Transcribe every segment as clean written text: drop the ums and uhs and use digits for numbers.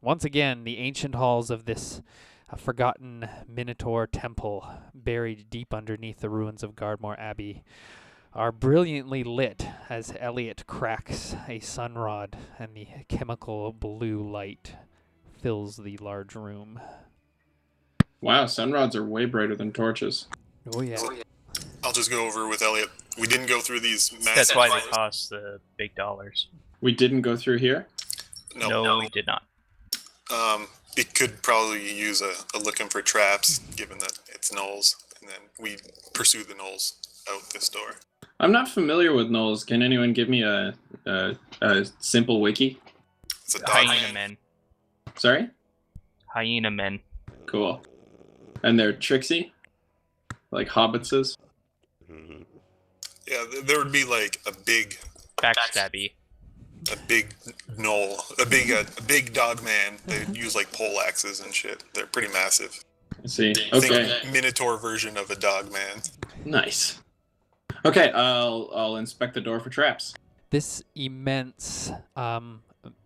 Once again, the ancient halls of this forgotten Minotaur temple, buried deep underneath the ruins of Guardmore Abbey, are brilliantly lit as Elliot cracks a sunrod and the chemical blue light fills the large room. Wow, sunrods are way brighter than torches. Oh, yeah. I'll just go over with Elliot. We didn't go through these massive... That's why they cost the big dollars. We didn't go through here? No, we did not. It could probably use a looking for traps, given that it's Gnolls, and then we pursue the Gnolls out this door. I'm not familiar with Gnolls. Can anyone give me a simple wiki? It's a dog Hyena men. Sorry? Hyena men. Cool. And they're tricksy? Like hobbitses? Yeah, there would be like a big... Backstabby. A big gnoll, a big dog man. They use like pole axes and shit. They're pretty massive. I see. Okay. Think Minotaur version of a dog man. Nice. Okay, I'll inspect the door for traps. This immense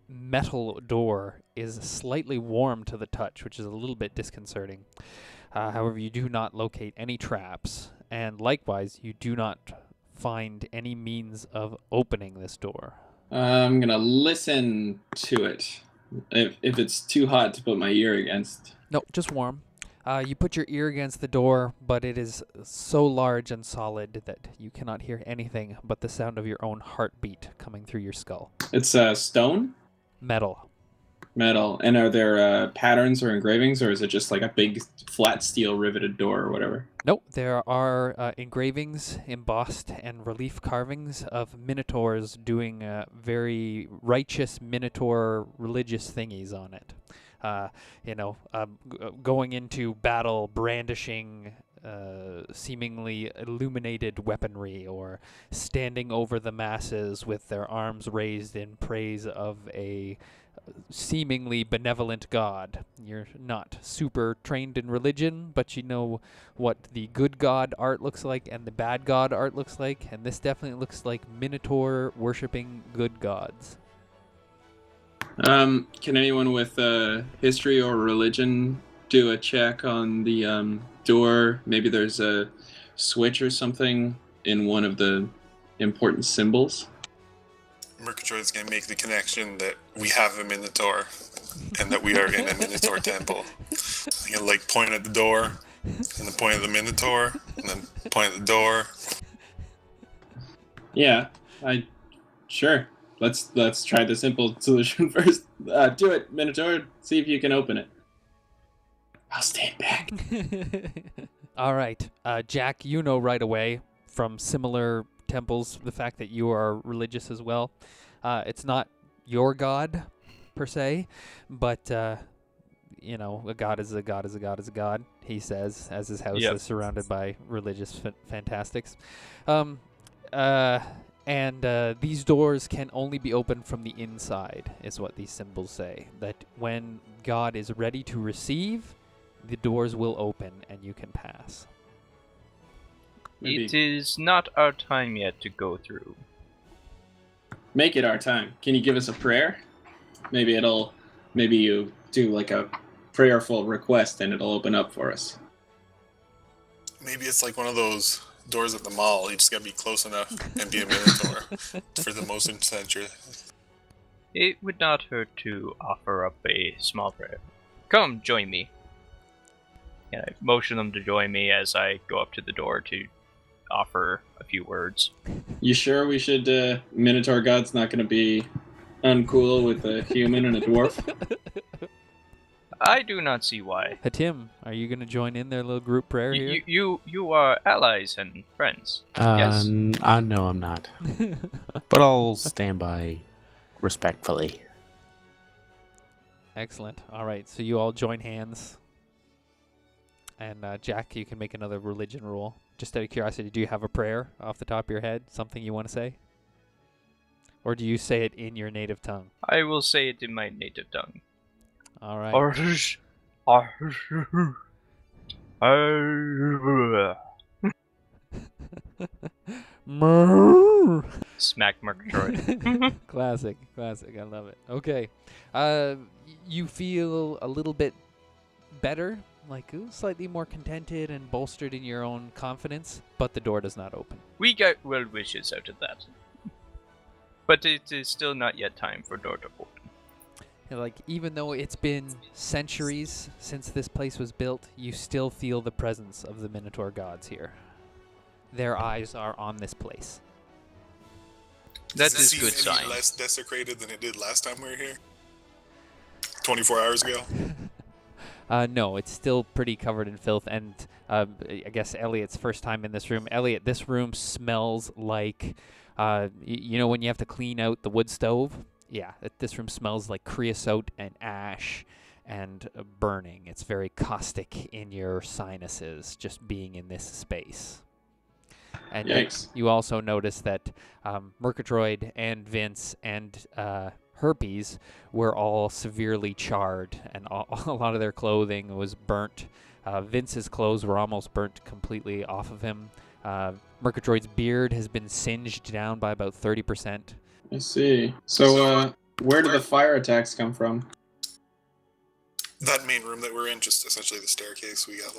metal door is slightly warm to the touch, which is a little bit disconcerting. However, you do not locate any traps, and likewise, you do not find any means of opening this door. I'm gonna listen to it. If it's too hot to put my ear against. No, just warm. You put your ear against the door, but it is so large and solid that you cannot hear anything but the sound of your own heartbeat coming through your skull. It's stone? Metal. Metal. And are there patterns or engravings, or is it just like a big flat steel riveted door or whatever? Nope, there are engravings, embossed, and relief carvings of minotaurs doing very righteous minotaur religious thingies on it. Going into battle, brandishing seemingly illuminated weaponry, or standing over the masses with their arms raised in praise of a seemingly benevolent god. You're not super trained in religion, but you know what the good god art looks like and the bad god art looks like, and this definitely looks like Minotaur worshipping good gods. Can anyone with history or religion do a check on the door? Maybe there's a switch or something in one of the important symbols. Murgatroyd's gonna make the connection that we have a Minotaur and that we are in a Minotaur temple. I'm gonna like point at the door and then point at the Minotaur and then point at the door. Yeah, sure. Let's try the simple solution first. Do it, Minotaur. See if you can open it. I'll stand back. All right, Jack, you know right away from similar temples the fact that you are religious as well. It's not your god per se, but a god is a god is a god is a god, he says, as his house is surrounded by religious fantastics. And these doors can only be opened from the inside, is what these symbols say. That when God is ready to receive, the doors will open and you can pass. Maybe. It is not our time yet to go through. Make it our time. Can you give us a prayer? Maybe you do like a prayerful request and it'll open up for us. Maybe it's like one of those doors at the mall. You just gotta be close enough and be a Minotaur for the most adventure. It would not hurt to offer up a small prayer. Come, join me. And I motion them to join me as I go up to the door to offer a few words. You sure we should, Minotaur God's not gonna be uncool with a human and a dwarf? I do not see why. Hatim, are you going to join in their little group prayer here? You are allies and friends. Yes. No, I'm not. But I'll stand by respectfully. Excellent. All right, so you all join hands. And Jack, you can make another religion roll. Just out of curiosity, do you have a prayer off the top of your head? Something you want to say? Or do you say it in your native tongue? I will say it in my native tongue. All right. Murr. Smack Murgatroyd. Classic. I love it. Okay. You feel a little bit better, like slightly more contented and bolstered in your own confidence, but the door does not open. We got well wishes out of that. But it is still not yet time for door to open. Like, even though it's been centuries since this place was built, you still feel the presence of the Minotaur gods here. Their eyes are on this place. That Does it is seem good any sign. less desecrated than it did last time we were here? 24 hours ago? No, it's still pretty covered in filth, and I guess Elliot's first time in this room. Elliot, this room smells like, you know when you have to clean out the wood stove? Yeah, this room smells like creosote and ash and burning. It's very caustic in your sinuses just being in this space. And Yikes. you also notice that Murgatroyd and Vince and Herpes were all severely charred, and a lot of their clothing was burnt. Vince's clothes were almost burnt completely off of him. Murgatroyd's beard has been singed down by about 30%. I see. So, where did the fire attacks come from? That main room that we're in, just essentially the staircase. We got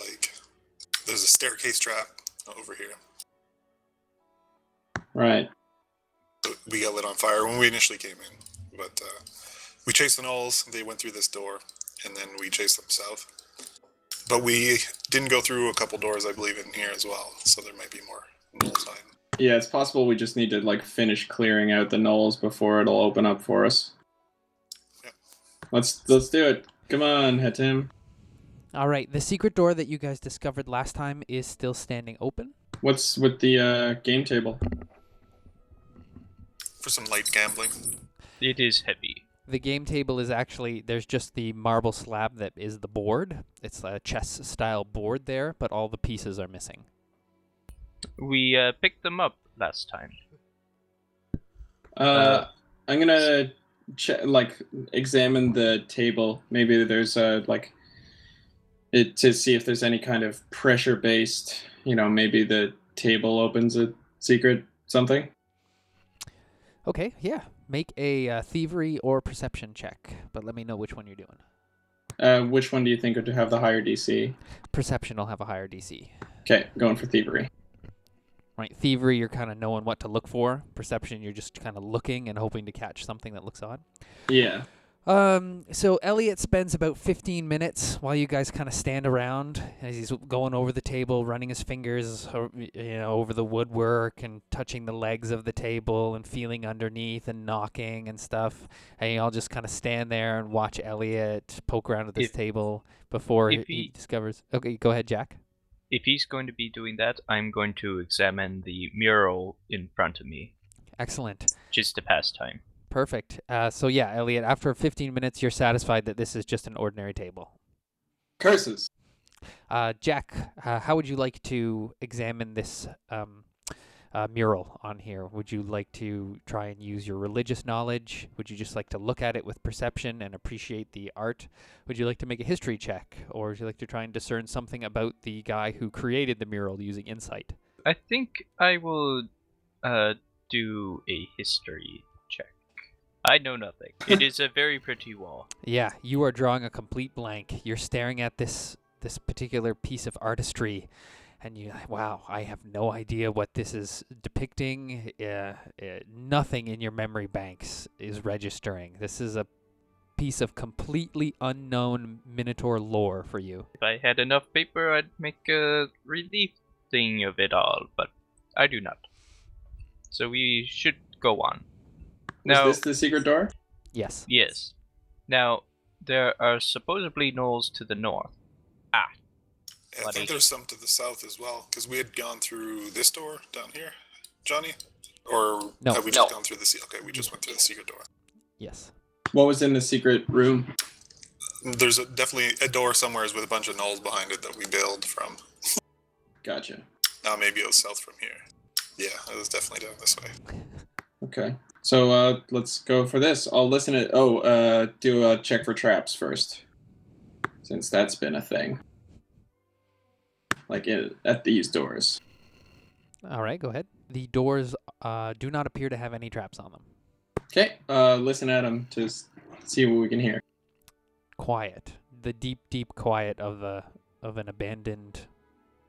there's a staircase trap over here. Right. We got lit on fire when we initially came in, but we chased the Gnolls. They went through this door, and then we chased them south. But we didn't go through a couple doors, I believe, in here as well. So there might be more Gnolls hiding. Yeah, it's possible we just need to finish clearing out the Gnolls before it'll open up for us. Yeah. Let's do it. Come on, Hatim. All right, the secret door that you guys discovered last time is still standing open. What's with the game table? For some light gambling. It is heavy. The game table is actually, there's just the marble slab that is the board. It's a chess-style board there, but all the pieces are missing. We picked them up last time. I'm gonna examine the table. Maybe there's to see if there's any kind of pressure-based. Maybe the table opens a secret something. Okay, yeah. Make a thievery or perception check, but let me know which one you're doing. Which one do you think would have the higher DC? Perception will have a higher DC. Okay, going for thievery. Right, thievery, you're kind of knowing what to look for. Perception, you're just kind of looking and hoping to catch something that looks odd. Yeah. So Elliot spends about 15 minutes while you guys kind of stand around as he's going over the table, running his fingers, over the woodwork and touching the legs of the table and feeling underneath and knocking and stuff. And you all just kind of stand there and watch Elliot poke around at this table before he discovers. Okay, go ahead, Jack. If he's going to be doing that, I'm going to examine the mural in front of me. Excellent. Just to pass time. Perfect. So yeah, Elliot, after 15 minutes, you're satisfied that this is just an ordinary table. Curses. Jack, how would you like to examine this mural on here? Would you like to try and use your religious knowledge? Would you just like to look at it with perception and appreciate the art? Would you like to make a history check? Or would you like to try and discern something about the guy who created the mural using insight? I think I will do a history check. I know nothing. It is a very pretty wall. Yeah, you are drawing a complete blank. You're staring at this particular piece of artistry, and wow, I have no idea what this is depicting. Nothing in your memory banks is registering. This is a piece of completely unknown Minotaur lore for you. If I had enough paper, I'd make a relief thing of it all, but I do not. So we should go on. Now, is this the secret door? Yes. Yes. Now, there are supposedly gnolls to the north. I think there's some to the south as well, because we had gone through this door down here, Johnny? Or No. have we just gone through the okay, we just went through the secret door. Yes. What was in the secret room? There's definitely a door somewhere with a bunch of Gnolls behind it that we bailed from. Gotcha. Now maybe it was south from here. Yeah, it was definitely down this way. Okay. So let's go for this. I'll listen to do a check for traps first. Since that's been a thing. At these doors. All right, go ahead. The doors do not appear to have any traps on them. Okay, listen at them to see what we can hear. Quiet. The deep, deep quiet of an abandoned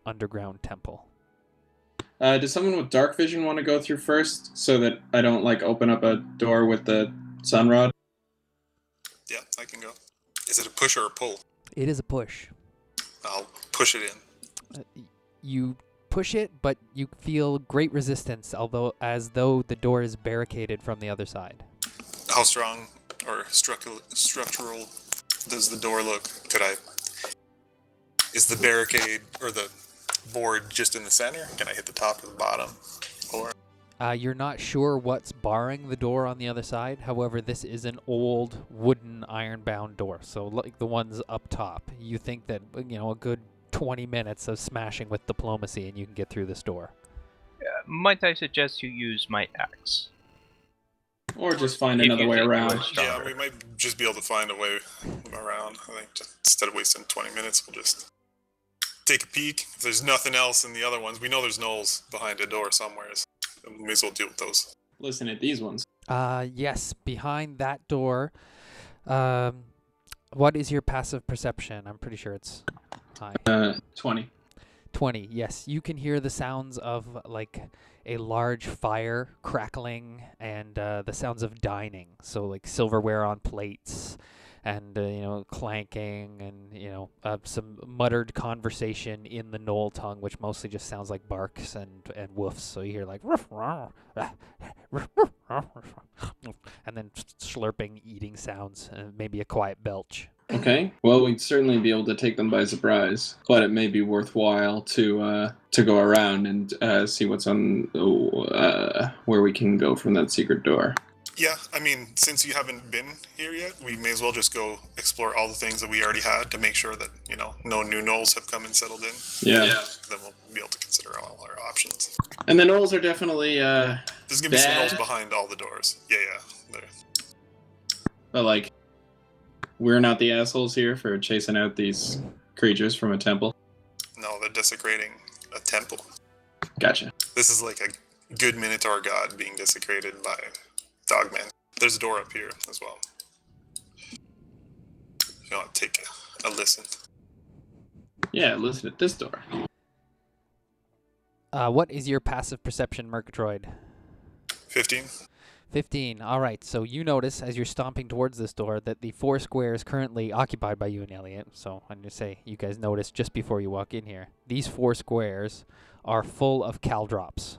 underground temple. Does someone with dark vision want to go through first so that I don't open up a door with the sunrod? Yeah, I can go. Is it a push or a pull? It is a push. I'll push it in. You push it, but you feel great resistance, as though the door is barricaded from the other side. How strong or structural does the door look? Is the barricade or the board just in the center? Can I hit the top or the bottom? Or You're not sure what's barring the door on the other side. However, this is an old wooden iron-bound door, so like the ones up top. You think that, a good 20 minutes of smashing with diplomacy and you can get through this door. Might I suggest you use my axe? Or just find If another you way think around. you're stronger. yeah, we might just be able to find a way around. I think just, instead of wasting 20 minutes, we'll just take a peek. If there's nothing else in the other ones, we know there's gnolls behind a door somewhere. So we may as well deal with those. Listen at these ones. Yes, behind that door. What is your passive perception? I'm pretty sure it's high. 20. 20, yes. You can hear the sounds of, a large fire crackling and the sounds of dining. So, silverware on plates and, clanking and, some muttered conversation in the Gnoll tongue, which mostly just sounds like barks and woofs. So you hear, ruff, ruff, ruff, ruff, and then slurping, eating sounds, and maybe a quiet belch. Okay. Well, we'd certainly be able to take them by surprise, but it may be worthwhile to go around and see what's on where we can go from that secret door. Yeah, I mean, since you haven't been here yet, we may as well just go explore all the things that we already had to make sure that, no new gnolls have come and settled in. Yeah. Then we'll be able to consider all our options. And the gnolls are definitely There's going to be some bad. gnolls behind all the doors. Yeah. But we're not the assholes here for chasing out these creatures from a temple. No, they're desecrating a temple. Gotcha. This is like a good Minotaur god being desecrated by Dogman. There's a door up here as well. If you want to take a listen. Yeah, listen at this door. What is your passive perception, Murgatroyd? 15? 15. All right, so you notice as you're stomping towards this door that the 4 squares currently occupied by you and Elliot. So I'm going to say you guys notice just before you walk in here. These 4 squares are full of caltrops.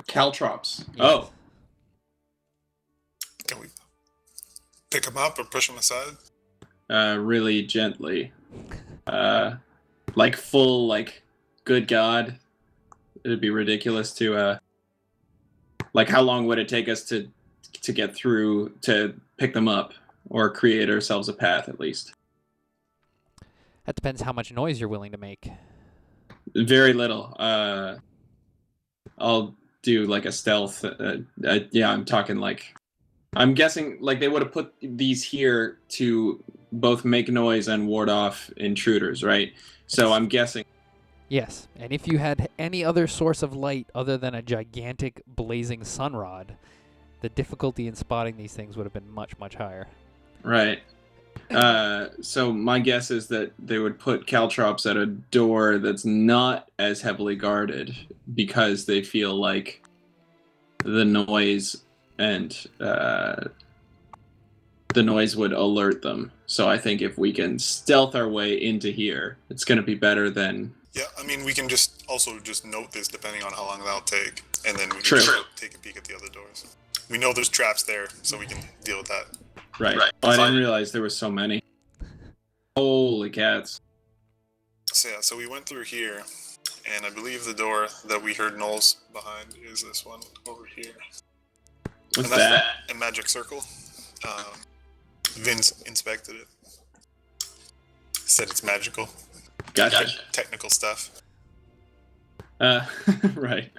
Caltrops. Yes. Oh. Can we pick them up or push them aside? Really gently. Full, good God. It'd be ridiculous to, how long would it take us to get through to pick them up or create ourselves a path at least? That depends how much noise you're willing to make. Very little. I'll do a stealth. I'm talking I'm guessing they would have put these here to both make noise and ward off intruders, right? So I'm guessing. Yes, and if you had any other source of light other than a gigantic blazing sunrod, the difficulty in spotting these things would have been much, much higher. Right. So my guess is that they would put caltrops at a door that's not as heavily guarded because they feel like the noise and the noise would alert them. So I think if we can stealth our way into here, it's going to be better than... Yeah, I mean, we can just note this depending on how long that'll take, and then we can True. just take a peek at the other doors. We know there's traps there, so we can deal with that. Right. Oh, I didn't realize there were so many. Holy cats. So yeah, so we went through here, and I believe the door that we heard Gnolls behind is this one over here. What's And that's that? a magic circle. Vince inspected it. Said it's magical. Gotcha. Technical stuff. Right.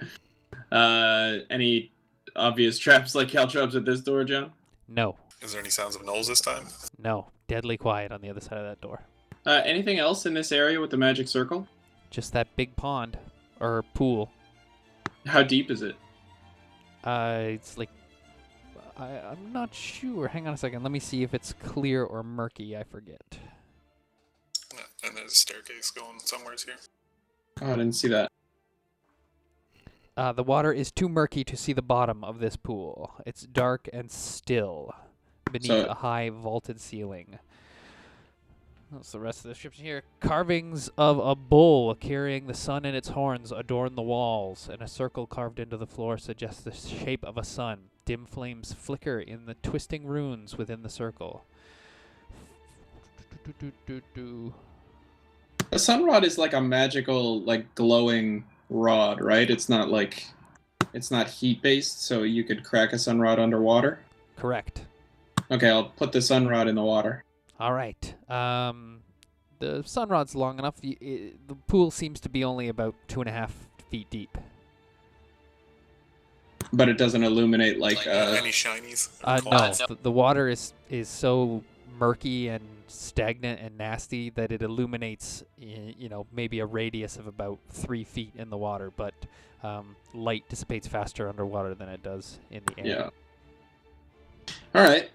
Any obvious traps like caltrops at this door, John? No. Is there any sounds of Gnolls this time? No. Deadly quiet on the other side of that door. Anything else in this area with the magic circle? Just that big pond. Or pool. How deep is it? It's like I'm not sure. Hang on a second. Let me see if it's clear or murky. I forget. Yeah, and there's a staircase going somewheres here. Oh, I didn't see that. The water is too murky to see the bottom of this pool. It's dark and still beneath So- a high vaulted ceiling. That's the rest of the description here. Carvings of a bull carrying the sun in its horns adorn the walls, and a circle carved into the floor suggests the shape of a sun. Dim flames flicker in the twisting runes within the circle. A sun rod is like a magical, like glowing rod, right? It's not heat based, so you could crack a sun rod underwater. Correct. Okay, I'll put the sun rod in the water. All right. The sun rod's long enough. The pool seems to be only about 2.5 feet deep. But it doesn't illuminate like Any shinies? No, the water is so murky and stagnant and nasty that it illuminates, maybe a radius of about 3 feet in the water, but light dissipates faster underwater than it does in the air. Yeah. All right.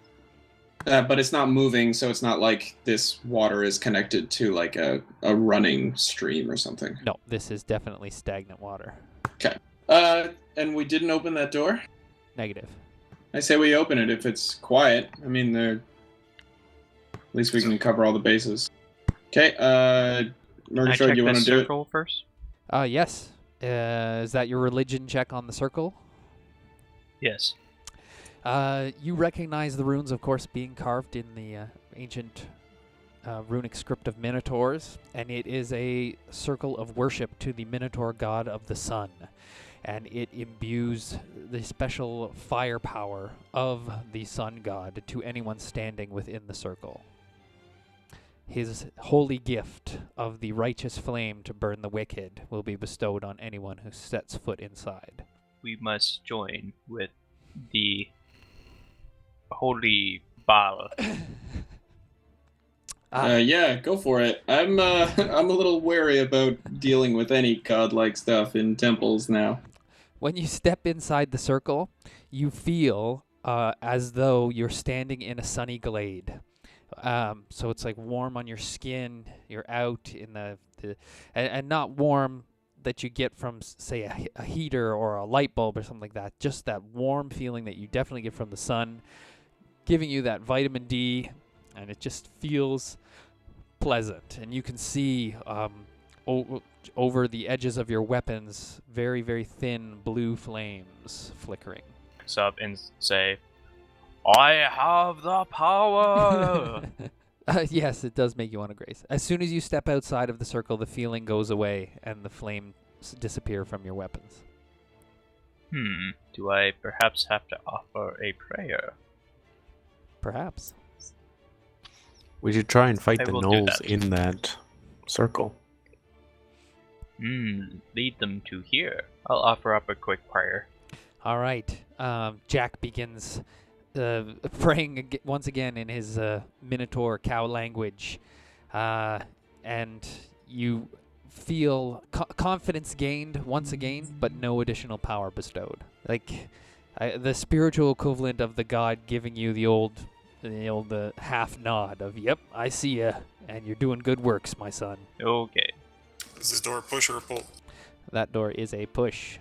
But it's not moving, so it's not like this water is connected to like a running stream or something. No, this is definitely stagnant water. Okay. And we didn't open that door? Negative. I say we open it if it's quiet. I mean, at least we can cover all the bases. Okay, Can I Murgatroyd, check you want this to do it? circle first? Yes. Is that your religion check on the circle? Yes. You recognize the runes, of course, being carved in the ancient runic script of Minotaurs, and it is a circle of worship to the Minotaur god of the sun, and it imbues the special firepower of the sun god to anyone standing within the circle. His holy gift of the righteous flame to burn the wicked will be bestowed on anyone who sets foot inside. We must join with the holy Baal. Yeah, go for it. I'm a little wary about dealing with any godlike stuff in temples now. When you step inside the circle, you feel as though you're standing in a sunny glade. So it's like warm on your skin. You're out in and not warm that you get from, say, a heater or a light bulb or something like that. Just that warm feeling that you definitely get from the sun, giving you that vitamin D, and it just feels pleasant. And you can see over the edges of your weapons very, very thin blue flames flickering. Up and say, I have the power! Yes, it does make you want to grace. As soon as you step outside of the circle, the feeling goes away and the flames disappear from your weapons. Do I perhaps have to offer a prayer? Perhaps. We should try and fight I the will do Gnolls that. in that circle. Lead them to here. I'll offer up a quick prayer. All right. Jack begins praying once again in his Minotaur cow language. And you feel confidence gained once again, but no additional power bestowed. Like the spiritual equivalent of the god giving you the old half nod of, yep, I see ya, and you're doing good works, my son. Okay. Is this door a push or a pull? That door is a push.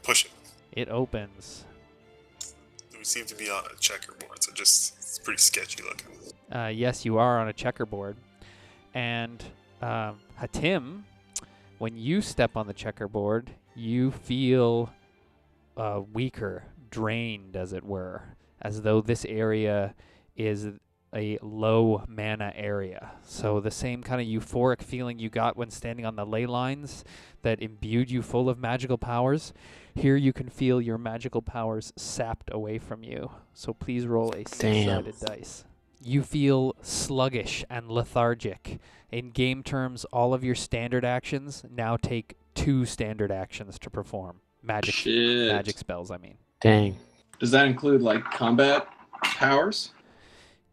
Push it. It opens. We seem to be on a checkerboard, so it's pretty sketchy looking. Yes, you are on a checkerboard. And Hatim, when you step on the checkerboard, you feel weaker, drained, as it were, as though this area is a low mana area. So the same kind of euphoric feeling you got when standing on the ley lines that imbued you full of magical powers, here you can feel your magical powers sapped away from you. So please roll a six-sided dice. You feel sluggish and lethargic. In game terms, all of your standard actions now take 2 standard actions to perform. Magic spells, I mean. Dang. Does that include like combat powers?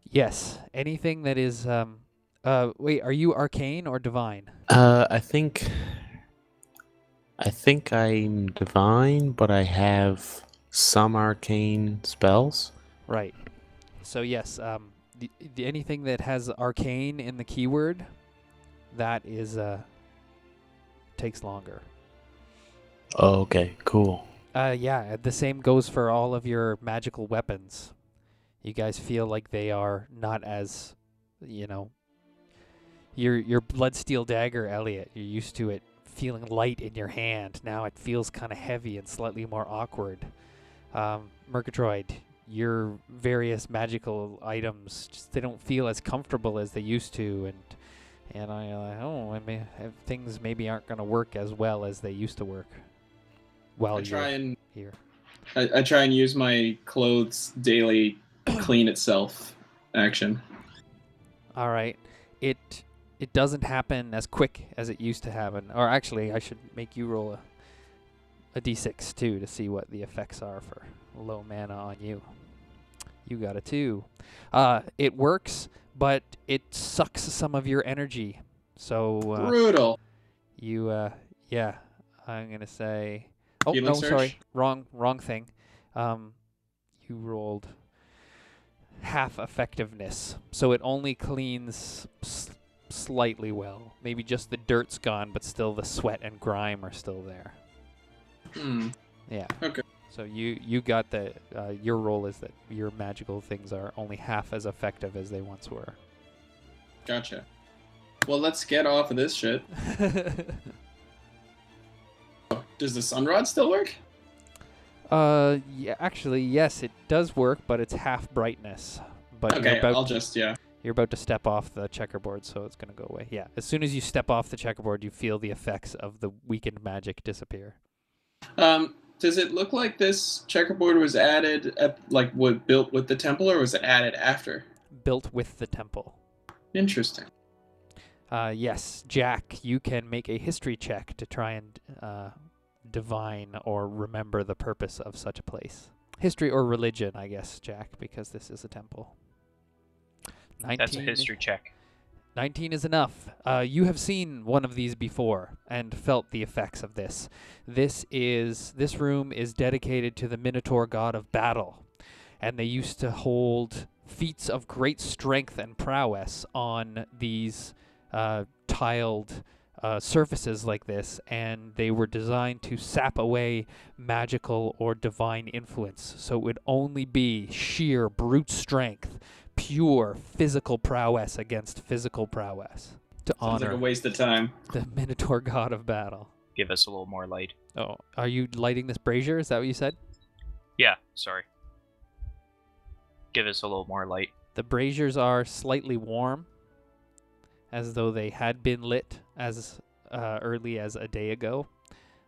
Yes. Anything that is wait, are you arcane or divine? I think I think I'm divine, but I have some arcane spells. Right. So yes, anything that has arcane in the keyword, that is takes longer. Oh, okay, cool. Yeah, the same goes for all of your magical weapons. You guys feel like they are not as, your bloodsteel dagger, Elliot. You're used to it feeling light in your hand. Now it feels kind of heavy and slightly more awkward. Murgatroyd, your various magical items, they don't feel as comfortable as they used to, and things maybe aren't going to work as well as they used to work. While I try and here. I try and use my clothes daily clean itself action. All right. It doesn't happen as quick as it used to happen. Or actually, I should make you roll a d6 too to see what the effects are for low mana on you. You got a 2. It works, but it sucks some of your energy. So Brutal. Yeah, I'm gonna say. Oh Healing no, surge? sorry, wrong thing. You rolled half effectiveness, so it only cleans slightly well. Maybe just the dirt's gone, but still the sweat and grime are still there. Yeah. Okay. So you got the your role is that your magical things are only half as effective as they once were. Gotcha. Well, let's get off of this shit. Does the sunrod still work? Yeah, actually, yes, it does work, but it's half brightness. But Okay, you're you're about to step off the checkerboard, so it's gonna go away. Yeah, as soon as you step off the checkerboard, you feel the effects of the weakened magic disappear. Does it look like this checkerboard was added built with the temple, or was it added after? Built with the temple. Interesting. Yes, Jack, you can make a history check to try and divine or remember the purpose of such a place. History or religion, I guess, Jack, because this is a temple. 19, That's a history check. 19 is enough. You have seen one of these before and felt the effects of this. This room is dedicated to the Minotaur god of battle, and they used to hold feats of great strength and prowess on these tiled surfaces like this, and they were designed to sap away magical or divine influence. So it would only be sheer brute strength, pure physical prowess against physical prowess to Sounds honor like a waste of time. the Minotaur god of battle. Give us a little more light. Oh, are you lighting this brazier? Is that what you said? Yeah, sorry. Give us a little more light. The braziers are slightly warm, as though they had been lit as early as a day ago,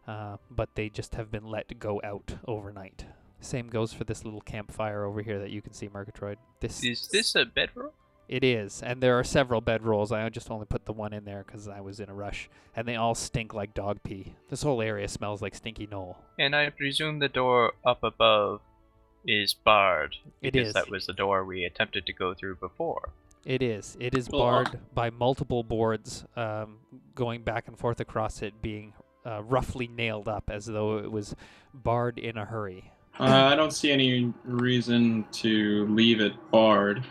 but they just have been let go out overnight. Same goes for this little campfire over here that you can see, Murgatroyd. Is this a bedroom? It is, and there are several bedrolls. I just only put the one in there because I was in a rush, and they all stink like dog pee. This whole area smells like stinky Gnoll. And I presume the door up above is barred. It is. Because that was the door we attempted to go through before. It is. It is Well, barred by multiple boards going back and forth across it, being roughly nailed up as though it was barred in a hurry. I don't see any reason to leave it barred.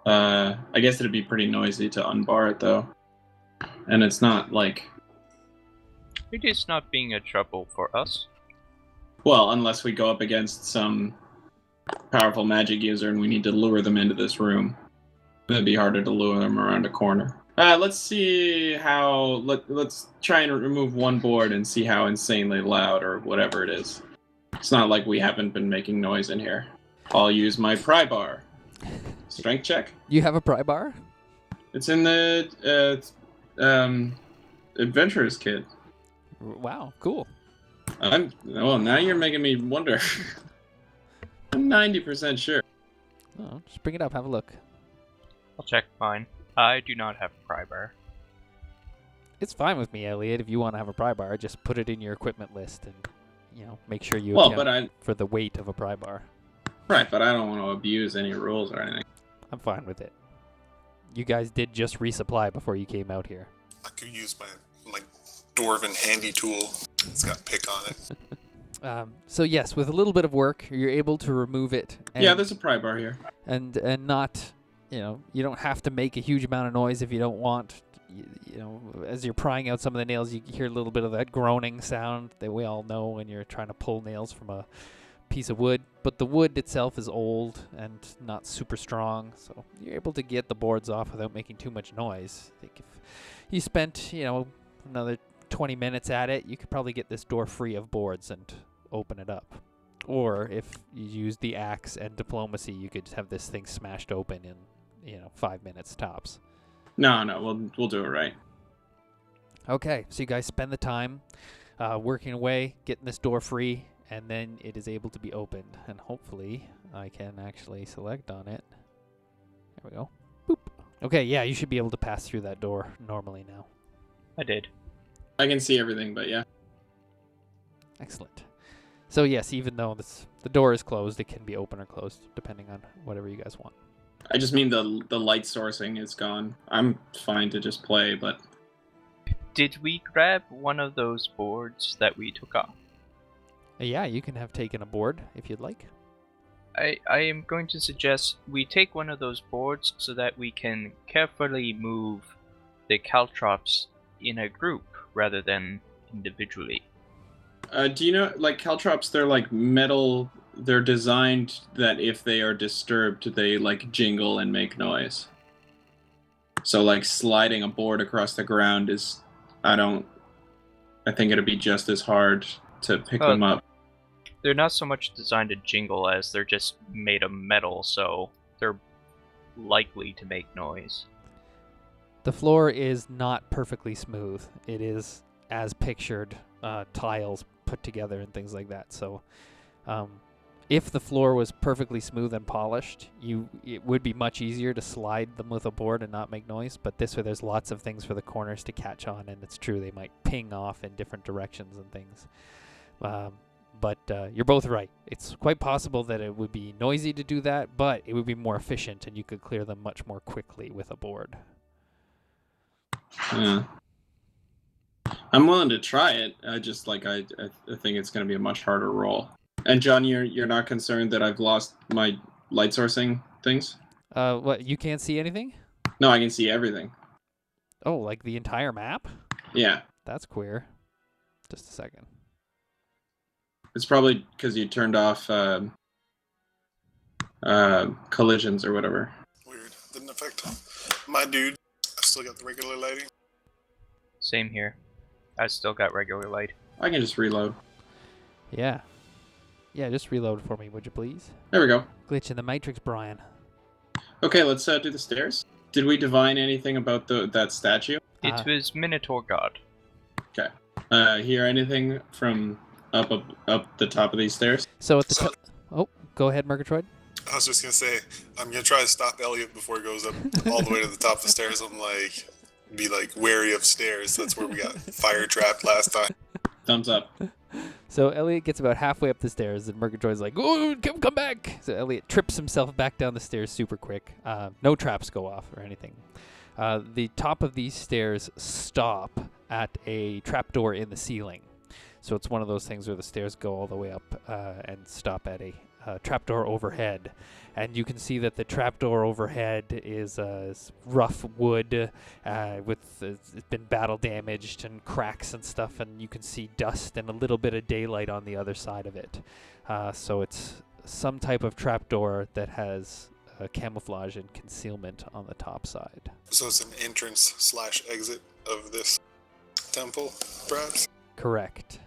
I guess it'd be pretty noisy to unbar it, though. And it's not like... It is not being a trouble for us. Well, unless we go up against some powerful magic user and we need to lure them into this room. It'd be harder to lure them around a corner. Let's see how... Let's try and remove one board and see how insanely loud or whatever it is. It's not like we haven't been making noise in here. I'll use my pry bar. Strength check? You have a pry bar? It's in the Adventurer's Kit. Wow, cool. Well, now you're making me wonder. I'm 90% sure. Oh, just bring it up, have a look. I'll check mine. I do not have a pry bar. It's fine with me, Elliot. If you want to have a pry bar, just put it in your equipment list and, make sure you account for the weight of a pry bar. Right, but I don't want to abuse any rules or anything. I'm fine with it. You guys did just resupply before you came out here. I could use my dwarven handy tool. It's got pick on it. So yes, with a little bit of work, you're able to remove it. And, Yeah, there's a pry bar here. and not, you don't have to make a huge amount of noise if you don't want. As you're prying out some of the nails, you hear a little bit of that groaning sound that we all know when you're trying to pull nails from a piece of wood. But the wood itself is old and not super strong, so you're able to get the boards off without making too much noise. I think if you spent, another 20 minutes at it, you could probably get this door free of boards and open it up. Or if you use the axe and diplomacy, you could have this thing smashed open in 5 minutes tops. No, we'll do it right. Okay, so you guys spend the time working away, getting this door free, and then it is able to be opened. And hopefully I can actually select on it. There we go. Boop. Okay, yeah, you should be able to pass through that door normally now. I did. I can see everything, but yeah. Excellent. So yes, even though the door is closed, it can be open or closed, depending on whatever you guys want. I just mean the light sourcing is gone. I'm fine to just play, but... Did we grab one of those boards that we took off? Yeah, you can have taken a board if you'd like. I am going to suggest we take one of those boards so that we can carefully move the caltrops in a group rather than individually. Do you know, like, caltrops, they're like metal... They're designed that if they are disturbed, they, like, jingle and make noise. So, like, sliding a board across the ground is... I think it'd be just as hard to pick them up. They're not so much designed to jingle as they're just made of metal, so they're likely to make noise. The floor is not perfectly smooth. It is, as pictured, tiles put together and things like that. So, if the floor was perfectly smooth and polished, it would be much easier to slide them with a board and not make noise. But this way, there's lots of things for the corners to catch on, and it's true they might ping off in different directions and things. But you're both right. It's quite possible that it would be noisy to do that, but it would be more efficient, and you could clear them much more quickly with a board. Yeah. I'm willing to try it. I just I think it's going to be a much harder roll. And John, you're not concerned that I've lost my light sourcing things? What, you can't see anything? No, I can see everything. Oh, like the entire map? Yeah. That's queer. Just a second. It's probably because you turned off collisions or whatever. Weird. Didn't affect my dude. I still got the regular lighting. Same here. I still got regular light. I can just reload. Yeah. Yeah, just reload for me, would you please? There we go. Glitch in the Matrix, Brian. Okay, let's do the stairs. Did we divine anything about that statue? It was Minotaur God. Okay. Hear anything from up the top of these stairs? So at the oh, go ahead, Murgatroyd. I was just gonna say, I'm gonna try to stop Elliot before he goes up all the way to the top of the stairs. I'm be wary of stairs. That's where we got fire trapped last time. Thumbs up. So Elliot gets about halfway up the stairs, and Murgatroyd's like, "Oh, come back!" So Elliot trips himself back down the stairs super quick. No traps go off or anything. The top of these stairs stop at a trapdoor in the ceiling. So it's one of those things where the stairs go all the way up and stop at a trapdoor overhead. And you can see that the trapdoor overhead is rough wood it's been battle damaged and cracks and stuff, and you can see dust and a little bit of daylight on the other side of it. So it's some type of trapdoor that has camouflage and concealment on the top side. So it's an entrance/exit of this temple, perhaps? Correct.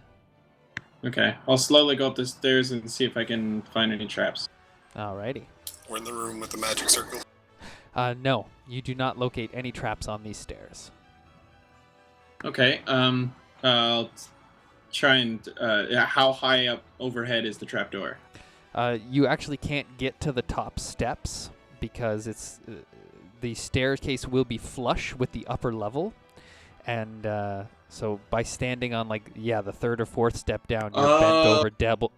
Okay, I'll slowly go up the stairs and see if I can find any traps. Alrighty. We're in the room with the magic circle. No, you do not locate any traps on these stairs. Okay, I'll try and... how high up overhead is the trapdoor? You actually can't get to the top steps because it's the staircase will be flush with the upper level, and so by standing on the third or fourth step down, you're bent over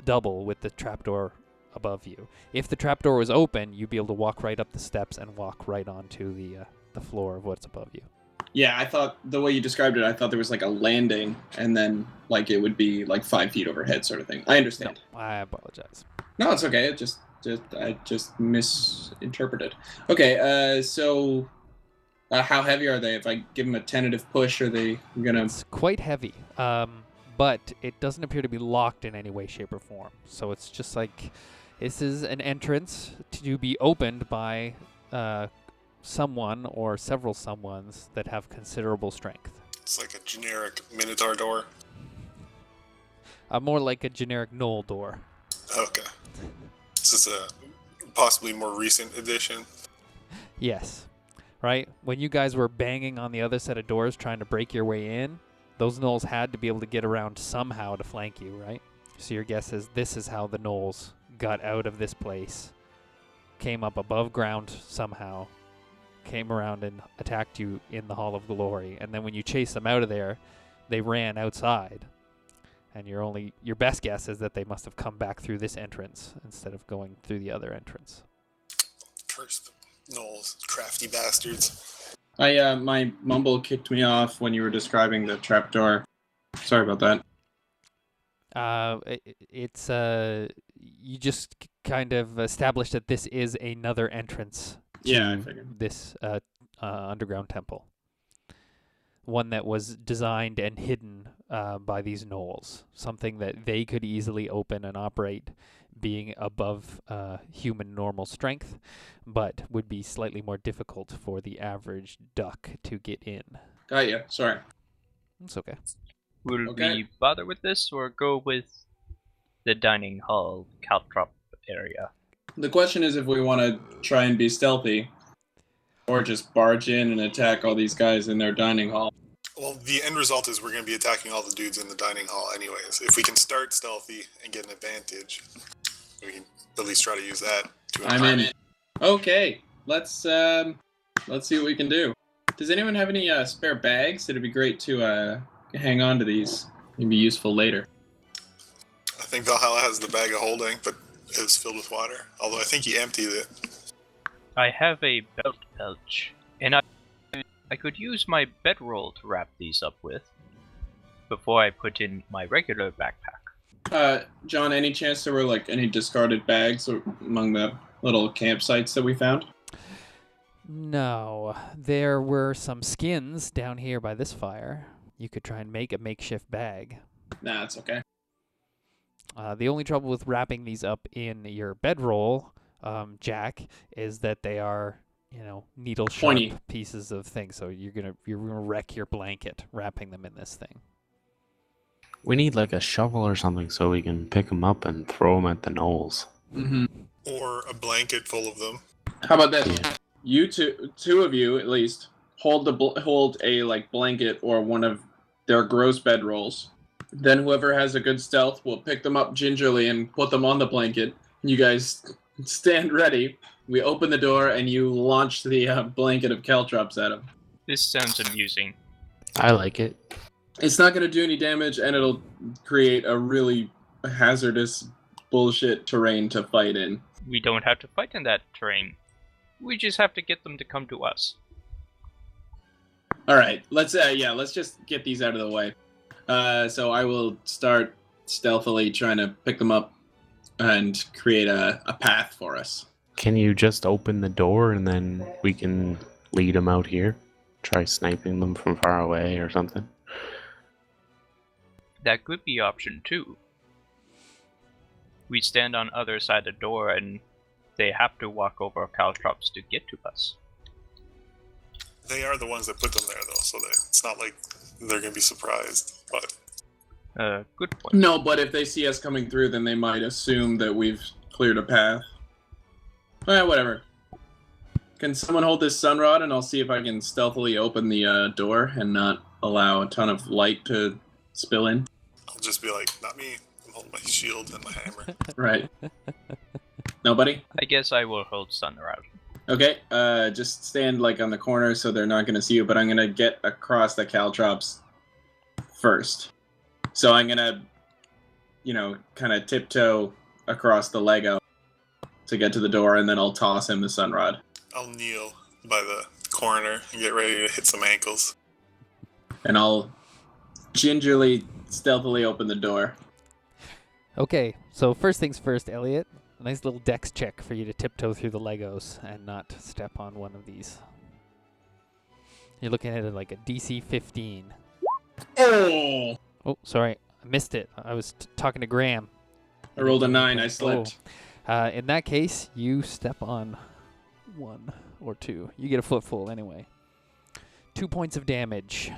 double with the trapdoor above you. If the trapdoor was open, you'd be able to walk right up the steps and walk right onto the floor of what's above you. Yeah, I thought the way you described it, I thought there was like a landing, and then like it would be like 5 feet overhead, sort of thing. I No, understand. I apologize. No, it's okay. I just misinterpreted. Okay, so how heavy are they? If I give them a tentative push, are they gonna? It's quite heavy, but it doesn't appear to be locked in any way, shape, or form. So it's just like this is an entrance to be opened by someone or several someones that have considerable strength. It's like a generic Minotaur door. More like a generic Gnoll door. Okay. This is a possibly more recent addition. Yes. Right? When you guys were banging on the other set of doors trying to break your way in, those Gnolls had to be able to get around somehow to flank you, right? So your guess is this is how the Gnolls got out of this place, came up above ground somehow, came around and attacked you in the Hall of Glory, and then when you chased them out of there, they ran outside. And your best guess is that they must have come back through this entrance instead of going through the other entrance. Curse the Gnolls, crafty bastards. My mumble kicked me off when you were describing the trapdoor. Sorry about that. It's you just kind of established that this is another entrance to Yeah, I figured. this underground temple. One that was designed and hidden by these Gnolls. Something that they could easily open and operate, being above human normal strength, but would be slightly more difficult for the average duck to get in. Got you. Sorry. It's okay. Will Okay. we bother with this or go with the dining hall caltrop area? The question is if we want to try and be stealthy, or just barge in and attack all these guys in their dining hall. Well, the end result is we're going to be attacking all the dudes in the dining hall anyways. If we can start stealthy and get an advantage, we can at least try to use that to I'm in. Okay, let's see what we can do. Does anyone have any spare bags? It'd be great to hang on to these. It'd be useful later. I think Valhalla has the bag of holding, but it's filled with water. Although I think he emptied it. I have a belt pouch, and I could use my bedroll to wrap these up with before I put in my regular backpack. John, any chance there were like any discarded bags among the little campsites that we found? No, there were some skins down here by this fire. You could try and make a makeshift bag. Nah, it's okay. The only trouble with wrapping these up in your bedroll, Jack, is that they are, needle sharp Pointy. pieces of things. So you're gonna wreck your blanket wrapping them in this thing. We need like a shovel or something so we can pick them up and throw them at the Gnolls. Mm-hmm. Or a blanket full of them. How about this? Yeah. You two of you at least, hold a like blanket or one of their gross bedrolls. Then whoever has a good stealth will pick them up gingerly and put them on the blanket. You guys stand ready. We open the door and you launch the blanket of caltrops at them. This sounds amusing. I like it. It's not going to do any damage, and it'll create a really hazardous bullshit terrain to fight in. We don't have to fight in that terrain. We just have to get them to come to us. All right, let's just get these out of the way. So I will start stealthily trying to pick them up and create a path for us. Can you just open the door and then we can lead them out here? Try sniping them from far away or something? That could be option 2. We stand on other side of the door and they have to walk over caltrops to get to us. They are the ones that put them there, though, so it's not like they're going to be surprised. But Good point. No, but if they see us coming through, then they might assume that we've cleared a path. Whatever. Can someone hold this sunrod, and I'll see if I can stealthily open the door and not allow a ton of light to spill in? I'll just be like, not me. I'm holding my shield and my hammer. Right. Nobody? I guess I will hold Sunrod. Okay, just stand like on the corner so they're not going to see you, but I'm going to get across the caltrops first. So I'm going to, kind of tiptoe across the Lego to get to the door, and then I'll toss him the sunrod. I'll kneel by the corner and get ready to hit some ankles. And I'll gingerly, stealthily open the door. Okay, so first things first, Elliot. A nice little dex check for you to tiptoe through the Legos and not step on one of these. You're looking at it like a DC 15. Oh! Oh, sorry. I missed it. I was talking to Graham. I rolled a 9. I slipped. In that case, you step on 1 or 2. You get a footful anyway. 2 points of damage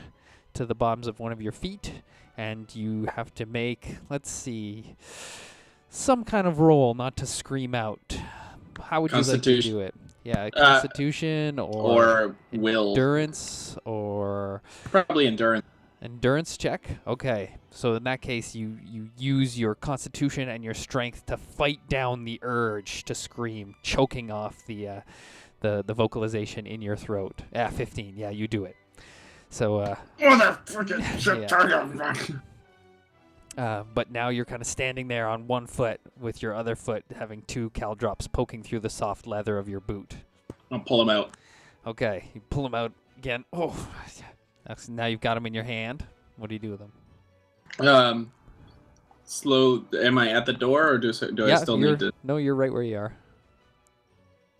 to the bottoms of one of your feet, and you have to make, let's see, some kind of roll not to scream out. How would you like to do it? Yeah, Constitution or will. Endurance or... Probably endurance. Endurance check? Okay. So in that case, you use your constitution and your strength to fight down the urge to scream, choking off the vocalization in your throat. 15. Yeah, you do it. So, but now you're kind of standing there on one foot with your other foot having 2 cal drops poking through the soft leather of your boot. I'll pull them out. Okay, you pull them out again. Oh, now you've got them in your hand. What do you do with them? Slow. Am I at the door, or do I still need to? No, you're right where you are.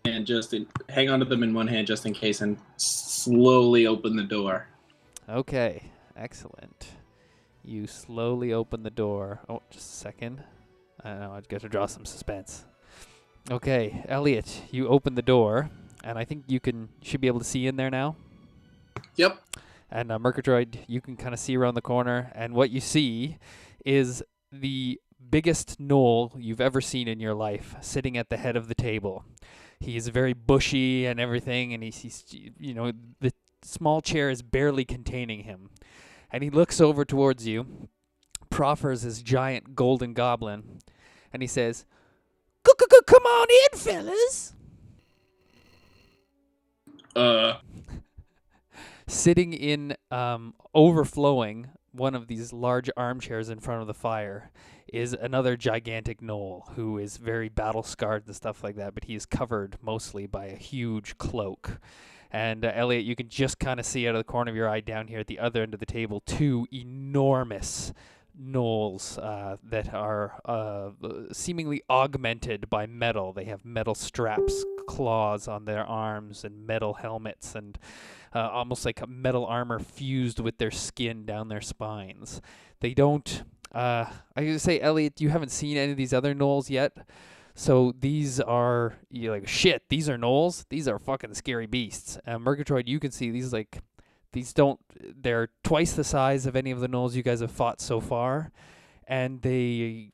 And just hang on to them in one hand just in case, and slowly open the door. Okay, excellent. You slowly open the door. Oh, just a second. I don't know, I've got to draw some suspense. Okay, Elliot, you open the door, and I think you should be able to see in there now. Yep. And Murgatroyd, you can kind of see around the corner, and what you see is the biggest gnoll you've ever seen in your life sitting at the head of the table. He's very bushy and everything, and he's the small chair is barely containing him. And he looks over towards you, proffers his giant golden goblin, and he says, "Come on in, fellas." Sitting in overflowing one of these large armchairs in front of the fire is another gigantic gnoll who is very battle-scarred and stuff like that, but he is covered mostly by a huge cloak. And Elliot, you can just kind of see out of the corner of your eye down here at the other end of the table 2 enormous gnolls that are seemingly augmented by metal. They have metal straps, claws on their arms, and metal helmets, and almost like a metal armor fused with their skin down their spines. They don't... I was going to say, Elliot, you haven't seen any of these other gnolls yet. So these are, you're like, shit, these are gnolls? These are fucking scary beasts. Murgatroyd, you can see they're twice the size of any of the gnolls you guys have fought so far. And they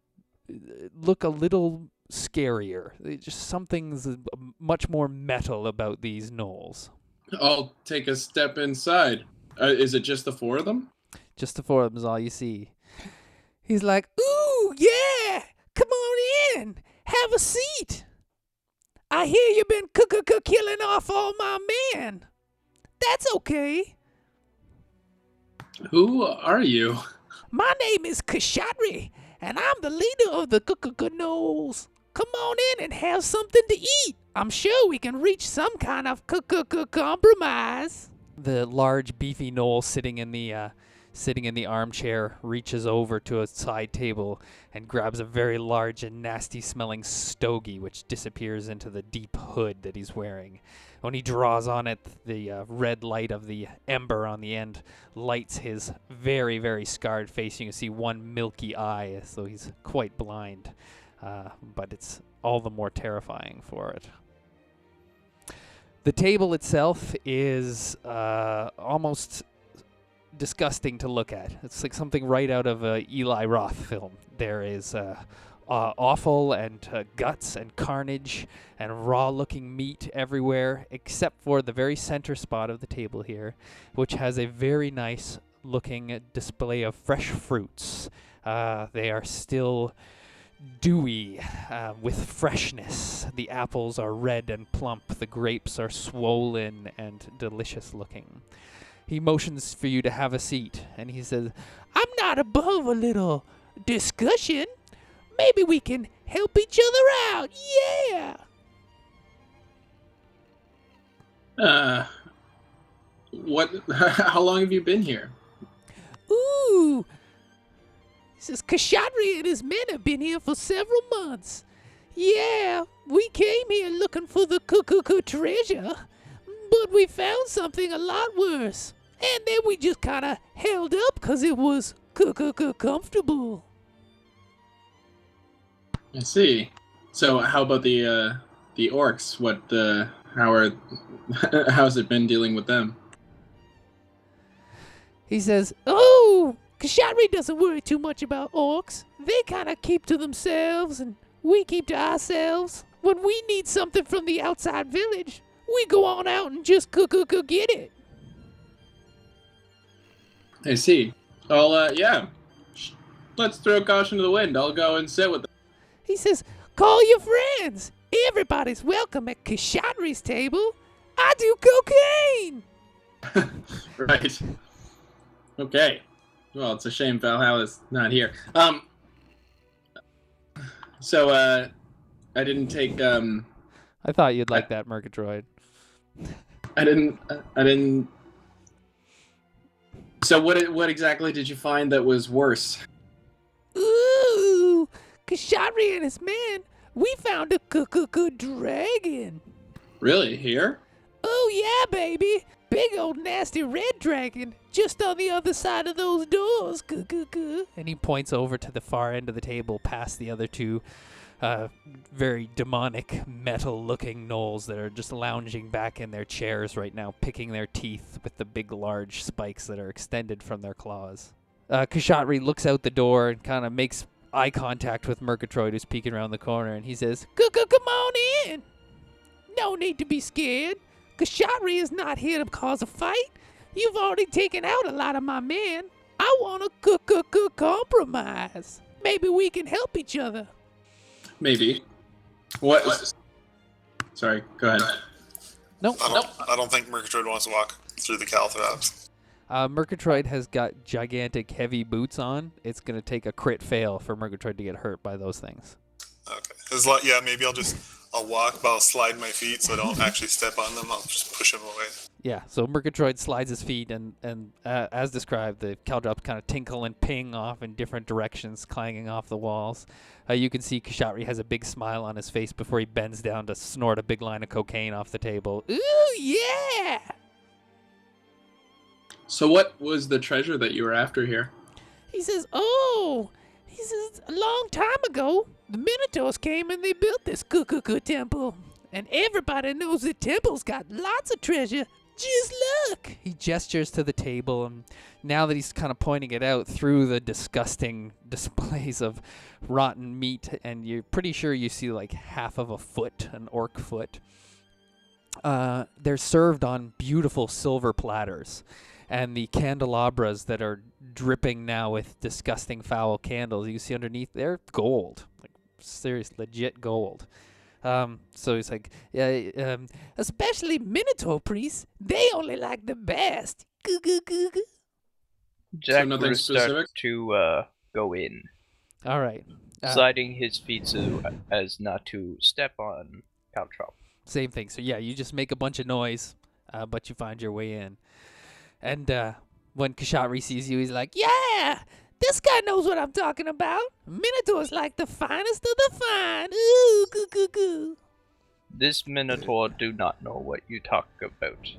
look a little scarier. Something's much more metal about these gnolls. I'll take a step inside. Is it just the 4 of them? Just the 4 of them is all you see. He's like, "Ooh, yeah, come on in. Have a seat. I hear you've been killing off all my men. That's okay. Who are you? My name is Kashatri, and I'm the leader of the Gnolls. Come on in and have something to eat. I'm sure we can reach some kind of compromise." The large, beefy gnoll sitting in the armchair reaches over to a side table and grabs a very large and nasty-smelling stogie, which disappears into the deep hood that he's wearing. When he draws on it, the red light of the ember on the end lights his very, very scarred face. You can see one milky eye, as though he's quite blind, but it's all the more terrifying for it. The table itself is almost disgusting to look at. It's like something right out of a Eli Roth film. There is offal and guts and carnage and raw-looking meat everywhere, except for the very center spot of the table here, which has a very nice-looking display of fresh fruits. They are still dewy with freshness. The apples are red and plump. The grapes are swollen and delicious-looking. He motions for you to have a seat, and he says, "I'm not above a little discussion. Maybe we can help each other out. Yeah." What? How long have you been here? says, Kashatri and his men have been here for several months. Yeah, we came here looking for the treasure, but we found something a lot worse. And then we just kind of held up because it was comfortable. I see. So how about the orcs? How's it been dealing with them? He says, oh, Kashatri doesn't worry too much about orcs. They kind of keep to themselves and we keep to ourselves. When we need something from the outside village, we go on out and just get it. I see. Well, yeah. Let's throw caution to the wind. I'll go and sit with them. He says, call your friends. Everybody's welcome at Kashatri's table. I do cocaine. Right. Okay. Well, it's a shame Valhalla's not here. So, I didn't take, I thought you'd like that, Murgatroyd. I didn't... So what exactly did you find that was worse? Ooh, Kashatri and his men, we found a dragon. Really? Here? Oh yeah, baby. Big old nasty red dragon just on the other side of those doors. And he points over to the far end of the table past the other two very demonic metal-looking gnolls that are just lounging back in their chairs right now, picking their teeth with the big, large spikes that are extended from their claws. Kashatri looks out the door and kind of makes eye contact with Murgatroyd, who's peeking around the corner, and he says, Come on in. No need to be scared. Kashatri is not here to cause a fight. You've already taken out a lot of my men. I want to compromise. Maybe we can help each other. Maybe. What? Sorry, go ahead. No. I don't think Murgatroyd wants to walk through the Calthrabs. Murgatroyd has got gigantic, heavy boots on. It's going to take a crit fail for Murgatroyd to get hurt by those things. Okay. Yeah, maybe I'll walk, but I'll slide my feet so I don't actually step on them. I'll just push them away. Yeah, so Murgatroyd slides his feet, and as described, the Caldrops kind of tinkle and ping off in different directions, clanging off the walls. You can see Kashatri has a big smile on his face before he bends down to snort a big line of cocaine off the table. Ooh, yeah! So what was the treasure that you were after here? He says, a long time ago, the Minotaurs came and they built this temple. And everybody knows the temple's got lots of treasure. Just look! He gestures to the table, and now that he's kind of pointing it out through the disgusting displays of rotten meat, and you're pretty sure you see like half of a foot, an orc foot. They're served on beautiful silver platters, and the candelabras that are dripping now with disgusting foul candles you see underneath, they're gold, like serious legit gold. So he's like, especially Minotaur priests, they only like the best. Jack nothing will start specific? to go in, all right. sliding his feet so as not to step on Caltrop. Same thing. So yeah, you just make a bunch of noise, but you find your way in. And when Kashatri sees you, he's like, Yeah! This guy knows what I'm talking about. Minotaur's like the finest of the fine. Ooh, This Minotaur do not know what you talk about.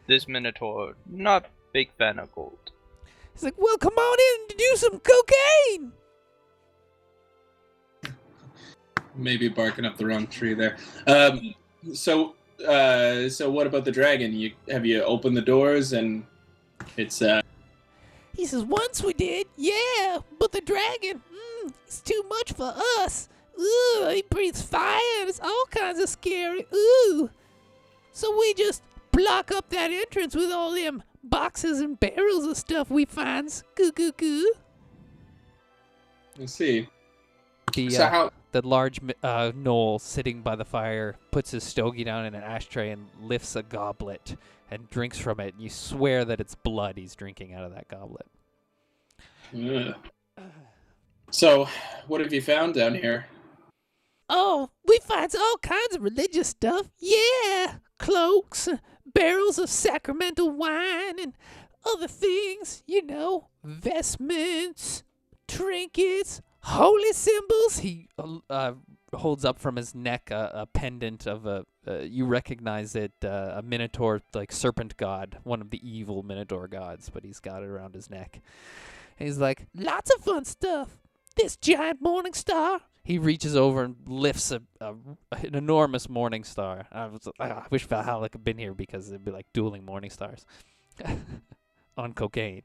This Minotaur not big fan of gold. He's like, well, come on in to do some cocaine. Maybe barking up the wrong tree there. So what about the dragon? Have you opened the doors and it's He says, once we did, yeah, but the dragon, it's too much for us. Ooh, he breathes fire and it's all kinds of scary. Ooh. So we just block up that entrance with all them boxes and barrels of stuff we finds. Let's see. The large gnoll sitting by the fire puts his stogie down in an ashtray and lifts a goblet and drinks from it. You swear that it's blood he's drinking out of that goblet. Ugh. So, what have you found down here? Oh, we finds all kinds of religious stuff. Yeah, cloaks, barrels of sacramental wine, and other things, vestments, trinkets, holy symbols. He holds up from his neck a pendant of you recognize it, a minotaur, like serpent god, one of the evil minotaur gods, but he's got it around his neck. And he's like, lots of fun stuff. This giant morning star. He reaches over and lifts an enormous morning star. I wish Valhalla could have been here because it'd be like dueling morning stars on cocaine.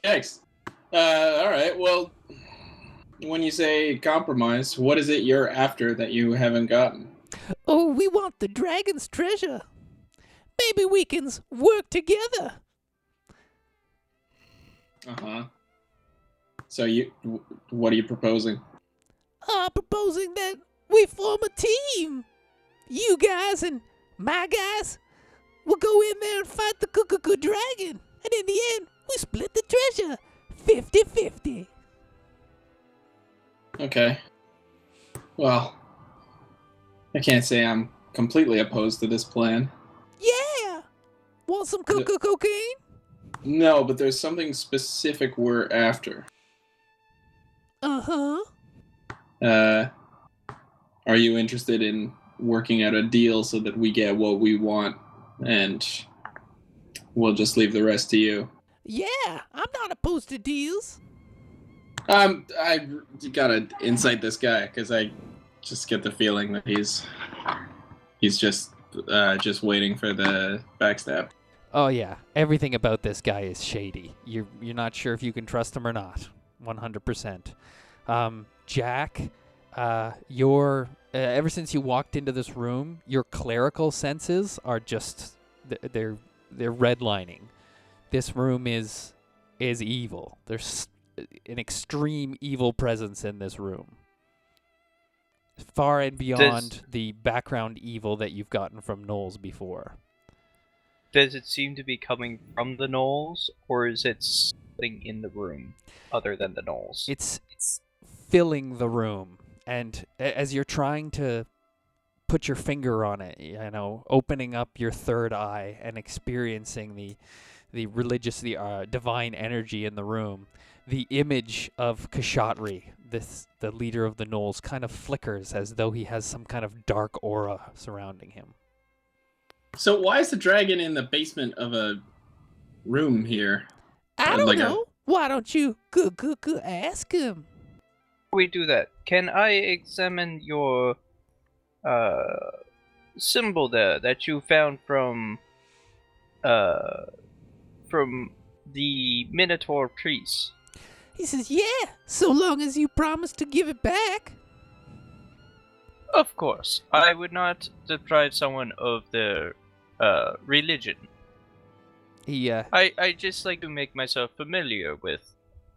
Thanks. All right. Well, when you say compromise, what is it you're after that you haven't gotten? Oh, we want the dragon's treasure. Maybe we can work together. Uh-huh. So what are you proposing? Proposing that we form a team. You guys and my guys will go in there and fight the Cuckoo Dragon. And in the end, we split the treasure 50-50. Okay. Well, I can't say I'm completely opposed to this plan. Yeah! Want some cocaine? No, but there's something specific we're after. Uh-huh. Are you interested in working out a deal so that we get what we want and we'll just leave the rest to you? Yeah, I'm not opposed to deals. I gotta incite this guy because I just get the feeling that he's just waiting for the backstab. Oh yeah, everything about this guy is shady. You're not sure if you can trust him or not. 100%. Jack, your ever since you walked into this room, your clerical senses are just they're redlining. This room is evil. There's an extreme evil presence in this room. Far and beyond the background evil that you've gotten from Gnolls before. Does it seem to be coming from the Gnolls, or is it something in the room other than the Gnolls? It's filling the room, and as you're trying to put your finger on it, opening up your third eye and experiencing the religious, divine energy in the room, the image of Kashatri, the leader of the Gnolls, kind of flickers as though he has some kind of dark aura surrounding him. So why is the dragon in the basement of a room here? I don't know. Why don't you ask him? Before we do that, can I examine your symbol there that you found from the Minotaur priest? He says, yeah, so long as you promise to give it back. Of course. I would not deprive someone of their religion. I just like to make myself familiar with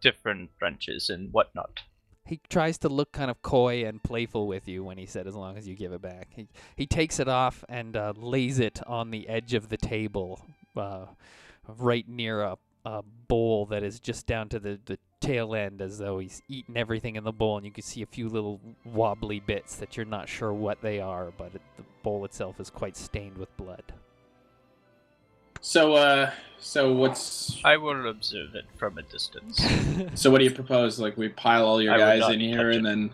different branches and whatnot. He tries to look kind of coy and playful with you when he said, as long as you give it back. He takes it off and lays it on the edge of the table, right near a bowl that is just down to the tail end, as though he's eaten everything in the bowl, and you can see a few little wobbly bits that you're not sure what they are, but the bowl itself is quite stained with blood. So what's... I will observe it from a distance. So what do you propose? Like, we pile all your guys in here and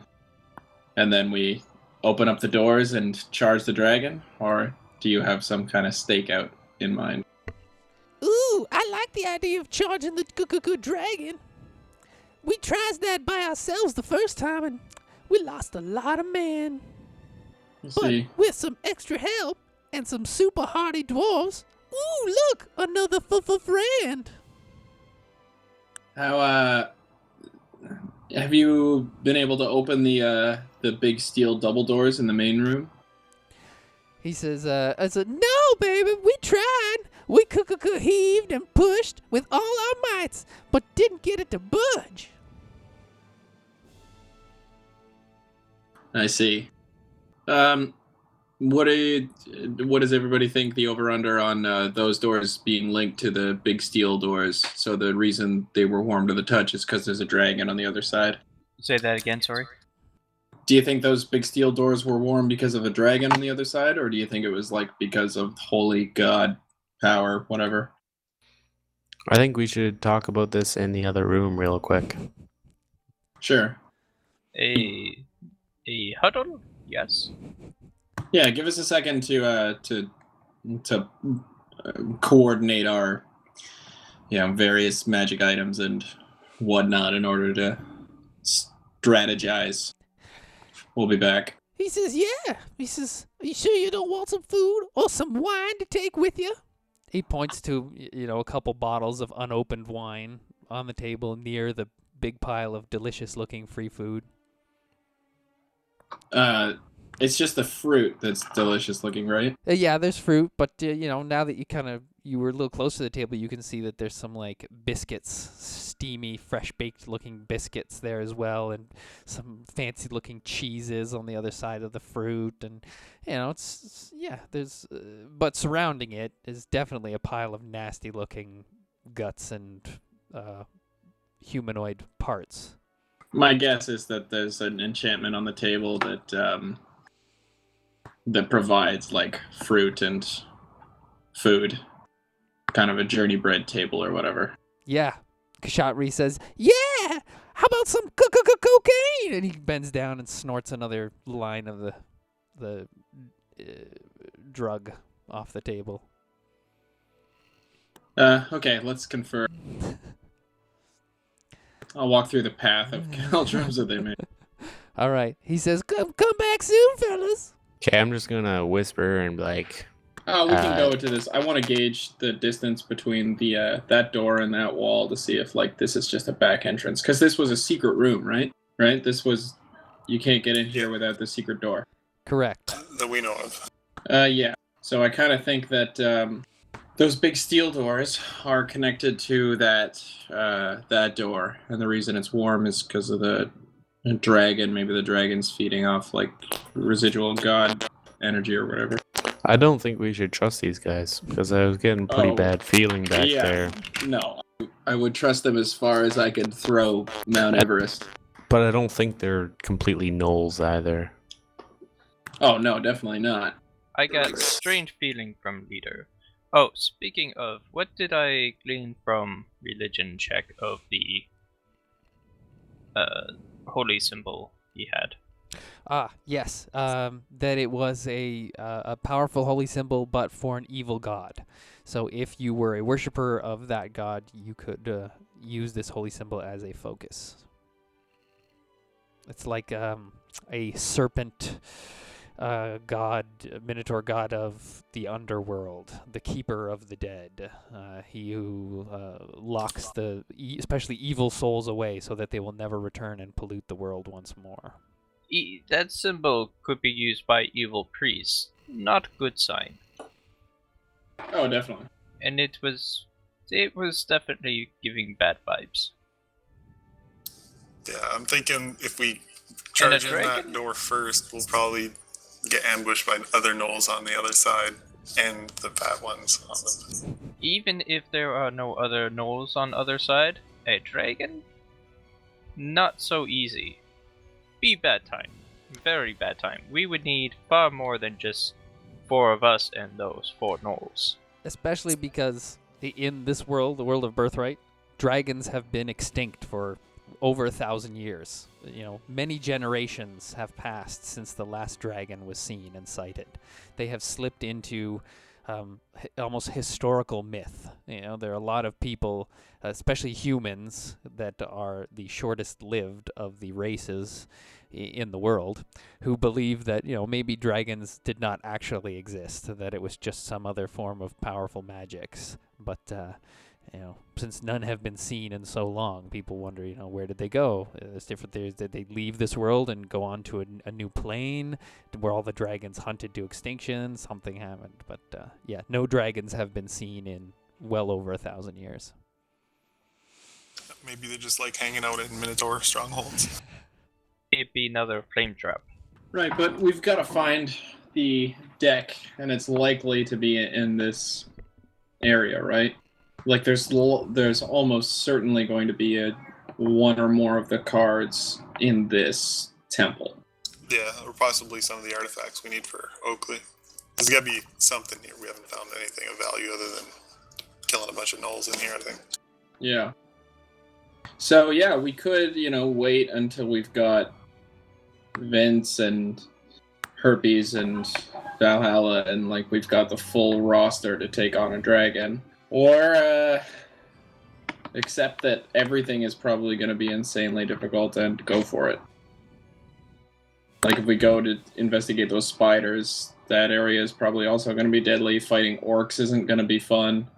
then we open up the doors and charge the dragon? Or do you have some kind of stakeout in mind? Ooh, I like the idea of charging the dragon. We tried that by ourselves the first time, and we lost a lot of men. But with some extra help and some super hardy dwarves, ooh, look, another friend. How have you been able to open the big steel double doors in the main room? He says, no, baby, we tried. We heaved and pushed with all our mights, but didn't get it to budge. I see. What does everybody think the over-under on those doors being linked to the big steel doors? So the reason they were warm to the touch is because there's a dragon on the other side. Say that again, sorry. Do you think those big steel doors were warm because of a dragon on the other side, or do you think it was like because of holy god power, whatever? I think we should talk about this in the other room real quick. Sure. A huddle? Yes. Yeah, give us a second to coordinate our various magic items and whatnot in order to strategize. We'll be back. He says, yeah. He says, are you sure you don't want some food or some wine to take with you? He points to, a couple bottles of unopened wine on the table near the big pile of delicious-looking free food. It's just the fruit that's delicious looking, right? Yeah, there's fruit, but now that you were a little close to the table, you can see that there's some like biscuits, steamy, fresh baked looking biscuits there as well, and some fancy looking cheeses on the other side of the fruit, and there's but surrounding it is definitely a pile of nasty looking guts and humanoid parts. My guess is that there's an enchantment on the table that provides like fruit and food, kind of a journey bread table or whatever. Yeah, Kashatri says, yeah, how about some cocaine? And he bends down and snorts another line of the drug off the table. Okay, let's confer. I'll walk through the path of caltrums that they made. All right. He says, come back soon, fellas. Okay, I'm just gonna whisper and be like, Oh, we can go into this. I want to gauge the distance between the that door and that wall to see if like this is just a back entrance, because this was a secret room, right? Right? You can't get in here without the secret door. Correct. That we know of. Yeah. So I kind of think that those big steel doors are connected to that door, and the reason it's warm is because of the dragon. Maybe the dragon's feeding off like residual god energy or whatever. I don't think we should trust these guys, because I was getting pretty bad feeling back there. No, I would trust them as far as I could throw Mount Everest. But I don't think they're completely Gnolls either. Oh, no, definitely not. I got a strange feeling from leader. Oh, speaking of, what did I glean from religion check of the holy symbol he had? Yes. That it was a powerful holy symbol, but for an evil god. So if you were a worshiper of that god, you could use this holy symbol as a focus. It's like a serpent god, minotaur god of the underworld, the keeper of the dead. He who locks especially evil souls away so that they will never return and pollute the world once more. That symbol could be used by evil priests. Not a good sign. Oh, definitely. And it was definitely giving bad vibes. Yeah, I'm thinking if we charge in that door first, we'll probably get ambushed by other Gnolls on the other side and the bad ones on them. Even if there are no other Gnolls on the other side, a dragon? Not so easy. Be bad time. Very bad time. We would need far more than just 4 of us and those 4 Gnolls. Especially because in this world, the world of Birthright, dragons have been extinct for over 1,000 years. Many generations have passed since the last dragon was seen and sighted. They have slipped into almost historical myth. There are a lot of people, especially humans, that are the shortest lived of the races in the world, who believe that maybe dragons did not actually exist, that it was just some other form of powerful magics. But since none have been seen in so long, people wonder, where did they go? There's different theories. Did they leave this world and go on to a new plane where all the dragons hunted to extinction? Something happened. But no dragons have been seen in well over 1,000 years. Maybe they're just like hanging out in Minotaur strongholds. It'd be another flame trap. Right, but we've got to find the deck, and it's likely to be in this area, right? Like, there's almost certainly going to be one or more of the cards in this temple. Yeah, or possibly some of the artifacts we need for Oakley. There's got to be something here. We haven't found anything of value other than killing a bunch of Gnolls in here, I think. Yeah. So yeah, we could, wait until we've got Vince and Herpes and Valhalla and like we've got the full roster to take on a dragon. Or accept that everything is probably going to be insanely difficult and go for it. Like if we go to investigate those spiders, that area is probably also going to be deadly. Fighting orcs isn't going to be fun.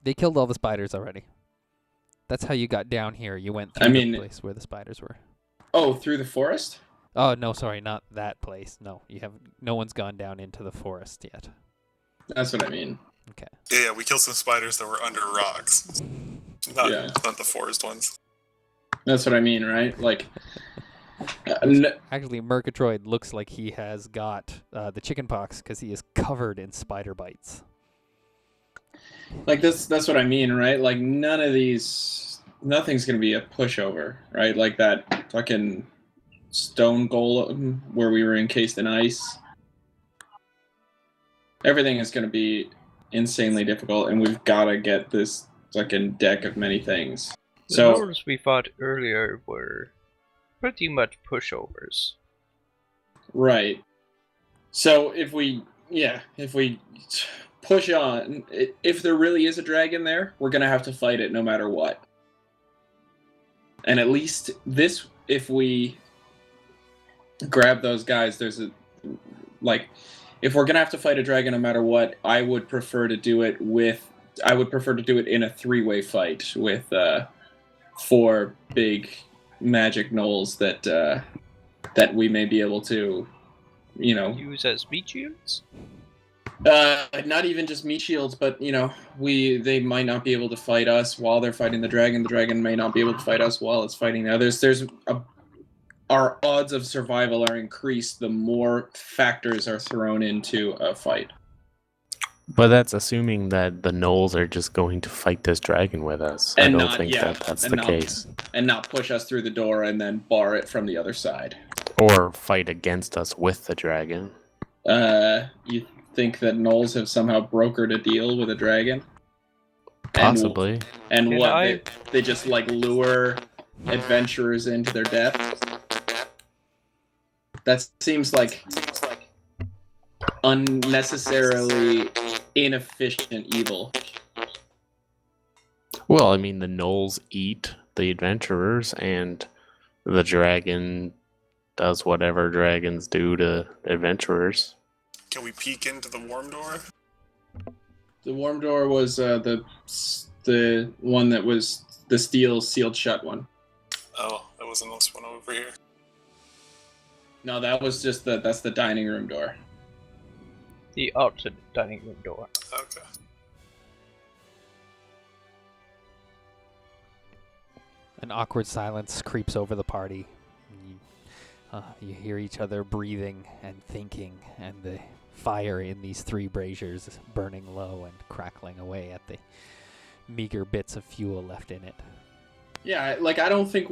They killed all the spiders already. That's how you got down here. You went through the place where the spiders were. Oh, through the forest? Oh, no, sorry, not that place. No, no one's gone down into the forest yet. That's what I mean. Okay. Yeah, we killed some spiders that were under rocks. Not the forest ones. That's what I mean, right? Like, actually, Murgatroyd looks like he has got the chicken pox because he is covered in spider bites. Like that's what I mean, right? Like nothing's gonna be a pushover, right? Like that fucking stone golem where we were encased in ice. Everything is gonna be insanely difficult, and we've got to get this fucking deck of many things. The Gnolls we fought earlier were pretty much pushovers. Right. So if we push on, if there really is a dragon there, we're gonna have to fight it no matter what. And at least if we grab those guys, if we're gonna have to fight a dragon no matter what, I would prefer to do it in a 3-way fight with 4 big magic gnolls that we may be able to, use as meat shields. Not even just meat shields, but they might not be able to fight us while they're fighting the dragon. The dragon may not be able to fight us while it's fighting the others. Our odds of survival are increased the more factors are thrown into a fight. But that's assuming that the Gnolls are just going to fight this dragon with us. I don't think that's the case. And not push us through the door and then bar it from the other side. Or fight against us with the dragon. You think that Gnolls have somehow brokered a deal with a dragon? Possibly. They just lure adventurers into their death? That seems like unnecessarily inefficient evil. Well, I mean, the Gnolls eat the adventurers, and the dragon does whatever dragons do to adventurers. Can we peek into the warm door? The warm door was the one that was the steel sealed shut one. Oh, that wasn't this one over here. No, that was just that's the dining room door. The alternate dining room door. Okay. An awkward silence creeps over the party. You hear each other breathing and thinking, and the fire in these 3 braziers is burning low and crackling away at the meager bits of fuel left in it. Yeah, I don't think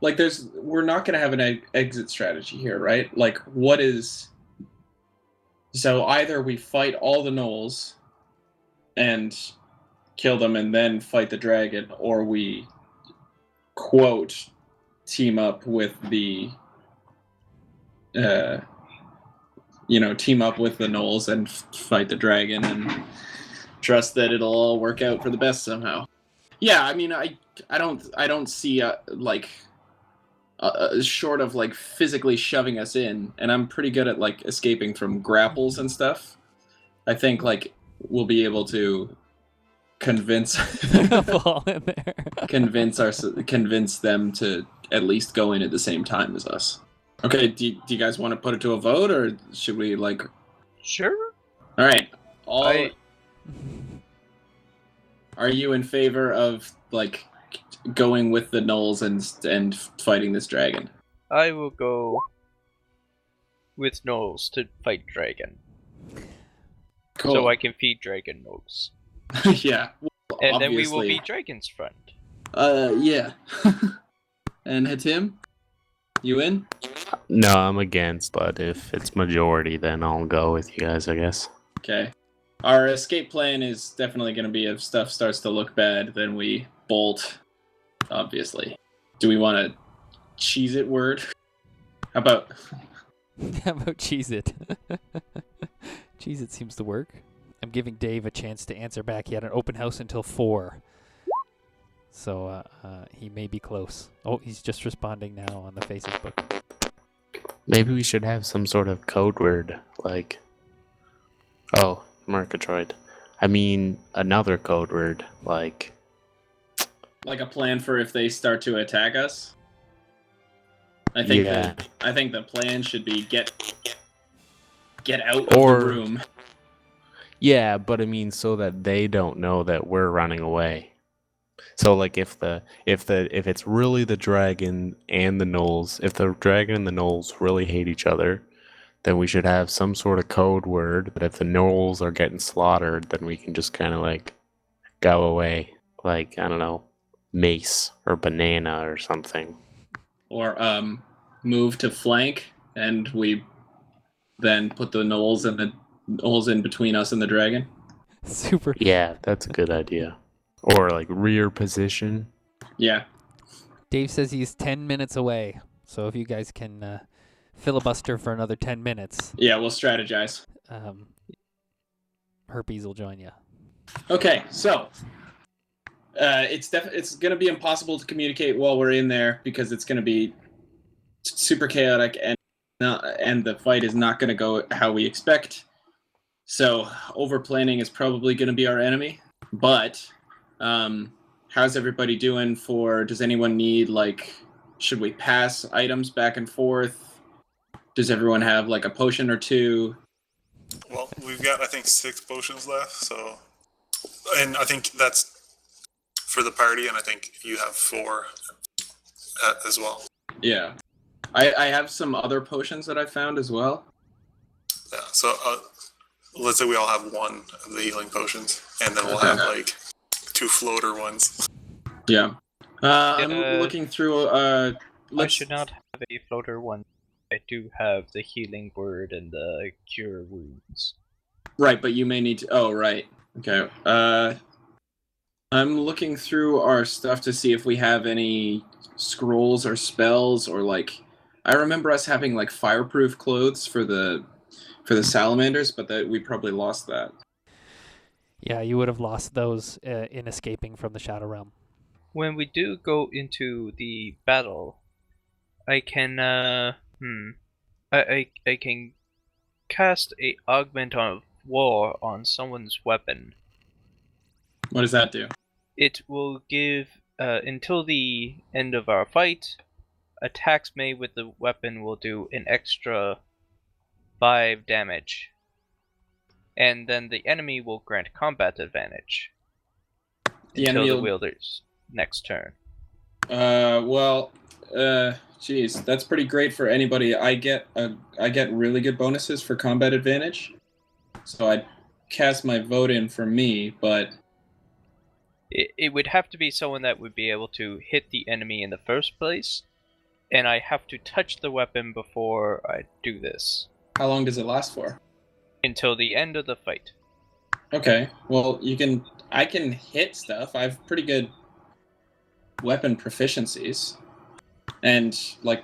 we're not going to have an exit strategy here, right? So either we fight all the Gnolls and kill them and then fight the dragon, or we quote team up with the Gnolls and fight the dragon and trust that it'll all work out for the best somehow. Yeah, I mean, I don't see short of physically shoving us in, and I'm pretty good at escaping from grapples and stuff. I think we'll be able to convince fall in there. convince them to at least go in at the same time as us. Okay, do you guys want to put it to a vote, or should we Sure. All right. Are you in favor of going with the Gnolls and fighting this dragon? I will go with Gnolls to fight dragon. Cool. So I can feed dragon Gnolls. Yeah. Well, and then we will be dragon's friend. Yeah. And Hatim? You in? No, I'm against, but if it's majority, then I'll go with you guys, I guess. Okay. Our escape plan is definitely going to be if stuff starts to look bad, then we bolt, obviously. Do we want to cheese it word? How about... How about Cheese It? Cheese It seems to work. I'm giving Dave a chance to answer back. He had an open house until 4. So he may be close. Oh, he's just responding now on the Facebook. Maybe we should have some sort of code word, like... Oh, Murgatroyd. I mean, another code word, like... Like a plan for if they start to attack us? I think the plan should be get out of the room. Yeah, but I mean, so that they don't know that we're running away. So, like, if it's really the dragon and the Gnolls, if the dragon and the Gnolls really hate each other, then we should have some sort of code word. But if the Gnolls are getting slaughtered, then we can just kind of like go away, like, I don't know, mace or banana or something. Or move to flank, and we then put the Gnolls in between us and the dragon. Super. Yeah, that's a good idea. Or like rear position. Yeah. Dave says he's 10 minutes away. So if you guys can filibuster for another 10 minutes. Yeah, we'll strategize. Herpes will join you. Okay, so it's going to be impossible to communicate while we're in there because it's going to be super chaotic and the fight is not going to go how we expect. So over planning is probably going to be our enemy. But how's everybody doing does anyone need, like, should we pass items back and forth? Does everyone have like a potion or 2? Well, we've got, I think, 6 potions left, so... And I think that's for the party, and I think you have 4 as well. Yeah. I have some other potions that I found as well. Yeah, so let's say we all have 1 of the healing potions, and then we'll have, like, 2 floater ones. Yeah. I'm looking through... I should not have a floater one. I do have the healing word and the cure wounds. Right, but you may need to... Oh, right. Okay. I'm looking through our stuff to see if we have any scrolls or spells or, like... I remember us having, like, fireproof clothes for the salamanders, but we probably lost that. Yeah, you would have lost those in escaping from the Shadow Realm. When we do go into the battle, I can I can cast a augment of war on someone's weapon. What does that do? It will give until the end of our fight, attacks made with the weapon will do an extra 5 damage. And then the enemy will grant combat advantage until the wielder's next turn. Geez, that's pretty great for anybody. I get really good bonuses for combat advantage, so I'd cast my vote in for me, but... It would have to be someone that would be able to hit the enemy in the first place, and I have to touch the weapon before I do this. How long does it last for? Until the end of the fight. Okay, well, I can hit stuff. I have pretty good weapon proficiencies. And, like,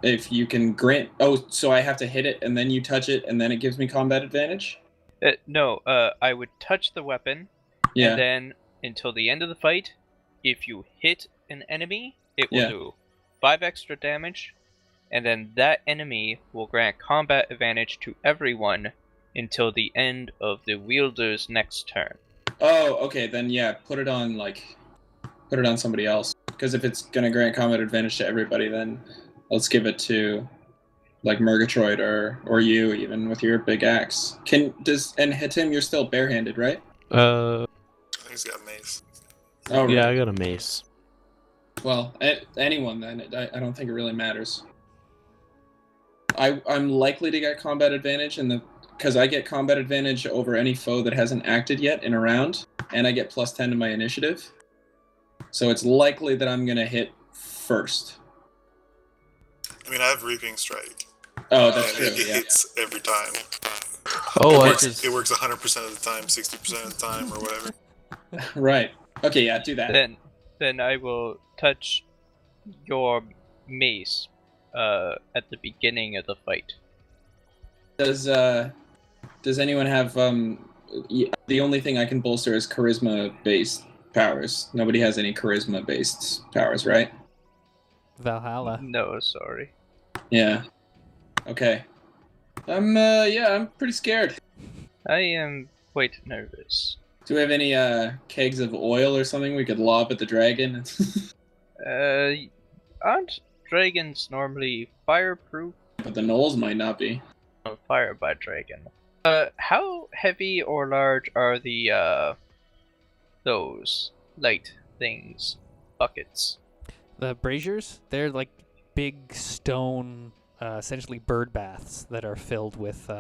if you can grant... Oh, so I have to hit it, and then you touch it, and then it gives me combat advantage? No, I would touch the weapon, and then, until the end of the fight, if you hit an enemy, it will do 5 extra damage, and then that enemy will grant combat advantage to everyone until the end of the wielder's next turn. Oh, okay, then put it on somebody else. Because if it's gonna grant combat advantage to everybody, then let's give it to, like, Murgatroyd or you, even with your big axe. And Tim, you're still barehanded, right? I think he's got a mace. Oh, right. Yeah, I got a mace. Well, anyone then. I don't think it really matters. I'm likely to get combat advantage because I get combat advantage over any foe that hasn't acted yet in a round, and I get +10 to my initiative. So it's likely that I'm gonna hit first. I mean, I have Reaping Strike. Oh, that's true. It hits every time. Oh, it works 100% of the time, 60% of the time, or whatever. Right. Okay, yeah, do that. Then I will touch your mace at the beginning of the fight. Does anyone have the only thing I can bolster is charisma based powers. Nobody has any charisma based powers, right? Valhalla. No, sorry. Yeah. Okay. I'm pretty scared. I am quite nervous. Do we have any kegs of oil or something we could lob at the dragon? Aren't dragons normally fireproof? But the gnolls might not be. Oh, fire by dragon. How heavy or large are the those light things? Buckets. The braziers, they're like big stone, essentially bird baths that are filled with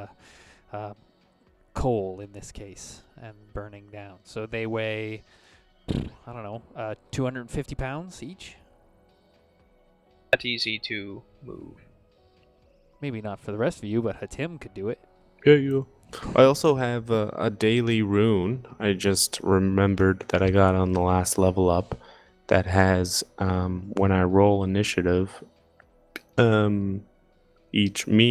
coal in this case and burning down. So they weigh, I don't know, 250 pounds each? Not easy to move. Maybe not for the rest of you, but Hatim could do it. Yeah, you. I also have a daily rune. I just remembered that I got on the last level up that has, when I roll initiative, me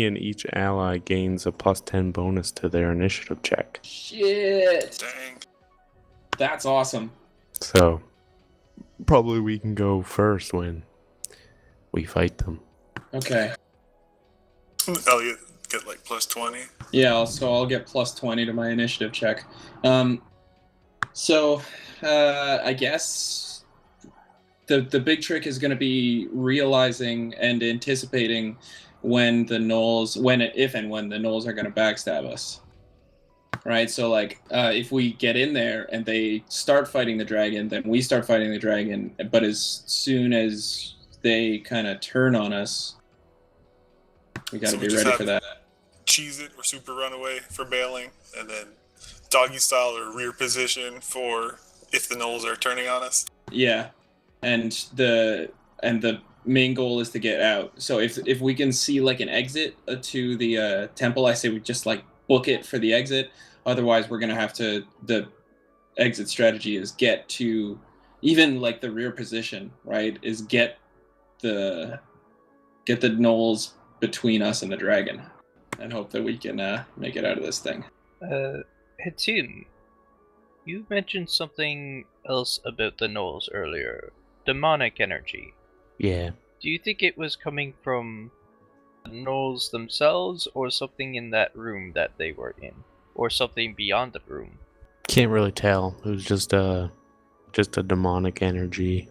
and each ally gains a +10 bonus to their initiative check. Shit! Dang. That's awesome. So, probably we can go first when we fight them. Okay. Elliot get like +20. Yeah, so I'll get +20 to my initiative check. I guess the big trick is going to be realizing and anticipating when the gnolls, if and when the gnolls are going to backstab us. Right? So, like, if we get in there and they start fighting the dragon, then we start fighting the dragon. But as soon as they kind of turn on us, we got to be ready for that. Cheese it or super runaway for bailing, and then doggy style or rear position for if the gnolls are turning on us. Yeah, and the main goal is to get out. So if we can see like an exit to the temple, I say we just like book it for the exit. Otherwise, we're gonna have to. The exit strategy is get to even like the rear position, right? Is get the gnolls between us and the dragon, and hope that we can make it out of this thing. Hatim, you mentioned something else about the gnolls earlier. Demonic energy. Yeah. Do you think it was coming from the gnolls themselves, or something in that room that they were in? Or something beyond the room? Can't really tell. It was just a demonic energy.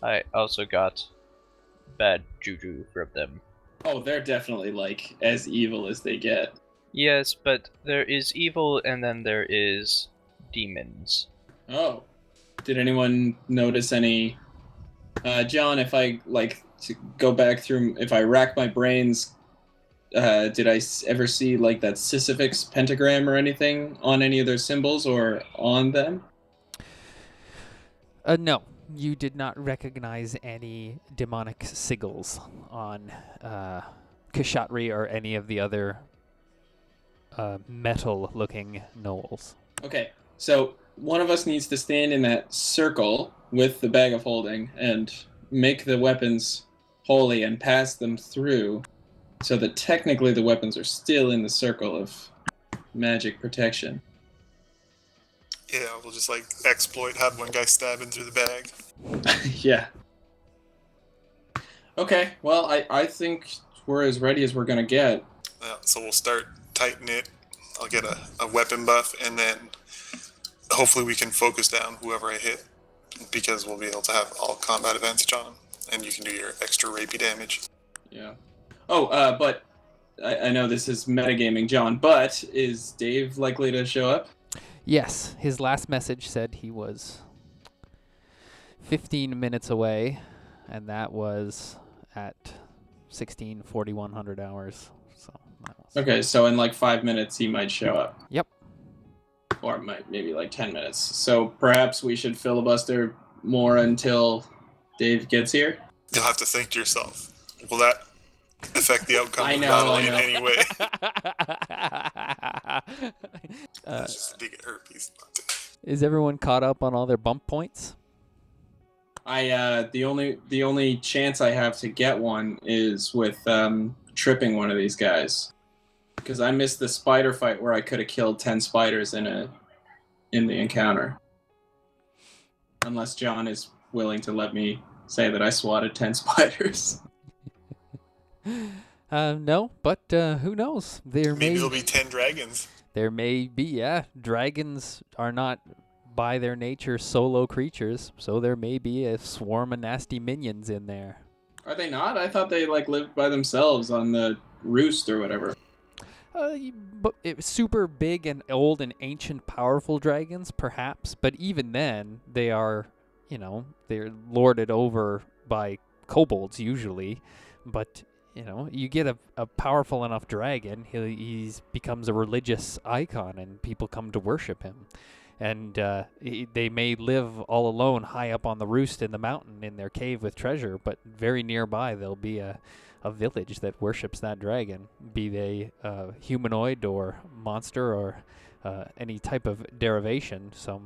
I also got bad juju from them. Oh, they're definitely like as evil as they get. Yes, but there is evil and then there is demons. Oh. Did anyone notice any... John, if I, like, to go back through... If I rack my brains, did I ever see, like, that Sisyphus pentagram or anything on any of their symbols or on them? No, you did not recognize any demonic sigils on Kashatri or any of the other metal-looking gnolls. Okay, so one of us needs to stand in that circle with the bag of holding and make the weapons holy and pass them through so that technically the weapons are still in the circle of magic protection. Yeah, we'll just like exploit, have one guy stabbing through the bag. Yeah. Okay, well, I think we're as ready as we're going to get. Yeah, so we'll start tighten it. I'll get a weapon buff, and then hopefully we can focus down whoever I hit, because we'll be able to have all combat advantage on them, and you can do your extra rapey damage. Yeah. Oh, but I know this is metagaming, John, but is Dave likely to show up? Yes, his last message said he was 15 minutes away, and that was at 4100 hours. So that was... Okay, so in like 5 minutes he might show up. Yep. Or maybe like 10 minutes. So perhaps we should filibuster more until Dave gets here? You'll have to think to yourself, will that affect the outcome I of the know, battle I in know. any way. It's just to get herpes. Is everyone caught up on all their bump points? The only chance I have to get one is with tripping one of these guys, because I missed the spider fight where I could have killed 10 spiders in the encounter. Unless John is willing to let me say that I swatted 10 spiders. No, but who knows? Maybe there'll be 10 dragons. There may be, yeah. Dragons are not, by their nature, solo creatures, so there may be a swarm of nasty minions in there. Are they not? I thought they lived by themselves on the roost or whatever. But super big and old and ancient powerful dragons, perhaps. But even then, they are, they're lorded over by kobolds usually. But, you get a powerful enough dragon, he becomes a religious icon and people come to worship him. And they may live all alone high up on the roost in the mountain in their cave with treasure, but very nearby there'll be a village that worships that dragon, be they humanoid or monster or any type of derivation. So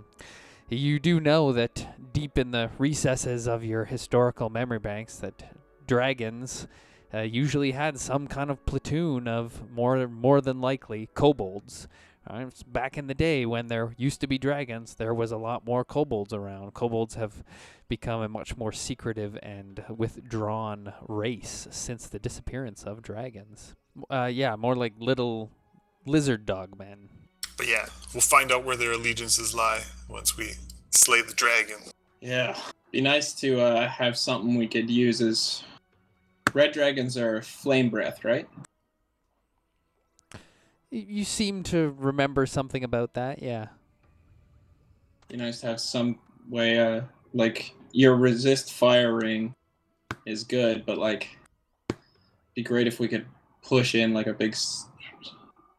you do know that deep in the recesses of your historical memory banks that dragons usually had some kind of platoon of more than likely kobolds. Back in the day when there used to be dragons, there was a lot more kobolds around. Kobolds have become a much more secretive and withdrawn race since the disappearance of dragons. More like little lizard dog men. But yeah, we'll find out where their allegiances lie once we slay the dragon. Yeah. Be nice to have something we could use as... Red dragons are flame breath, right? You seem to remember something about that, yeah. Be nice to have some way, your resist fire ring is good, but, be great if we could push in, a big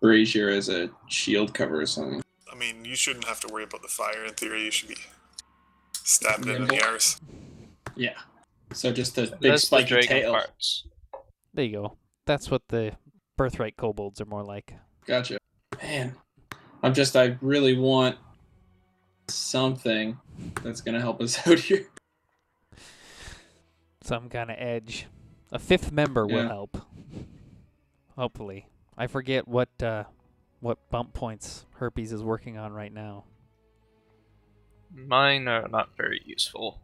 brazier as a shield cover or something. I mean, you shouldn't have to worry about the fire. In theory, you should be stabbing it in the arse. Yeah. So just a big That's the spiky dragon tail. parts. There you go. That's what the birthright kobolds are more like. Gotcha. Man, I really want something that's gonna help us out here. Some kind of edge. A fifth member will Yeah. help. Hopefully. I forget what bump points Herpes is working on right now. Mine are not very useful.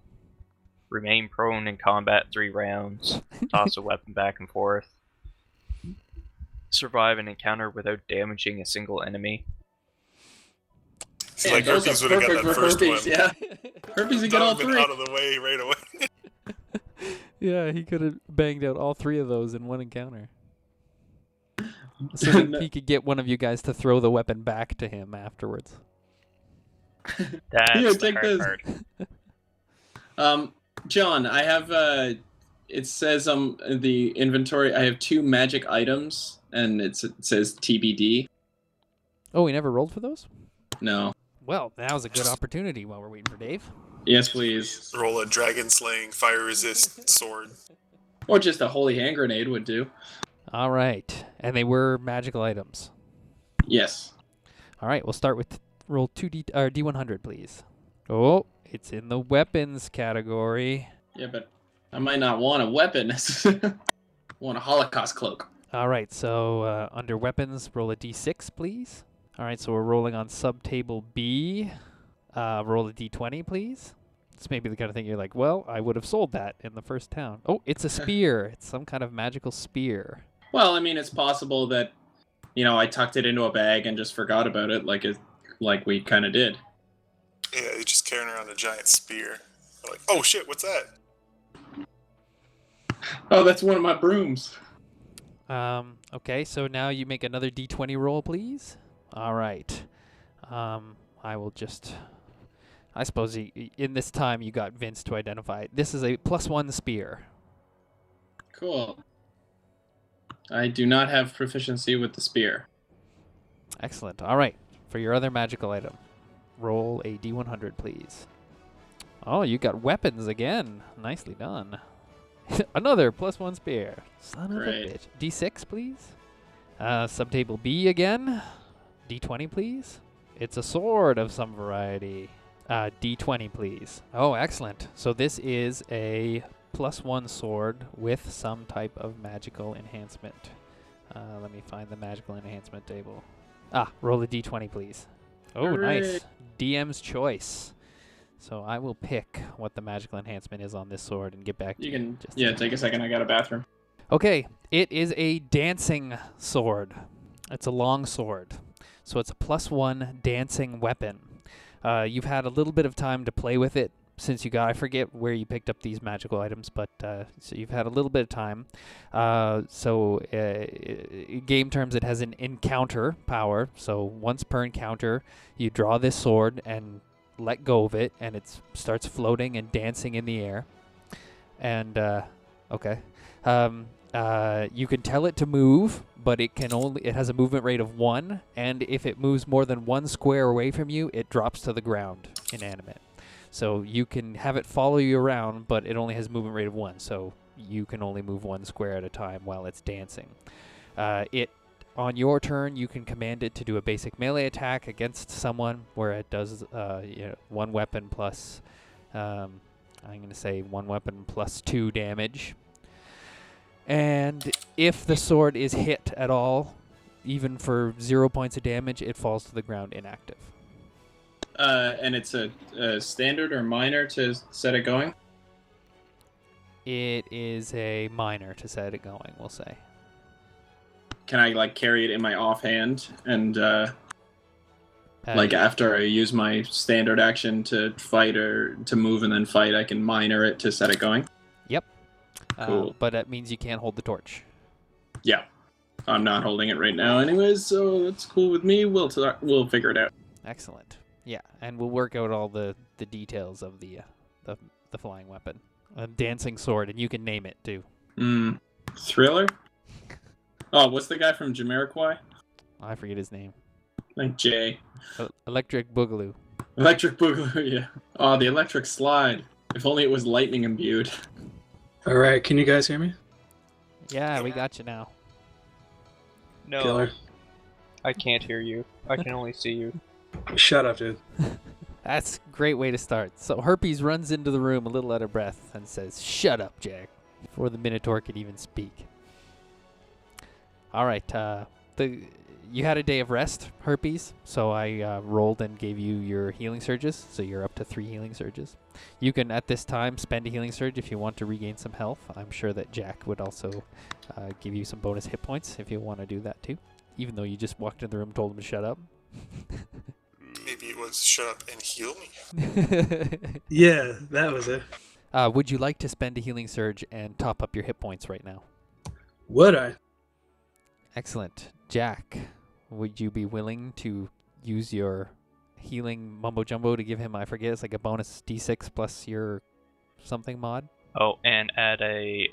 Remain prone in combat 3 rounds. Toss a weapon back and forth. Survive an encounter without damaging a single enemy. It's like Herpes would have got that first Herpes, one. Yeah. Herpes would get all Been 3. out of the way right away. Yeah, he could have banged out all 3 of those in one encounter. So that he could get one of you guys to throw the weapon back to him afterwards. That's Here, the take hard this. part. John, I have it says in the inventory I have 2 magic items and it says TBD. Oh, we never rolled for those? No. Well, now's a good opportunity while we're waiting for Dave. Yes, please. Roll a dragon slaying fire resist sword. Or just a holy hand grenade would do. All right. And they were magical items. Yes. All right, we'll start with roll D100, please. Oh, it's in the weapons category. Yeah, but I might not want a weapon. I want a Holocaust cloak. All right, so under weapons, roll a D6, please. All right, so we're rolling on subtable B. Roll a D20, please. It's maybe the kind of thing you're like, well, I would have sold that in the first town. Oh, it's a spear. It's some kind of magical spear. Well, I mean, it's possible that, I tucked it into a bag and just forgot about it, like we kind of did. Yeah, you're just carrying around a giant spear. You're like, oh shit, what's that? Oh, that's one of my brooms. Okay, so now you make another D20 roll, please. All right. I will just... I suppose in this time you got Vince to identify it. This is a +1 spear. Cool. I do not have proficiency with the spear. Excellent. All right. For your other magical item, roll a D100, please. Oh, you got weapons again. Nicely done. Another +1 spear. Son of a Great. bitch. D6, please. Subtable B again. D20, please. It's a sword of some variety. D20, please. Oh, excellent. So this is a +1 sword with some type of magical enhancement. Let me find the magical enhancement table. Roll a D20, please. Oh, nice. Hooray. DM's choice. So I will pick what the magical enhancement is on this sword and get back to You you. can. Just Yeah, take a second. I got a bathroom. Okay, it is a dancing sword. It's a long sword. So it's a +1 dancing weapon. You've had a little bit of time to play with it since you got, I forget where you picked up these magical items, but so you've had a little bit of time. In game terms, it has an encounter power. So once per encounter, you draw this sword and let go of it, and it starts floating and dancing in the air. And, you can tell it to move, but it has a movement rate of 1, and if it moves more than 1 square away from you, it drops to the ground inanimate. So you can have it follow you around, but it only has a movement rate of 1, so you can only move 1 square at a time while it's dancing. On your turn, you can command it to do a basic melee attack against someone, where it does 1 weapon plus, I'm going to say 1 weapon plus 2 damage. And if the sword is hit at all, even for 0 points of damage, it falls to the ground inactive. And it's a standard or minor to set it going? It is a minor to set it going, we'll say. Can I, carry it in my offhand and, after I use my standard action to fight or to move and then fight, I can minor it to set it going? Yep. Cool. But that means you can't hold the torch. Yeah. I'm not holding it right now anyways, so that's cool with me. We'll figure it out. Excellent. Yeah, and we'll work out all the details of the flying weapon. A dancing sword, and you can name it, too. Thriller? Oh, what's the guy from Jamiroquai? I forget his name. Like Jay. Electric Boogaloo. Electric Boogaloo, yeah. Oh, the electric slide. If only it was lightning imbued. Alright, can you guys hear me? Yeah, we got you now. No, Killer. I can't hear you. I can only see you. Shut up, dude. That's a great way to start. So Herpes runs into the room a little out of breath and says, "Shut up, Jack," before the Minotaur could even speak. All right, you had a day of rest, Herpes, so I rolled and gave you your healing surges, so you're up to 3 healing surges. You can, at this time, spend a healing surge if you want to regain some health. I'm sure that Jack would also give you some bonus hit points if you want to do that too, even though you just walked in the room and told him to shut up. Maybe it was shut up and heal me. Yeah, that was it. Would you like to spend a healing surge and top up your hit points right now? Would I? Excellent. Jack, would you be willing to use your healing mumbo jumbo to give him, I forget, it's like a bonus d6 plus your something mod? Oh, and add a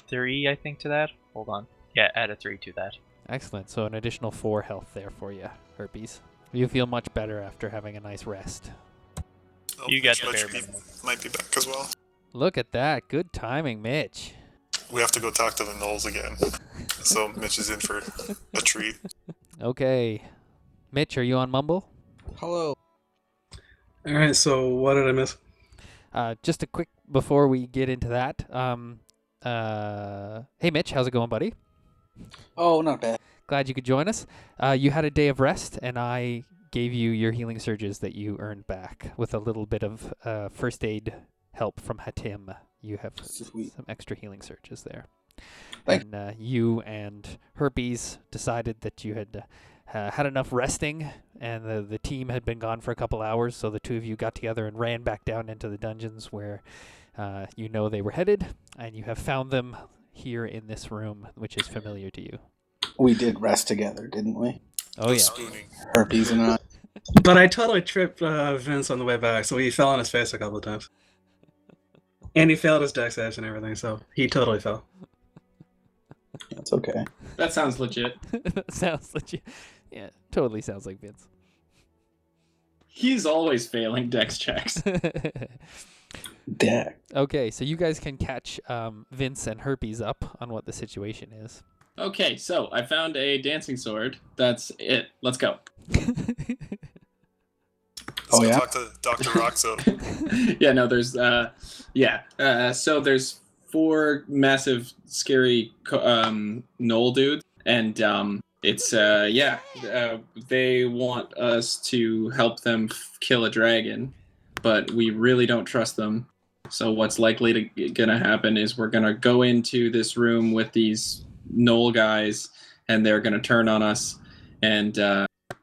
3, I think, to that. Hold on. Yeah, add a 3 to that. Excellent. So an additional 4 health there for you, Herpes. You feel much better after having a nice rest. Oh, You got the Mitch bare might be- minimum. Might be back as well. Look at that. Good timing, Mitch. We have to go talk to the Gnolls again. So Mitch is in for a treat. Okay. Mitch, are you on Mumble? Hello. Alright, so what did I miss? Just a quick, before we get into that. Hey, Mitch, how's it going, buddy? Oh, not bad. Glad you could join us. You had a day of rest, and I gave you your healing surges that you earned back with a little bit of first aid help from Hatim. You have Sweet. some extra healing surges there. Thank- And you and Herpes decided that you had had enough resting, and the team had been gone for a couple hours, so the two of you got together and ran back down into the dungeons where you know they were headed, and you have found them here in this room, which is familiar to you. We did rest together, didn't we? Oh, yeah. Spooning. Herpes and I. But I totally tripped Vince on the way back, so he fell on his face a couple of times. And he failed his dex saves and everything, so he totally fell. That's okay. That sounds legit. That sounds legit. Yeah, totally sounds like Vince. He's always failing dex checks. Deck. Okay, so you guys can catch Vince and Herpes up on what the situation is. Okay, so I found a dancing sword. That's it. Let's go. Let's go yeah? talk to Dr. Roxo. Yeah, no, there's so there's 4 massive scary gnoll dudes, and they want us to help them kill a dragon, but we really don't trust them. So what's likely gonna happen is we're gonna go into this room with these gnoll guys, and they're gonna turn on us, and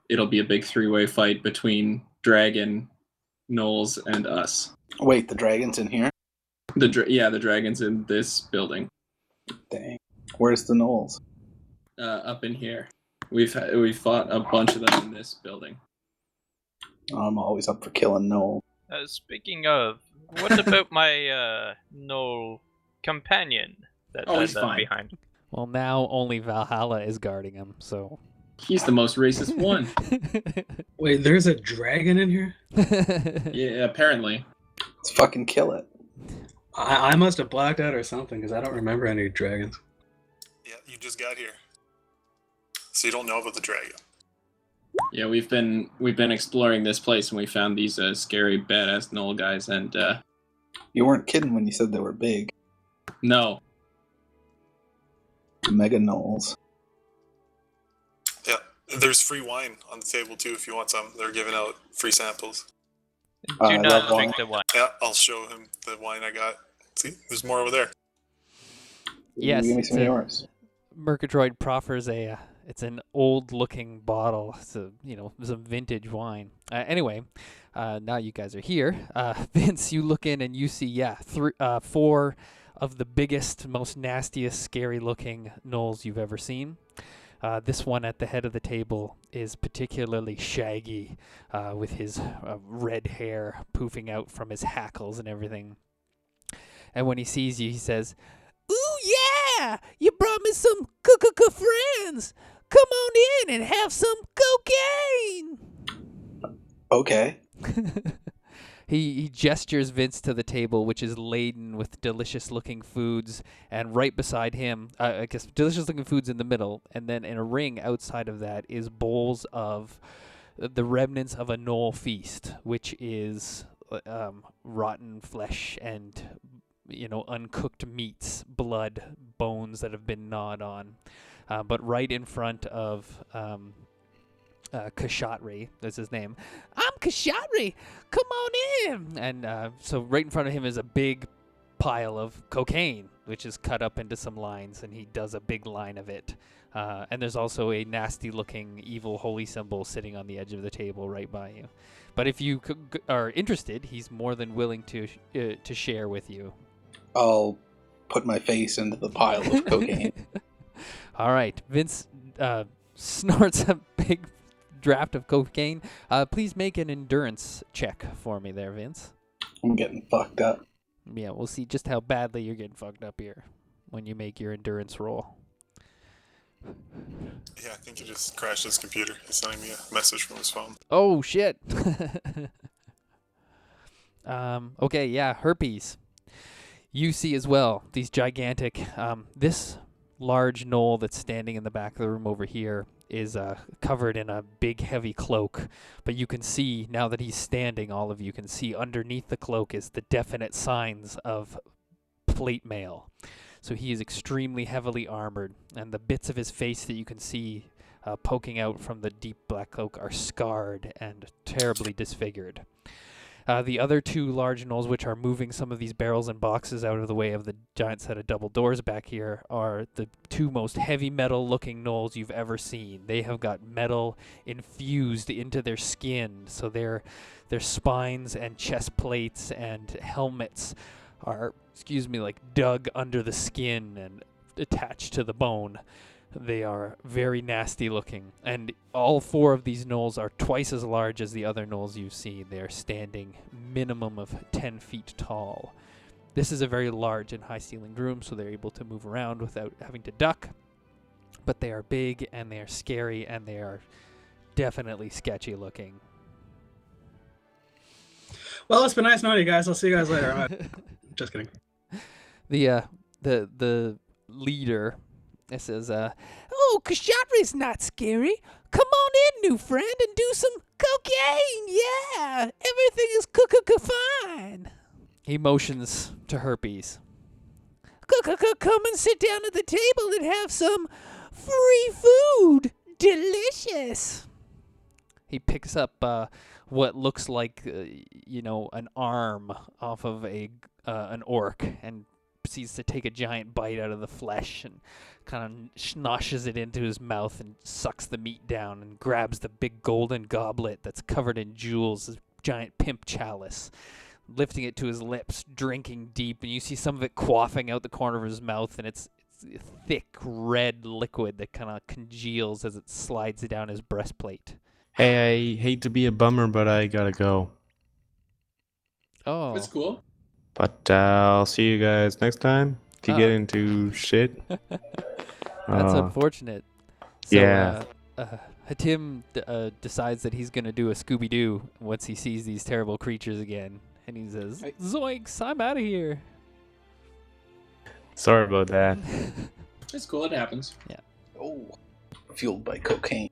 it'll be a big 3-way fight between dragon, Gnolls, and us. Wait, the dragon's in here? The dragon's in this building. Dang. Where's the Gnolls? Up in here. We've fought a bunch of them in this building. I'm always up for killing Gnoll. Speaking of, what about my Gnoll companion that Oh, I he's left fine. behind? Well, now only Valhalla is guarding him, so... He's the most racist one. Wait, there's a dragon in here? Yeah, apparently. Let's fucking kill it. I must have blacked out or something, because I don't remember any dragons. Yeah, you just got here. So you don't know about the dragon. Yeah, we've been exploring this place, and we found these scary badass gnoll guys, and You weren't kidding when you said they were big. no. Mega Gnolls. Yeah, there's free wine on the table too if you want some. They're giving out free samples. Do I not love drink wine. the wine. Yeah, I'll show him the wine I got. See, there's more over there. Yes, Give me it's some of a- yours. Murgatroyd proffers it's an old-looking bottle. It's some vintage wine. Anyway, now you guys are here. Vince, you look in and you see 4 of the biggest, most nastiest, scary-looking gnolls you've ever seen. This one at the head of the table is particularly shaggy, with his red hair poofing out from his hackles and everything. And when he sees you, he says, Ooh, yeah! You brought me some friends! Come on in and have some cocaine! Okay. He gestures Vince to the table, which is laden with delicious-looking foods, and right beside him, I guess delicious-looking foods in the middle, and then in a ring outside of that is bowls of the remnants of a gnoll feast, which is rotten flesh and uncooked meats, blood, bones that have been gnawed on. But right in front of Kashatri, that's his name. I'm Kashatri! Come on in! And so right in front of him is a big pile of cocaine, which is cut up into some lines, and he does a big line of it. And there's also a nasty-looking evil holy symbol sitting on the edge of the table right by you. But if you are interested, he's more than willing to share with you. I'll put my face into the pile of cocaine. All right. Vince snorts a big draft of cocaine. Please make an endurance check for me there, Vince. I'm getting fucked up. Yeah, we'll see just how badly you're getting fucked up here when you make your endurance roll. Yeah, I think he just crashed his computer. He's sending me a message from his phone. Oh, shit. Okay, yeah, herpes. You see as well these gigantic, this large gnoll that's standing in the back of the room over here is covered in a big heavy cloak, but you can see now that he's standing, all of you can see underneath the cloak is the definite signs of plate mail. So he is extremely heavily armored, and the bits of his face that you can see poking out from the deep black cloak are scarred and terribly disfigured. The other 2 large gnolls, which are moving some of these barrels and boxes out of the way of the giant set of double doors back here, are the 2 most heavy metal-looking gnolls you've ever seen. They have got metal infused into their skin, so their spines and chest plates and helmets are, dug under the skin and attached to the bone. They are very nasty looking, and all 4 of these gnolls are twice as large as the other gnolls you've seen. They are standing minimum of 10 feet tall. This is a very large and high-ceilinged room, so they're able to move around without having to duck, but they are big, and they are scary, and they are definitely sketchy looking. Well, it's been nice knowing you guys. I'll see you guys later. Just kidding. The leader says, Oh, Kashatri's not scary. Come on in, new friend, and do some cocaine. Yeah, everything is fine. he motions to Herpes. Come and sit down at the table and have some free food. Delicious. He picks up what looks like, an arm off of an orc and proceeds to take a giant bite out of the flesh and kind of snoshes it into his mouth and sucks the meat down and grabs the big golden goblet that's covered in jewels, this giant pimp chalice, lifting it to his lips, drinking deep, and you see some of it quaffing out the corner of his mouth, and it's a thick red liquid that kind of congeals as it slides down his breastplate. Hey, I hate to be a bummer, but I gotta go. Oh, That's cool. But I'll see you guys next time. If you get into shit. that's unfortunate. So, yeah. Hatim decides that he's going to do a Scooby-Doo once he sees these terrible creatures again. And he says, Zoinks, I'm out of here. Sorry about that. It's cool. It happens. Oh, fueled by cocaine.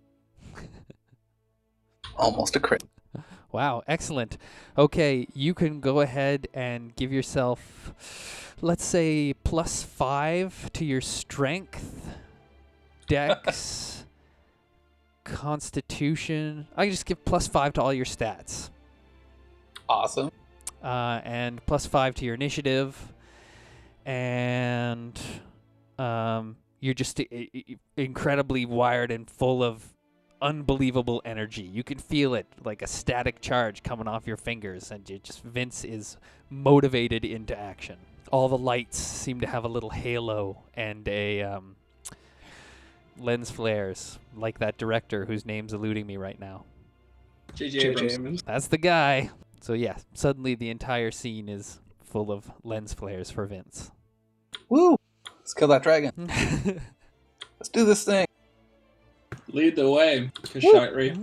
Almost a crit. Wow, excellent. Okay, you can go ahead and give yourself, let's say, +5 to your strength, dex, constitution. I can just give +5 to all your stats. Awesome. And +5 to your initiative. And you're just incredibly wired and full of unbelievable energy. You can feel it like a static charge coming off your fingers, and Vince is motivated into action. All the lights seem to have a little halo and a lens flares, like that director whose name's eluding me right now. J.J. Abrams. That's the guy. So yeah, suddenly the entire scene is full of lens flares for Vince. Woo! Let's kill that dragon. Let's do this thing. Lead the way, Kashatri.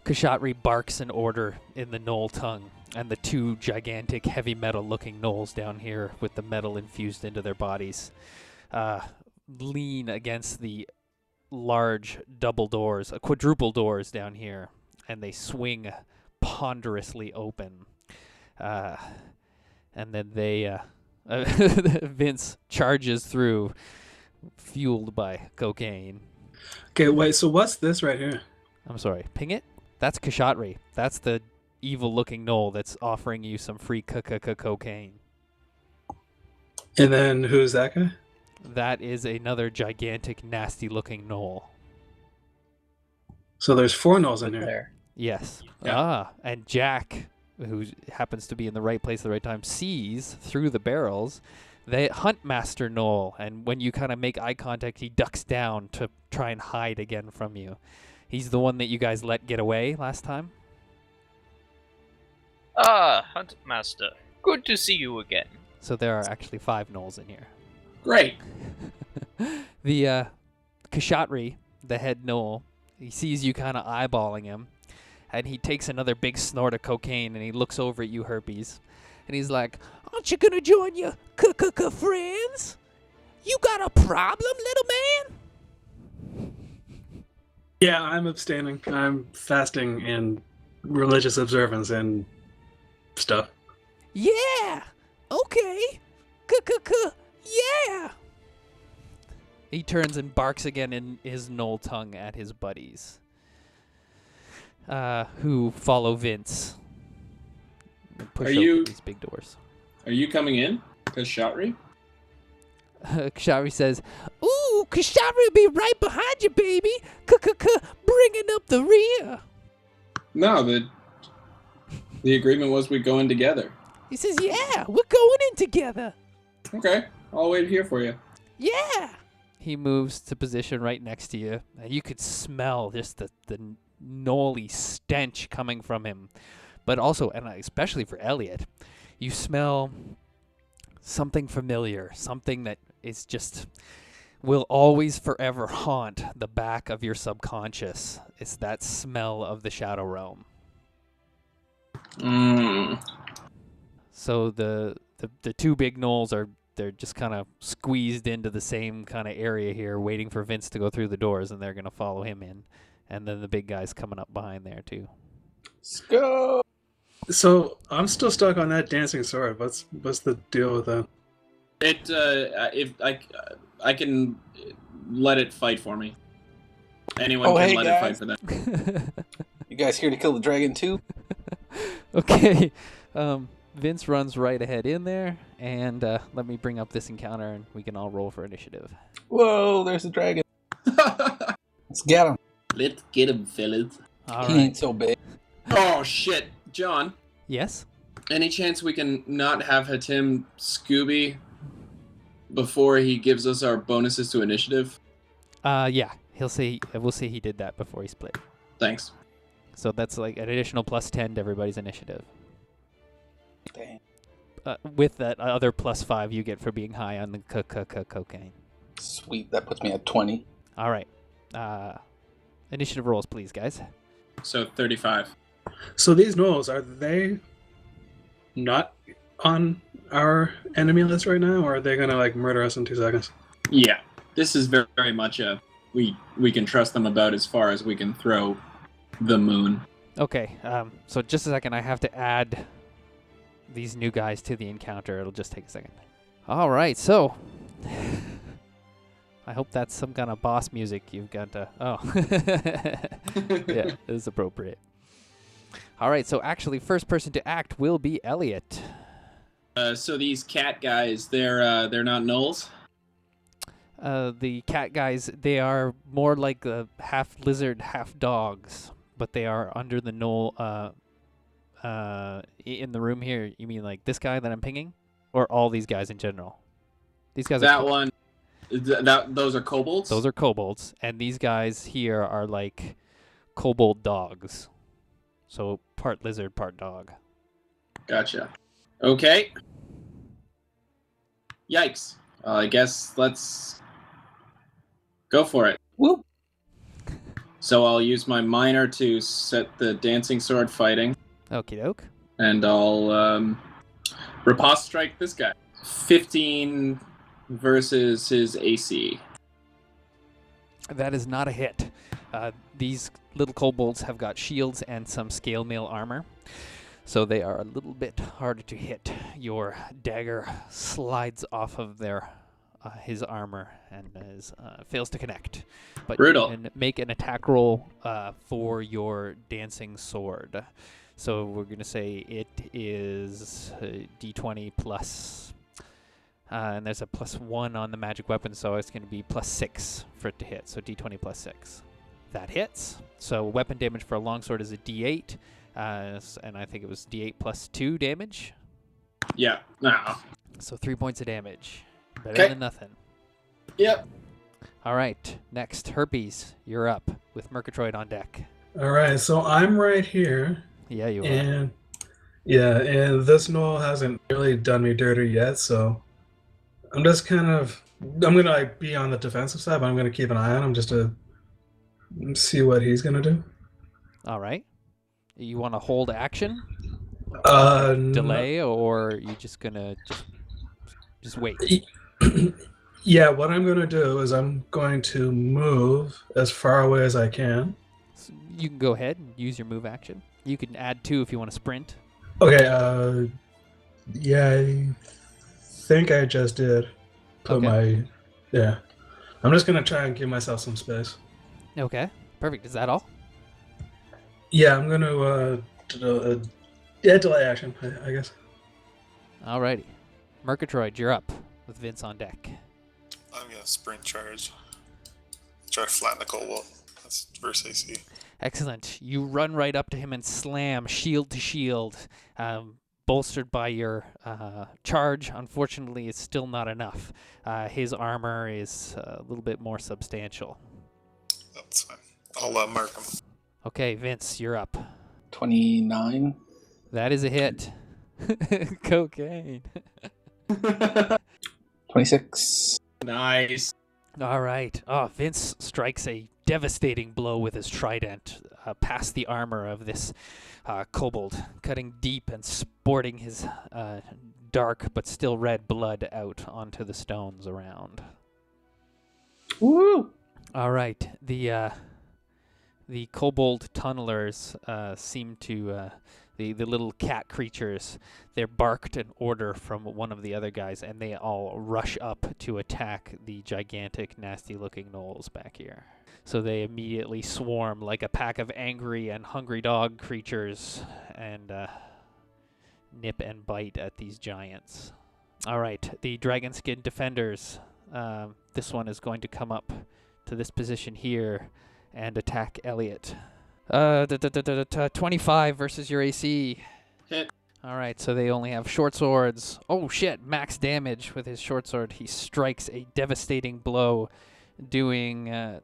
Kashatri barks an order in the Gnoll tongue, and the two gigantic heavy metal-looking Gnolls down here with the metal infused into their bodies lean against the large double doors, quadruple doors down here, and they swing ponderously open. And then they Vince charges through, fueled by cocaine. Okay, wait, so what's this right here? I'm sorry, ping it? That's Kashatri. That's the evil-looking Gnoll that's offering you some free cocaine. And then who's that guy? That is another gigantic, nasty-looking Gnoll. So there's 4 gnolls in here. There. Yes. Yeah. And Jack, who happens to be in the right place at the right time, sees through the barrels the Huntmaster Gnoll, and when you kind of make eye contact, he ducks down to try and hide again from you. He's the one that you guys let get away last time. Ah, Huntmaster. Good to see you again. So there are actually 5 Gnolls in here. Great. The Kashatri, the head Gnoll, he sees you kind of eyeballing him, and he takes another big snort of cocaine, and he looks over at you, Herpes, and he's like, Aren't you gonna join your friends? You got a problem, little man? Yeah, I'm abstaining. I'm fasting and religious observance and stuff. Yeah. Okay. Yeah. he turns and barks again in his Gnoll tongue at his buddies, who follow Vince. And push open these big doors. Are you coming in, Kashatri? Kashatri says, Ooh, Kashatri will be right behind you, baby. Bringing up the rear. No, the agreement was we go in together. He says, yeah, we're going in together. Okay, I'll wait here for you. Yeah. he moves to position right next to you, and you could smell just the gnolly stench coming from him. But also, and especially for Elliot, you smell something familiar, something that is just will always forever haunt the back of your subconscious. It's that smell of the Shadow Realm. So the two big gnolls they're just kind of squeezed into the same kind of area here, waiting for Vince to go through the doors, and they're gonna follow him in. And then the big guy's coming up behind there too. Let's go. So I'm still stuck on that dancing sword. What's the deal with that? If I can let it fight for me. Anyone Oh, can hey, let it fight for them. You guys here to kill the dragon too? Okay. Vince runs right ahead in there, and let me bring up this encounter, and we can all roll for initiative. Whoa, there's the dragon. Let's get him. Let's get him, fellas. All He right. ain't so big. Oh shit, John. Yes. Any chance we can not have Hatim Scooby before he gives us our bonuses to initiative? Yeah. We'll say he did that before he split. Thanks. So that's like an additional +10 to everybody's initiative. Dang. With that other +5 you get for being high on the cocaine. Sweet, that puts me at 20. All right. Initiative rolls, please, guys. So 35. So these gnolls, are they not on our enemy list right now, or are they gonna like murder us in 2 seconds? Yeah. This is very, very much a we can trust them about as far as we can throw the moon. Okay. So just a second. I have to add these new guys to the encounter. It'll just take a second. All right. So I hope that's some kind of boss music you've got to... Oh. Yeah, it is appropriate. All right, so actually, first person to act will be Elliot. So these cat guys, they're not gnolls? The cat guys, they are more like half lizard, half dogs, but they are under the gnoll... in the room here, you mean like this guy that I'm pinging? Or all these guys in general? These guys That are... one... those are kobolds? Those are kobolds, and these guys here are like kobold dogs. So part lizard, part dog. Gotcha. Okay. Yikes. I guess let's go for it. Whoop. So I'll use my minor to set the dancing sword fighting, Okie doke. and I'll riposte strike this guy. 15 versus his AC. That is not a hit. These little kobolds have got shields and some scale mail armor, so they are a little bit harder to hit. Your dagger slides off of his armor and fails to connect. But Brutal. you can make an attack roll for your dancing sword. So we're going to say it is D20 plus... and there's a +1 on the magic weapon, so it's going to be +6 for it to hit. So D20 +6. That hits. So weapon damage for a longsword is a D8, and I think it was D8 +2 damage. Yeah. Nah. So 3 points of damage. Better Okay. than nothing. Yep. All right. Next, Herpes, you're up with Murgatroyd on deck. All right, so I'm right here, Yeah, you are. and and this gnoll hasn't really done me dirty yet, so I'm gonna like be on the defensive side, but I'm gonna keep an eye on him just to see what he's gonna do. All right. You want to hold action, No. delay, or you just gonna just wait? Yeah, what I'm gonna do is I'm going to move as far away as I can. So you can go ahead and use your move action. You can add 2 if you want to sprint. Okay, yeah, I think I just did put Okay. yeah. I'm just gonna try and give myself some space. Okay. Perfect. Is that all? Yeah, I'm gonna delay action, I guess. Alrighty. Murgatroyd, you're up with Vince on deck. I'm gonna sprint charge. Try to flatten the kobold. That's versus AC. Excellent. You run right up to him and slam shield to shield, bolstered by your charge. Unfortunately, it's still not enough. His armor is a little bit more substantial. That's fine. I'll mark him. Okay, Vince, you're up. 29. That is a hit. Cocaine. 26. Nice. All right. Oh, Vince strikes a devastating blow with his trident past the armor of this kobold, cutting deep and sporting his dark but still red blood out onto the stones around. Woo! All right, the kobold tunnelers seem to the little cat creatures. They're barked an order from one of the other guys, and they all rush up to attack the gigantic, nasty-looking gnolls back here. So they immediately swarm like a pack of angry and hungry dog creatures, and nip and bite at these giants. All right, the dragon skin defenders. This one is going to come up to this position here and attack Elliot. 25 versus your AC. Hit. All right, so they only have short swords. Oh shit, max damage with his short sword. He strikes a devastating blow, doing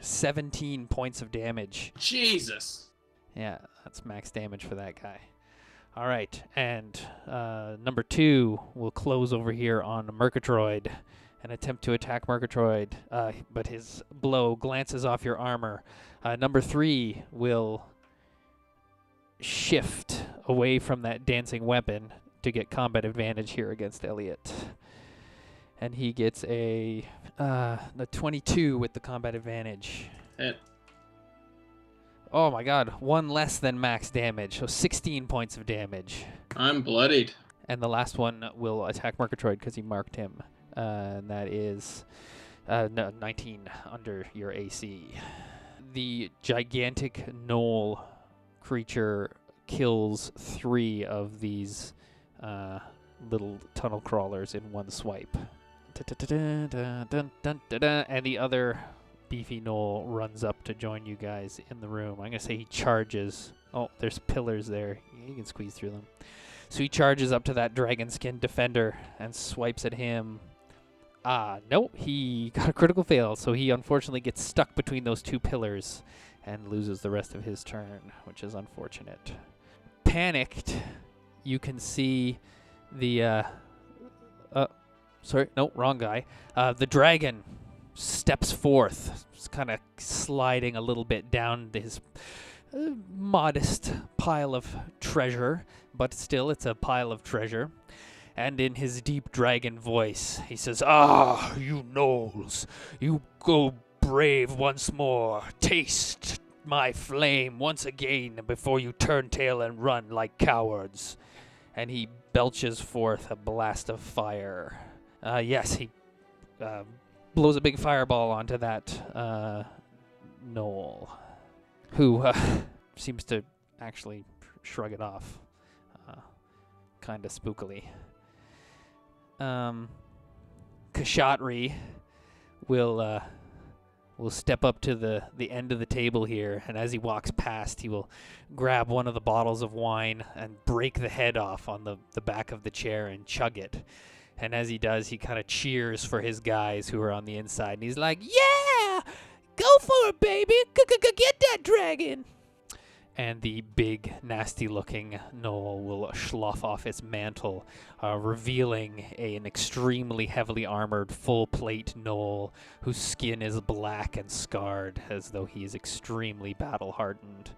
17 points of damage. Jesus. Yeah, that's max damage for that guy. All right, and number 2 will close over here on Murgatroyd and attempt to attack Murgatroyd, but his blow glances off your armor. Number 3 will shift away from that dancing weapon to get combat advantage here against Elliot. And he gets a 22 with the combat advantage. Hit. Oh my god, 1 less than max damage, so 16 points of damage. I'm bloodied. And the last one will attack Murgatroyd because he marked him. And that is 19 under your AC. The gigantic gnoll creature kills 3 of these little tunnel crawlers in one swipe. And the other beefy gnoll runs up to join you guys in the room. I'm going to say he charges. Oh, there's pillars there. You can squeeze through them. So he charges up to that dragon skin defender and swipes at him. Nope, he got a critical fail, so he unfortunately gets stuck between those 2 pillars and loses the rest of his turn, which is unfortunate. Panicked, you can see the, sorry, no, wrong guy. The dragon steps forth, kind of sliding a little bit down his modest pile of treasure, but still it's a pile of treasure. And in his deep dragon voice, he says, "Ah, you gnolls, you go brave once more. Taste my flame once again before you turn tail and run like cowards." And he belches forth a blast of fire. Yes, he blows a big fireball onto that gnoll, who seems to actually shrug it off, kind of spookily. Kashatri will step up to the end of the table here, and as he walks past, he will grab one of the bottles of wine and break the head off on the back of the chair and chug it. And as he does, he kind of cheers for his guys who are on the inside, and he's like, Yeah! Go for it, baby! Get that dragon! and the big, nasty-looking gnoll will slough off its mantle, revealing an extremely heavily armored, full-plate gnoll whose skin is black and scarred, as though he is extremely battle-hardened.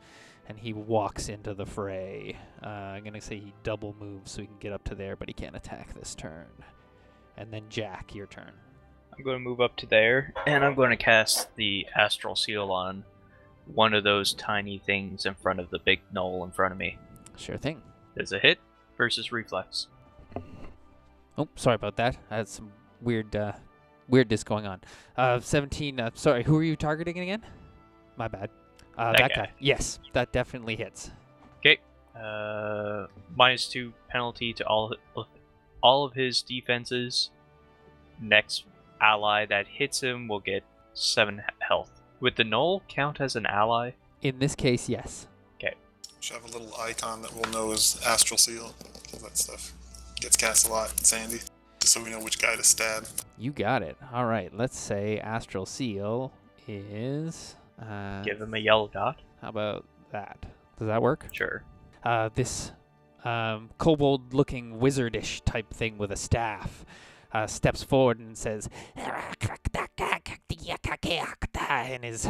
And he walks into the fray. I'm going to say he double moves so he can get up to there, but he can't attack this turn. And then Jack, your turn. I'm going to move up to there, and I'm going to cast the Astral Seal on one of those tiny things in front of the big gnoll in front of me. Sure thing. There's a hit versus reflex. Oh, sorry about that. I had some weirdness going on. 17, sorry, who are you targeting again? My bad. That guy. Yes, that definitely hits. Okay. -2 penalty to all of his defenses. Next ally that hits him will get 7 health. Would the gnoll count as an ally? In this case, yes. Okay. Should have a little icon that we'll know is Astral Seal. All that stuff gets cast a lot, Sandy. Just so we know which guy to stab. You got it. All right, let's say Astral Seal is... Give him a yellow dot. How about that? Does that work? Sure. This kobold-looking wizardish type thing with a staff steps forward and says, in his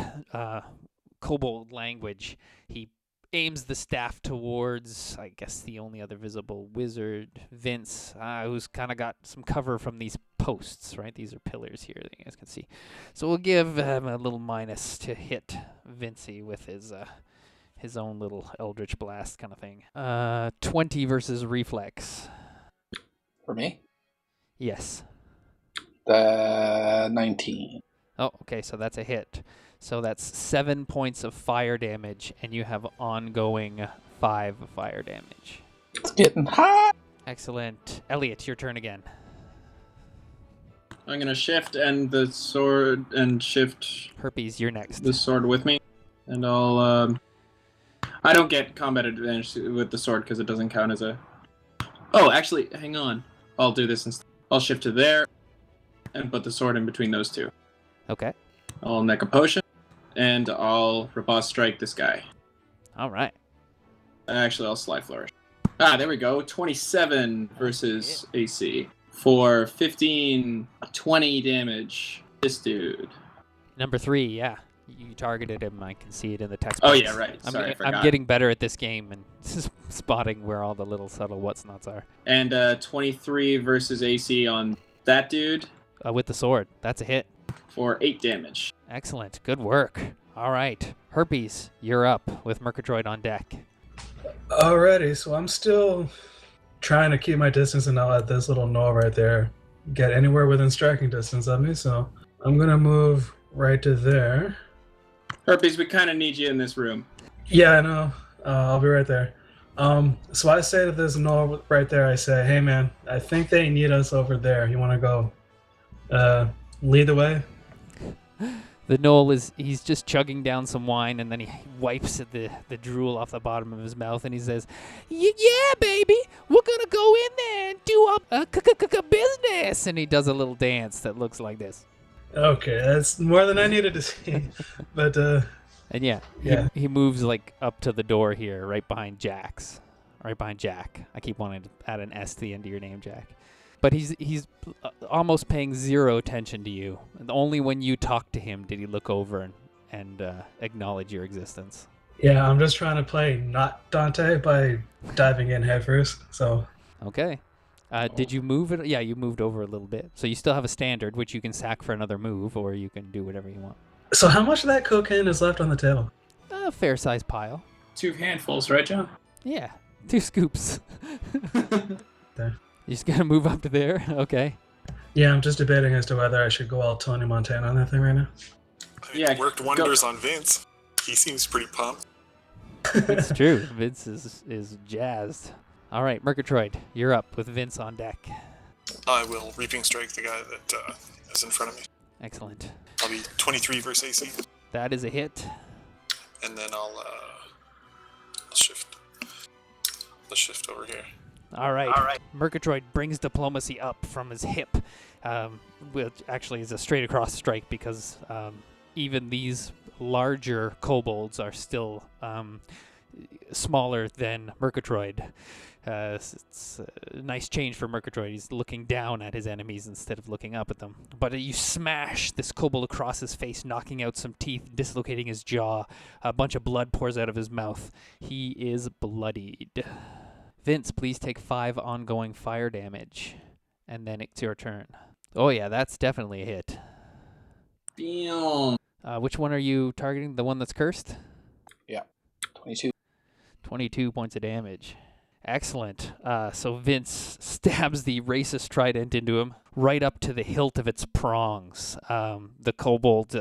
kobold language. He aims the staff towards, I guess, the only other visible wizard, Vince, who's kind of got some cover from these posts, right? These are pillars here that you guys can see. So we'll give him a little minus to hit Vincey with his own little Eldritch Blast kind of thing. 20 versus Reflex. For me? Yes. 19. Oh, okay, so that's a hit. So that's 7 points of fire damage, and you have ongoing 5 fire damage. It's getting hot. Excellent. Elliot, your turn again. I'm gonna shift and the sword and shift Herpes, you're next. the sword with me, and I'll. I don't get combat advantage with the sword because it doesn't count as a. Oh, actually, hang on. I'll do this instead. I'll shift to there, and put the sword in between those two. Okay. I'll neck a potion, and I'll riposte strike this guy. All right. Actually, I'll sly flourish. There we go. 27 versus AC for 20 damage. This dude. Number 3, yeah. You targeted him. I can see it in the text Oh box. yeah, right. Sorry, I I'm forgot. getting better at this game and spotting where all the little subtle what's-nots are. And 23 versus AC on that dude With the sword. That's a hit. for 8 damage. Excellent. Good work. All right. Herpes, you're up with Murgatroyd on deck. Alrighty, so I'm still trying to keep my distance and not let this little gnoll right there get anywhere within striking distance of me, so I'm gonna move right to there. Herpes, we kind of need you in this room. Yeah, I know. I'll be right there. So I say to this gnoll right there, I say, hey man, I think they need us over there. You wanna go lead the way? The gnoll he's just chugging down some wine, and then he wipes the drool off the bottom of his mouth, and he says, Yeah, baby, we're gonna go in there and do our business. and he does a little dance that looks like this. Okay, that's more than I needed to see. But And yeah. He moves like up to the door here, right behind Jack's. Right behind Jack. I keep wanting to add an S to the end of your name, Jack. But he's almost paying zero attention to you. And only when you talk to him did he look over and acknowledge your existence. yeah, I'm just trying to play not Dante by diving in headfirst. So Okay. Did you move it? Yeah, you moved over a little bit. So you still have a standard, which you can sack for another move, or you can do whatever you want. So how much of that cocaine is left on the table? A fair-sized pile. 2 handfuls, right, John? Yeah, 2 scoops. There. You just gotta move up to there? Okay. Yeah, I'm just debating as to whether I should go all Tony Montana on that thing right now. I mean, Yeah, it worked wonders on Vince. He seems pretty pumped. It's true. Vince is jazzed. All right, Murgatroyd, you're up with Vince on deck. I will Reaping Strike the guy that is in front of me. Excellent. I'll be 23 versus AC. That is a hit. And then I'll shift. Let's shift over here. All right. Murgatroyd brings diplomacy up from his hip, which actually is a straight across strike because even these larger kobolds are still smaller than Murgatroyd. It's a nice change for Murgatroyd. He's looking down at his enemies instead of looking up at them. But you smash this kobold across his face, knocking out some teeth, dislocating his jaw. A bunch of blood pours out of his mouth. He is bloodied. Vince, please take 5 ongoing fire damage. And then it's your turn. Oh yeah, that's definitely a hit. Damn. Which one are you targeting? The one that's cursed? Yeah. 22. 22 points of damage. Excellent. So Vince stabs the racist trident into him, right up to the hilt of its prongs. The kobold,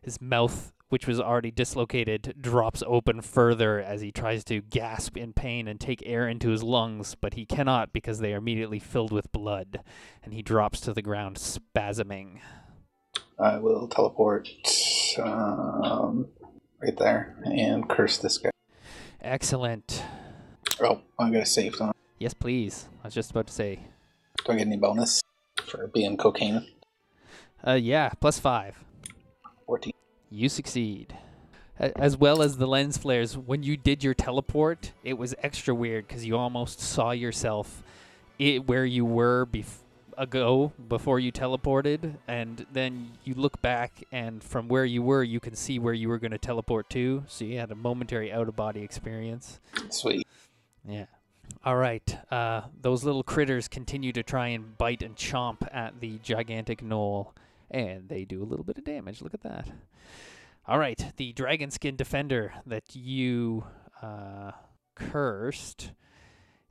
his mouth, which was already dislocated, drops open further as he tries to gasp in pain and take air into his lungs, but he cannot because they are immediately filled with blood, and he drops to the ground, spasming. I will teleport right there and curse this guy. Excellent. Oh, I got a save on. Yes, please. I was just about to say. Do I get any bonus for being cocaine? Yeah, +5. 14. You succeed. As well as the lens flares, when you did your teleport, it was extra weird because you almost saw yourself where you were ago before you teleported, and then you look back, and from where you were, you can see where you were going to teleport to, so you had a momentary out-of-body experience. Sweet. Yeah. All right. Those little critters continue to try and bite and chomp at the gigantic gnoll, and they do a little bit of damage. Look at that. All right. The dragon skin defender that you cursed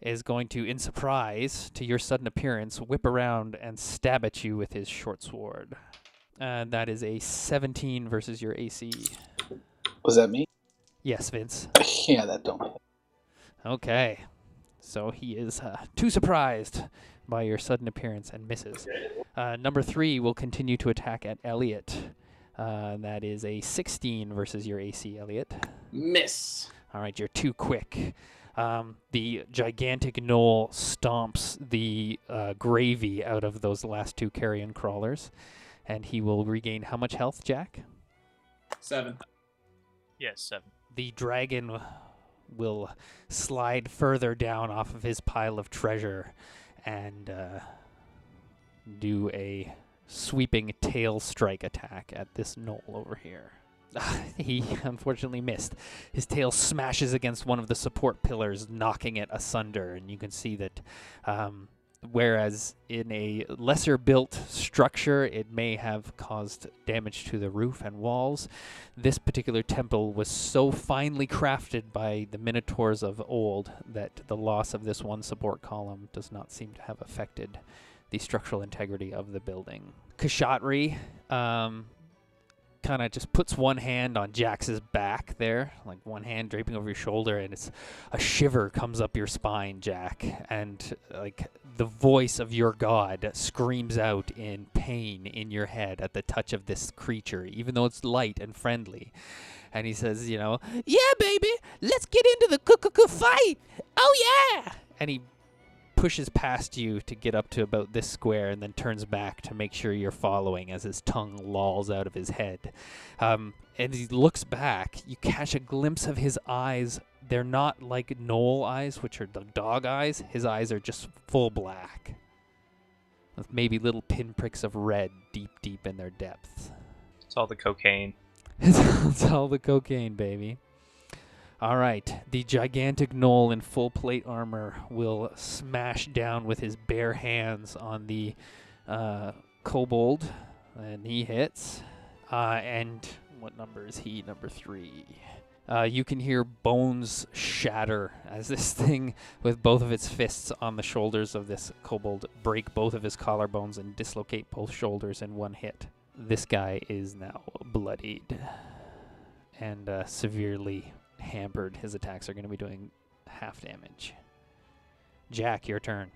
is going to, in surprise to your sudden appearance, whip around and stab at you with his short sword. That is a 17 versus your AC. Was that me? Yes, Vince. Yeah, that don't hit. Okay. So he is too surprised by your sudden appearance and misses. Number 3 will continue to attack at Elliot. That is a 16 versus your AC, Elliot. Miss. All right, you're too quick. The gigantic gnoll stomps the gravy out of those last 2 carrion crawlers, and he will regain how much health, Jack? 7. Yes, 7. The dragon will slide further down off of his pile of treasure and do a sweeping tail strike attack at this gnoll over here. He unfortunately missed. His tail smashes against one of the support pillars, knocking it asunder, and you can see that whereas in a lesser built structure it may have caused damage to the roof and walls, this particular temple was so finely crafted by the minotaurs of old that the loss of this one support column does not seem to have affected the structural integrity of the building. Kashatri kind of just puts one hand on Jax's back there, like one hand draping over your shoulder, and it's a shiver comes up your spine, Jack, and like the voice of your god screams out in pain in your head at the touch of this creature, even though it's light and friendly. And he says, yeah, baby, let's get into the fight. Oh, yeah. And he pushes past you to get up to about this square and then turns back to make sure you're following as his tongue lolls out of his head. And he looks back. You catch a glimpse of his eyes. They're not like gnoll eyes, which are the dog eyes. His eyes are just full black, with maybe little pinpricks of red deep in their depths. It's all the cocaine. It's all the cocaine, baby. All right, the gigantic gnoll in full plate armor will smash down with his bare hands on the kobold, and he hits. And what number is he? Number 3. You can hear bones shatter as this thing, with both of its fists on the shoulders of this kobold, break both of his collarbones and dislocate both shoulders in one hit. This guy is now bloodied and severely hampered. His attacks are going to be doing half damage. Jack, your turn.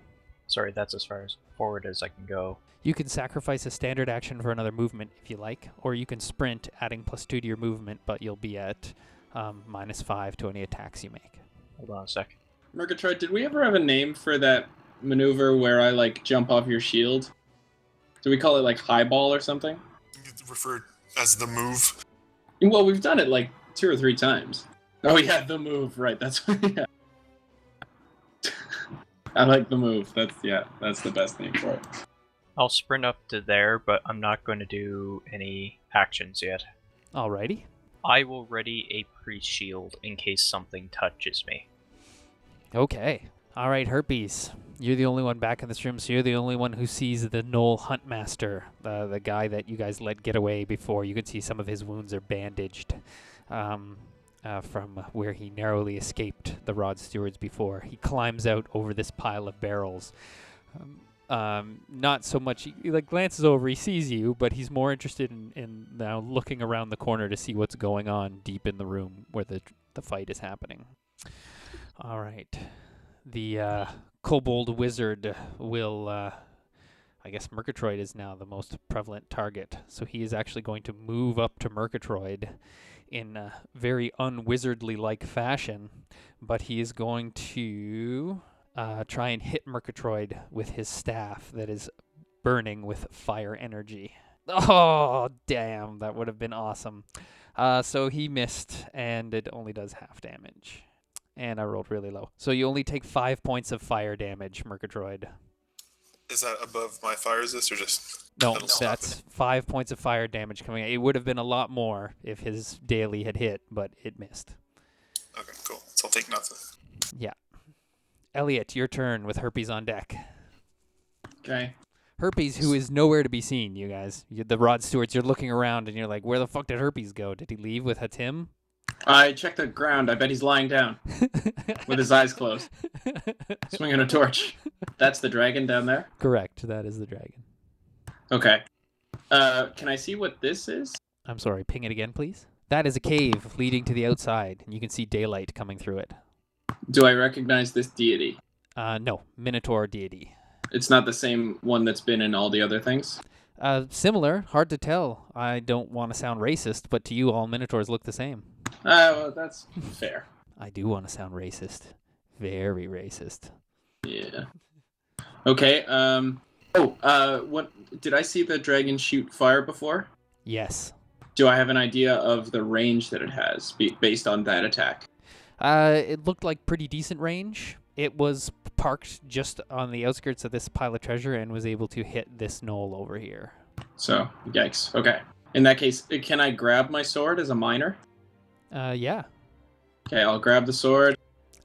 Sorry, that's as far as forward as I can go. You can sacrifice a standard action for another movement if you like, or you can sprint, adding +2 to your movement, but you'll be at -5 to any attacks you make. Hold on a sec. Murgatroyd, did we ever have a name for that maneuver where I, jump off your shield? Do we call it, highball or something? It's referred as the move. Well, we've done it, 2 or 3 times. Oh, yeah, the move, right, that's... yeah. I like the move. That's the best name for it. I'll sprint up to there, but I'm not going to do any actions yet. Alrighty. I will ready a priest shield in case something touches me. Okay. All right, Herpes. You're the only one back in this room, so you're the only one who sees the Gnoll Huntmaster, the guy that you guys let get away before. You can see some of his wounds are bandaged from where he narrowly escaped the Rod Stewards before. He climbs out over this pile of barrels. Not so much, he glances over, he sees you, but he's more interested in now looking around the corner to see what's going on deep in the room where the fight is happening. All right. The kobold wizard will, I guess Murgatroyd is now the most prevalent target, so he is actually going to move up to Murgatroyd in a very unwizardly-like fashion, but he is going to try and hit Murgatroyd with his staff that is burning with fire energy. Oh, damn, that would have been awesome. So he missed, and it only does half damage. And I rolled really low. So you only take 5 points of fire damage, Murgatroyd. Is that above my fire resist or just? No, that'll stop that's 5 points of fire damage coming out. It would have been a lot more if his daily had hit, but it missed. it? Okay, cool. So I'll take nothing. Yeah. Elliot, your turn with Herpes on deck. Okay. Herpes, who is nowhere to be seen, you guys. The Rod Stewards, you're looking around and you're like, where the fuck did Herpes go? Did he leave with Hatim? I checked the ground. I bet he's lying down with his eyes closed, swinging a torch. That's the dragon down there? Correct. That is the dragon. Okay. Can I see what this is? I'm sorry, ping it again, please. That is a cave leading to the outside, and you can see daylight coming through it. Do I recognize this deity? No, Minotaur deity. It's not the same one that's been in all the other things? Similar, hard to tell. I don't want to sound racist, but to you, all Minotaurs look the same. Well, that's fair. I do want to sound racist. Very racist. Yeah. Okay, what did I see the dragon shoot fire before? Yes. Do I have an idea of the range that it has based on that attack? It looked like pretty decent range. It was parked just on the outskirts of this pile of treasure and was able to hit this knoll over here. So, yikes. Okay. In that case, can I grab my sword as a miner? Yeah. Okay, I'll grab the sword.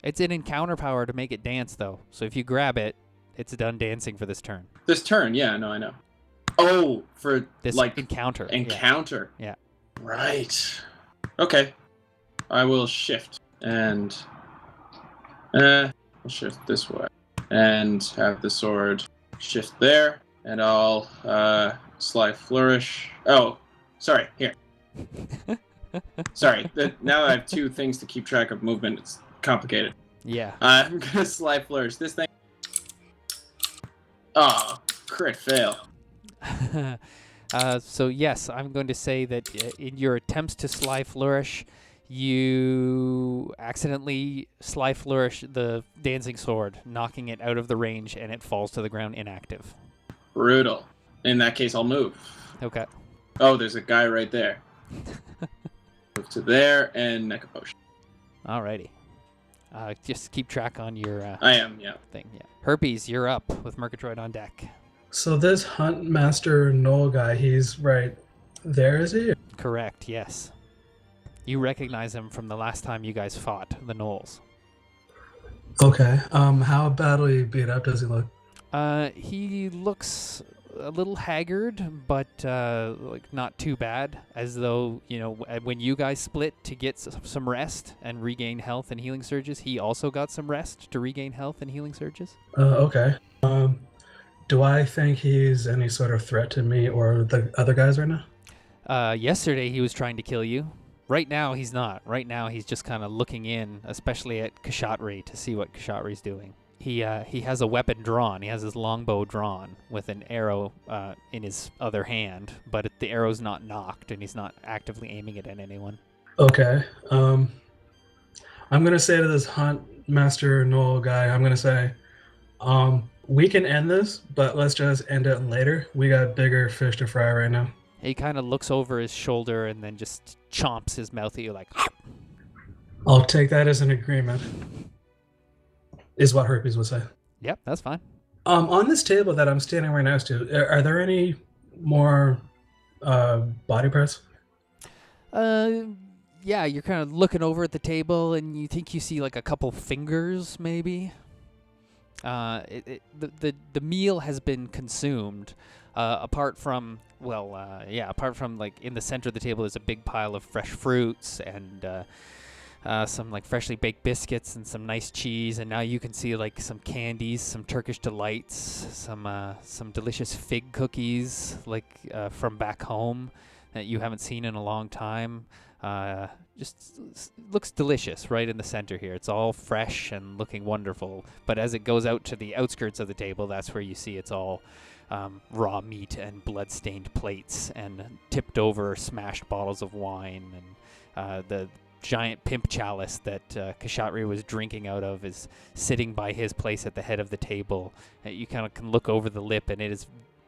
It's an encounter power to make it dance, though. So if you grab it, it's done dancing for this turn. This turn, yeah, no, I know. Oh, for This like encounter. encounter. Yeah. Right. Okay. I will shift and I'll shift this way and have the sword shift there, and I'll sly flourish. Oh, sorry. Here. Sorry. Now I have two things to keep track of movement. It's complicated. Yeah. I'm gonna sly flourish this thing. Oh, crit fail. So yes, I'm going to say that in your attempts to sly flourish, you accidentally sly flourish the dancing sword, knocking it out of the range, and it falls to the ground inactive. Brutal. In that case, I'll move. Okay. Oh, there's a guy right there. Move to there and neck a potion. Alrighty. Just keep track on your I am, yeah. thing. Yeah. Herpes, you're up with Murgatroyd on deck. So this Hunt Master Gnoll guy, he's right there, is he? Correct. Yes. You recognize him from the last time you guys fought the Gnolls. Okay. How badly beat up does he look? He looks a little haggard, but like not too bad. As though, you know, when you guys split to get some rest and regain health and healing surges, he also got some rest to regain health and healing surges. Okay. Do I think he's any sort of threat to me or the other guys right now? Yesterday he was trying to kill you. Right now he's not. Right now he's just kind of looking in, especially at Kashatri, to see what Kashatri's doing. He has a weapon drawn. He has his longbow drawn with an arrow in his other hand, but the arrow's not knocked, and he's not actively aiming it at anyone. Okay. I'm gonna say to this Hunt Master Gnoll guy, I'm gonna say, we can end this, but let's just end it later. We got bigger fish to fry right now. He kind of looks over his shoulder and then just chomps his mouth at you like... I'll take that as an agreement, is what Herpes would say. Yep, that's fine. On this table that I'm standing right next to, are there any more body parts? Yeah, you're kind of looking over at the table and you think you see like a couple fingers, maybe. The meal has been consumed. Apart from like in the center of the table, there's a big pile of fresh fruits and some like freshly baked biscuits and some nice cheese. And now you can see like some candies, some Turkish delights, some delicious fig cookies like from back home that you haven't seen in a long time. Just looks delicious right in the center here. It's all fresh and looking wonderful. But as it goes out to the outskirts of the table, that's where you see it's all raw meat and blood-stained plates and tipped over smashed bottles of wine. And the giant pimp chalice that Kashatri was drinking out of is sitting by his place at the head of the table. You kind of can look over the lip, and it is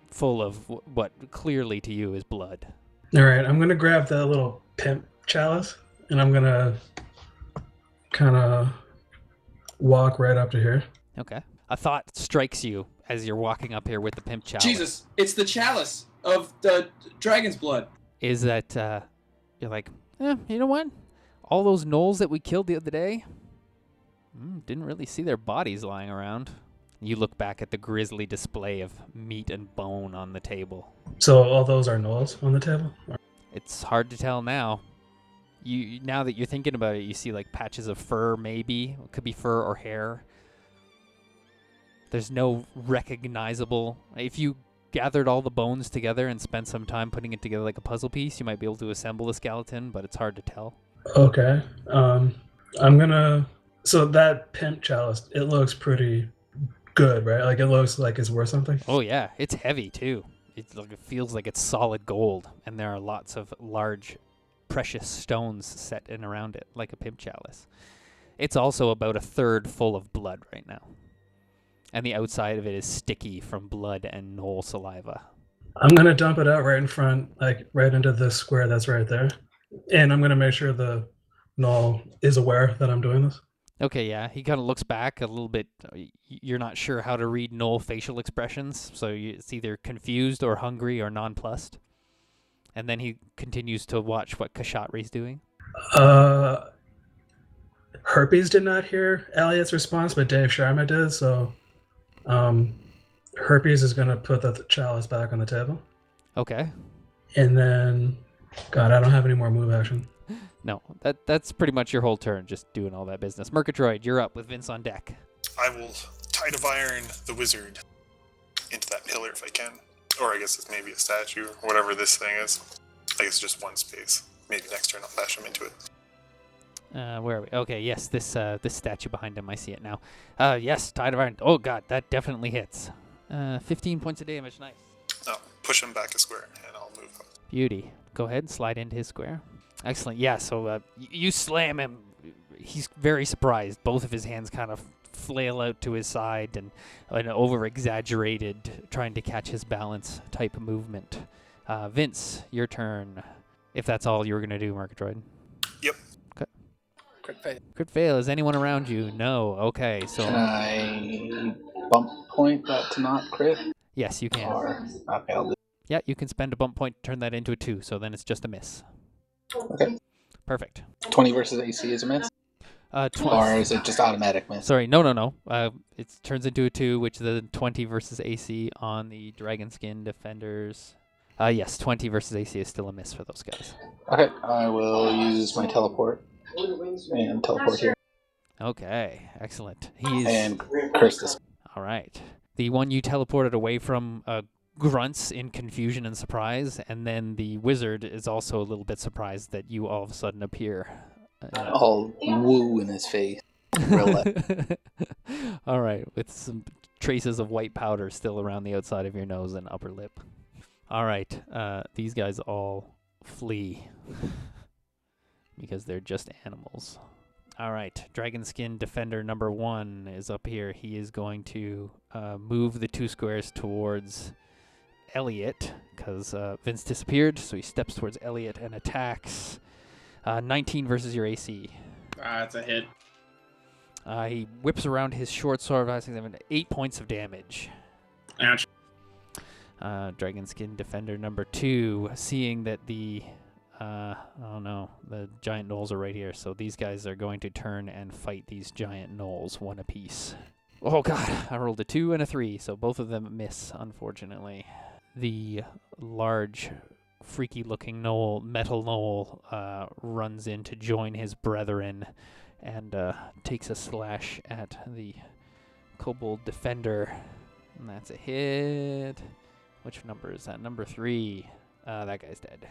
full of what clearly to you is blood. All right, I'm going to grab the little pimp chalice, and I'm going to kind of walk right up to here. Okay. A thought strikes you as you're walking up here with the pimp chalice. Jesus, it's the chalice of the dragon's blood. Is that you're like, you know what? All those gnolls that we killed the other day, didn't really see their bodies lying around. You look back at the grisly display of meat and bone on the table. So all those are gnolls on the table? It's hard to tell now. You now that you're thinking about it, you see like patches of fur, maybe. It could be fur or hair. There's no recognizable... If you gathered all the bones together and spent some time putting it together like a puzzle piece, you might be able to assemble a skeleton, but it's hard to tell. Okay. I'm gonna... So that pimp chalice, it looks pretty good, right? Like, it looks like it's worth something? Oh yeah, it's heavy too. It feels like it's solid gold, and there are lots of large, precious stones set in around it, like a pimp chalice. It's also about a third full of blood right now. And the outside of it is sticky from blood and gnoll saliva. I'm gonna dump it out right in front, like right into this square that's right there. And I'm gonna make sure the gnoll is aware that I'm doing this. Okay, yeah. He kind of looks back a little bit. You're not sure how to read gnoll facial expressions, so it's either confused or hungry or nonplussed. And then he continues to watch what Kashatri's doing. Herpes did not hear Elliot's response, but Dave Sharma did, so Herpes is going to put the chalice back on the table. Okay. And then, God, I don't have any more move action. No, that's pretty much your whole turn, just doing all that business. Murgatroyd, you're up with Vince on deck. I will tide of iron the wizard into that pillar if I can. Or I guess it's maybe a statue, or whatever this thing is. I guess just one space. Maybe next turn I'll flash him into it. Where are we? Okay, yes, this statue behind him, I see it now. Yes, Tide of Iron. Oh god, that definitely hits. 15 points of damage, nice. Oh, push him back a square, and I'll move up. Beauty. Go ahead, slide into his square. Excellent, yeah, so you slam him. He's very surprised. Both of his hands kind of flail out to his side and an over-exaggerated, trying to catch his balance type of movement. Vince, your turn. If that's all you were going to do, Murgatroyd. Yep. Okay. Crit fail. Crit fail. Is anyone around you? No. Okay, so... Can I bump point that to not crit? Yes, you can. Or, okay, I'll do. Yeah, you can spend a bump point to turn that into a 2, so then it's just a miss. Okay. Perfect. 20 versus AC is a miss? Or is it just automatic miss? Sorry, no. It turns into a 2, which is a 20 versus AC on the Dragon Skin Defenders. Yes, 20 versus AC is still a miss for those guys. Okay, I will use my teleport and teleport here. Okay, excellent. He's And curse this. all right. The one you teleported away from grunts in confusion and surprise, and then the wizard is also a little bit surprised that you all of a sudden appear. All woo in his face. Real All right, with some traces of white powder still around the outside of your nose and upper lip. All right, these guys all flee because they're just animals. All right, Dragon Skin Defender number 1 is up here. He is going to move the 2 squares towards Elliot because Vince disappeared, so he steps towards Elliot and attacks. 19 versus your AC. That's a hit. He whips around his short sword, 8 points of damage. Ouch. Dragon Skin Defender number 2, seeing that the giant gnolls are right here, so these guys are going to turn and fight these giant gnolls, one apiece. Oh god, I rolled a 2 and a 3, so both of them miss, unfortunately. The large, freaky-looking metal gnoll, runs in to join his brethren and takes a slash at the kobold defender, and that's a hit. Which number is that? Number 3. That guy's dead.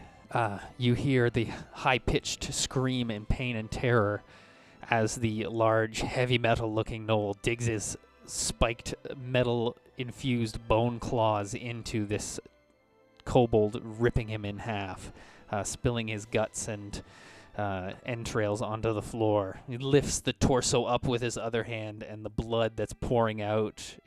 You hear the high-pitched scream in pain and terror as the large, heavy metal-looking gnoll digs his spiked metal-infused bone claws into this kobold, ripping him in half, spilling his guts and entrails onto the floor. He lifts the torso up with his other hand, and the blood that's pouring out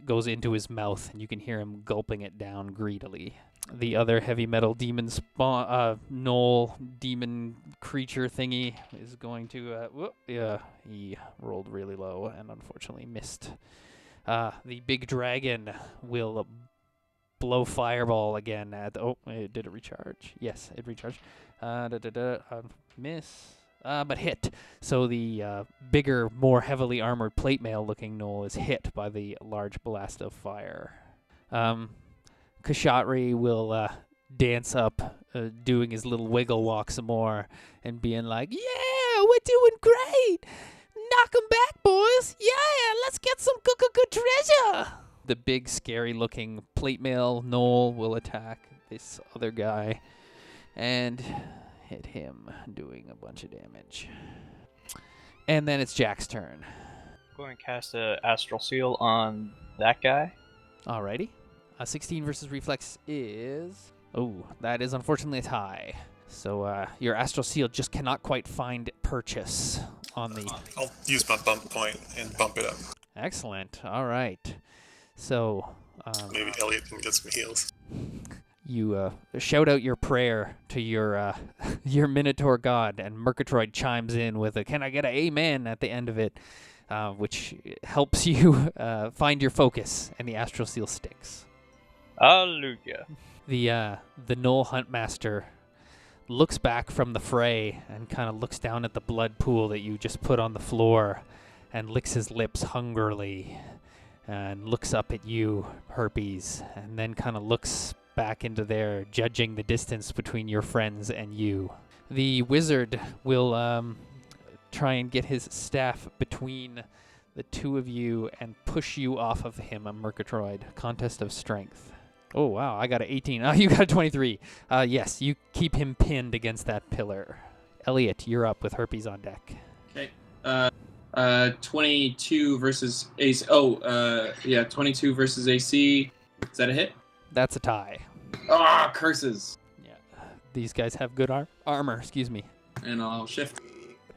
goes into his mouth, and you can hear him gulping it down greedily. The other heavy metal demon gnoll demon creature thingy is going to he rolled really low and unfortunately missed The big dragon will blow fireball again at. Did it recharge? Yes, it recharged. Miss. But hit. So the bigger, more heavily armored plate mail-looking gnoll is hit by the large blast of fire. Kashatri will dance up, doing his little wiggle walk some more, and being like, "Yeah, we're doing great! Knock 'em back, boys! Yeah, let's get some good treasure!" The big, scary-looking plate mail gnoll will attack this other guy and hit him, doing a bunch of damage. And then it's Jack's turn. Going to cast a Astral Seal on that guy. Alrighty. 16 versus reflex is... Oh, that is unfortunately a tie. So your Astral Seal just cannot quite find purchase on the... I'll use my bump point and bump it up. Excellent. All right. So... Maybe Elliot can get some heals. You shout out your prayer to your your Minotaur god, and Murgatroyd chimes in with a "Can I get an amen?" at the end of it, which helps you find your focus, and the Astral Seal sticks. Hallelujah. The Gnoll Huntmaster looks back from the fray and kind of looks down at the blood pool that you just put on the floor, and licks his lips hungrily, and looks up at you, Herpes, and then kind of looks back into there, judging the distance between your friends and you. The wizard will try and get his staff between the two of you and push you off of him, a Murgatroyd. Contest of strength. Oh, wow, I got an 18. Oh, you got a 23. Yes, you keep him pinned against that pillar. Elliot, you're up with Herpes on deck. Okay. 22 versus AC. 22 versus AC. Is that a hit? That's a tie. Ah, curses. Yeah, these guys have good armor, excuse me. And I'll shift.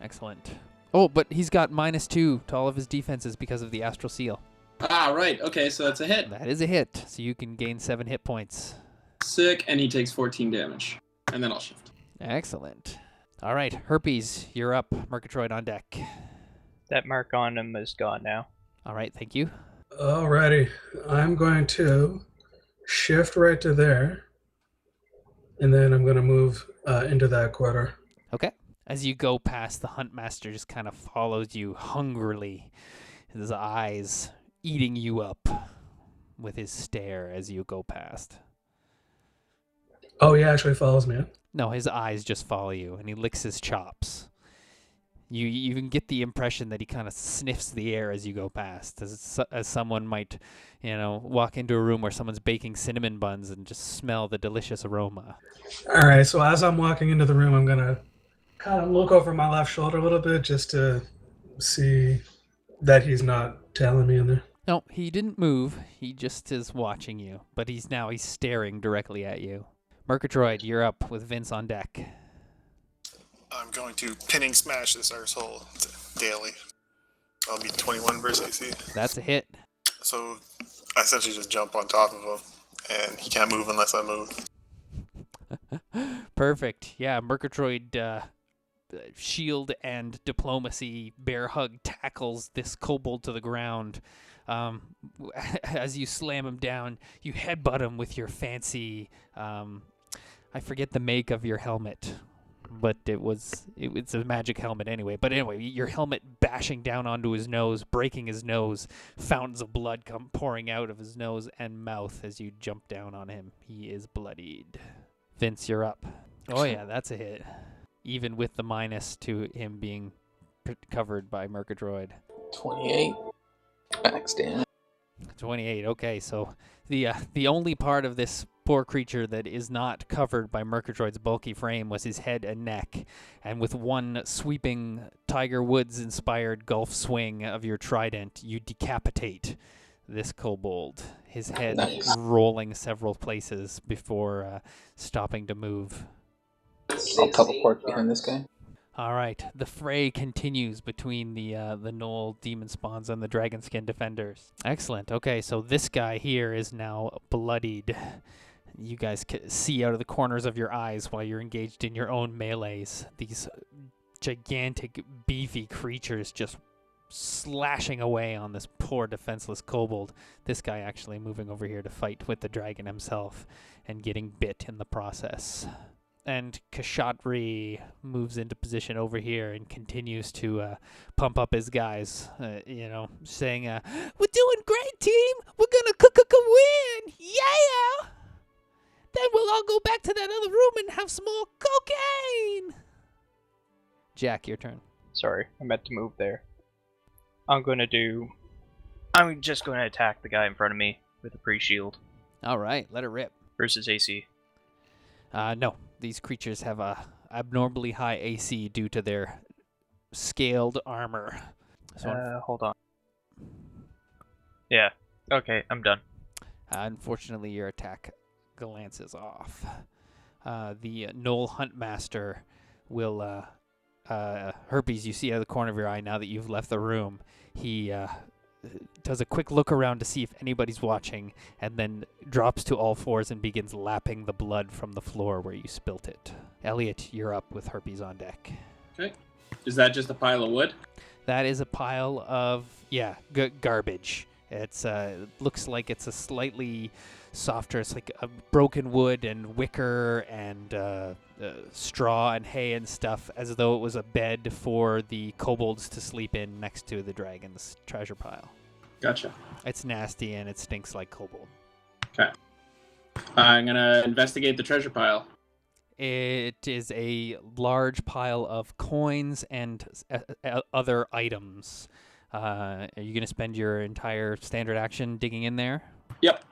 Excellent. Oh, but he's got -2 to all of his defenses because of the Astral Seal. Ah, right. Okay, so that's a hit. That is a hit, so you can gain 7 hit points. Sick, and he takes 14 damage. And then I'll shift. Excellent. All right, Herpes, you're up. Murgatroyd on deck. That mark on him is gone now. All right, thank you. Alrighty. I'm going to shift right to there. And then I'm going to move into that quarter. Okay. As you go past, the Huntmaster just kind of follows you hungrily, his eyes eating you up with his stare as you go past. Oh, he actually follows me. No, his eyes just follow you, and he licks his chops. You even get the impression that he kind of sniffs the air as you go past, as someone might, walk into a room where someone's baking cinnamon buns and just smell the delicious aroma. All right, so as I'm walking into the room, I'm going to kind of look over my left shoulder a little bit just to see that he's not tailing me in there. No, he didn't move. He just is watching you, but he's staring directly at you. Murgatroyd, you're up with Vince on deck. I'm going to pinning smash this arsehole daily. I'll be 21 versus AC. That's a hit. So I essentially just jump on top of him, and he can't move unless I move. Perfect. Yeah, Murgatroyd, shield and diplomacy bear hug tackles this kobold to the ground. As you slam him down, you headbutt him with your fancy, I forget the make of your helmet, but it's a magic helmet anyway. But anyway, your helmet bashing down onto his nose, breaking his nose, fountains of blood come pouring out of his nose and mouth as you jump down on him. He is bloodied. Vince, you're up. Oh yeah, that's a hit. Even with the minus to him being covered by Murgatroyd. 28. Max damage. 28. Okay, so the only part of this poor creature that is not covered by Murgatroyd's bulky frame was his head and neck, and with one sweeping Tiger Woods-inspired golf swing of your trident, you decapitate this kobold, his head rolling several places before stopping to move. I'll teleport behind this guy. All right, the fray continues between the Gnoll demon spawns and the Dragonskin defenders. Excellent. Okay, so this guy here is now bloodied. You guys can see out of the corners of your eyes while you're engaged in your own melees. These gigantic, beefy creatures just slashing away on this poor defenseless kobold. This guy actually moving over here to fight with the dragon himself and getting bit in the process. And Kashatri moves into position over here and continues to pump up his guys, saying, We're doing great, team. We're gonna win. Yeah. Then we'll all go back to that other room and have some more cocaine. Jack, your turn. Sorry, I meant to move there. I'm just going to attack the guy in front of me with a pre-shield. All right, let it rip. Versus AC. No, these creatures have a abnormally high AC due to their scaled armor. Hold on. Yeah. Okay, I'm done. Unfortunately, your attack glances off. The Gnoll Huntmaster will... Herpes, you see out of the corner of your eye now that you've left the room. He does a quick look around to see if anybody's watching, and then drops to all fours and begins lapping the blood from the floor where you spilt it. Elliot, you're up with Herpes on deck. Okay. Is that just a pile of wood? That is a pile of, garbage. It's looks like it's a slightly softer. It's like a broken wood and wicker and straw and hay and stuff, as though it was a bed for the kobolds to sleep in next to the dragon's treasure pile. Gotcha. It's nasty and it stinks like kobold. Okay. I'm going to investigate the treasure pile. It is a large pile of coins and other items. Are you going to spend your entire standard action digging in there? Yep.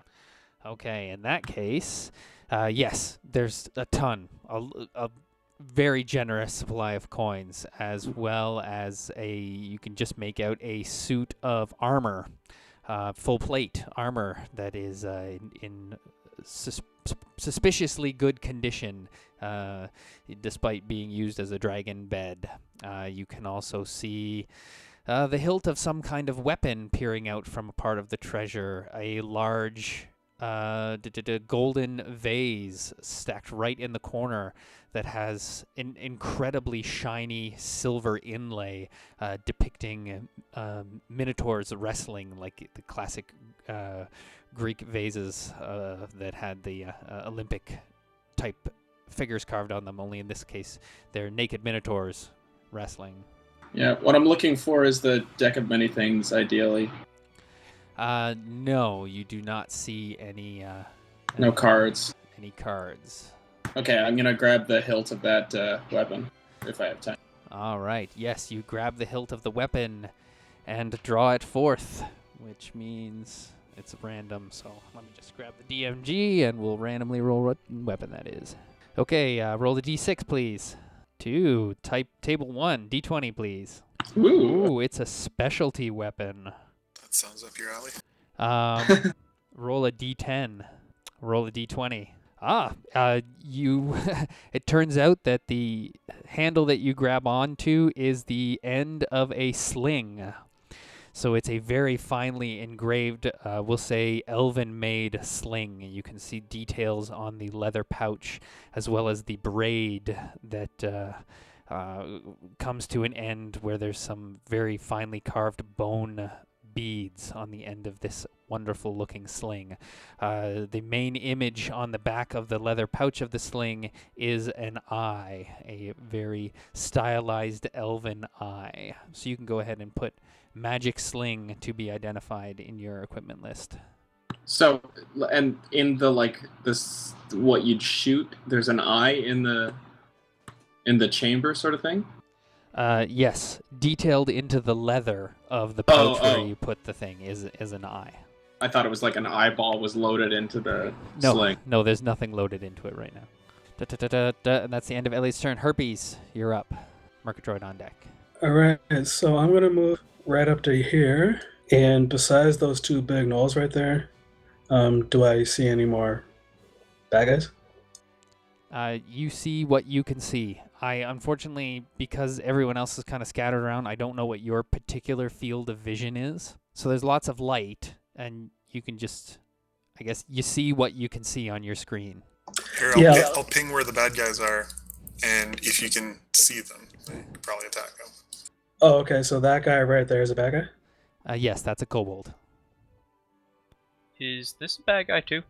Okay, in that case, yes, there's a ton, a very generous supply of coins, as well as you can just make out a suit of armor, full plate armor that is in suspiciously good condition, despite being used as a dragon bed. You can also see the hilt of some kind of weapon peering out from a part of the treasure, a large golden vase stacked right in the corner that has an incredibly shiny silver inlay depicting minotaurs wrestling, like the classic Greek vases that had the Olympic type figures carved on them, only in this case they're naked minotaurs wrestling. Yeah, what I'm looking for is the deck of many things, ideally. No, you do not see any... No cards. Any cards. Okay, I'm going to grab the hilt of that weapon, if I have time. All right, yes, you grab the hilt of the weapon and draw it forth, which means it's random, so let me just grab the DMG and we'll randomly roll what weapon that is. Okay, roll the D6, please. 2, type table 1, D20, please. Ooh, it's a specialty weapon. That sounds up your alley. Roll a D10. Roll a D20. You. It turns out that the handle that you grab onto is the end of a sling. So it's a very finely engraved, we'll say, elven-made sling. You can see details on the leather pouch, as well as the braid that comes to an end where there's some very finely carved bone beads on the end of this wonderful looking sling. The main image on the back of the leather pouch of the sling is an eye, a very stylized elven eye. So you can go ahead and put magic sling to be identified in your equipment list. So, and in the this what you'd shoot, there's an eye in the chamber sort of thing? Yes, detailed into the leather of the pouch where you put the thing is an eye. I thought it was like an eyeball was loaded into the sling. No, there's nothing loaded into it right now. And that's the end of Ellie's turn. Herpes, you're up. Murgatroyd on deck. All right, so I'm going to move right up to here. And besides those two big gnolls right there, do I see any more bad guys? You see what you can see. I, unfortunately, because everyone else is kind of scattered around, I don't know what your particular field of vision is. So there's lots of light, and you can just, I guess, you see what you can see on your screen. Here, I'll ping where the bad guys are, and if you can see them, then you can probably attack them. Oh, okay. So that guy right there is a bad guy. Yes, that's a kobold. Is this a bad guy too?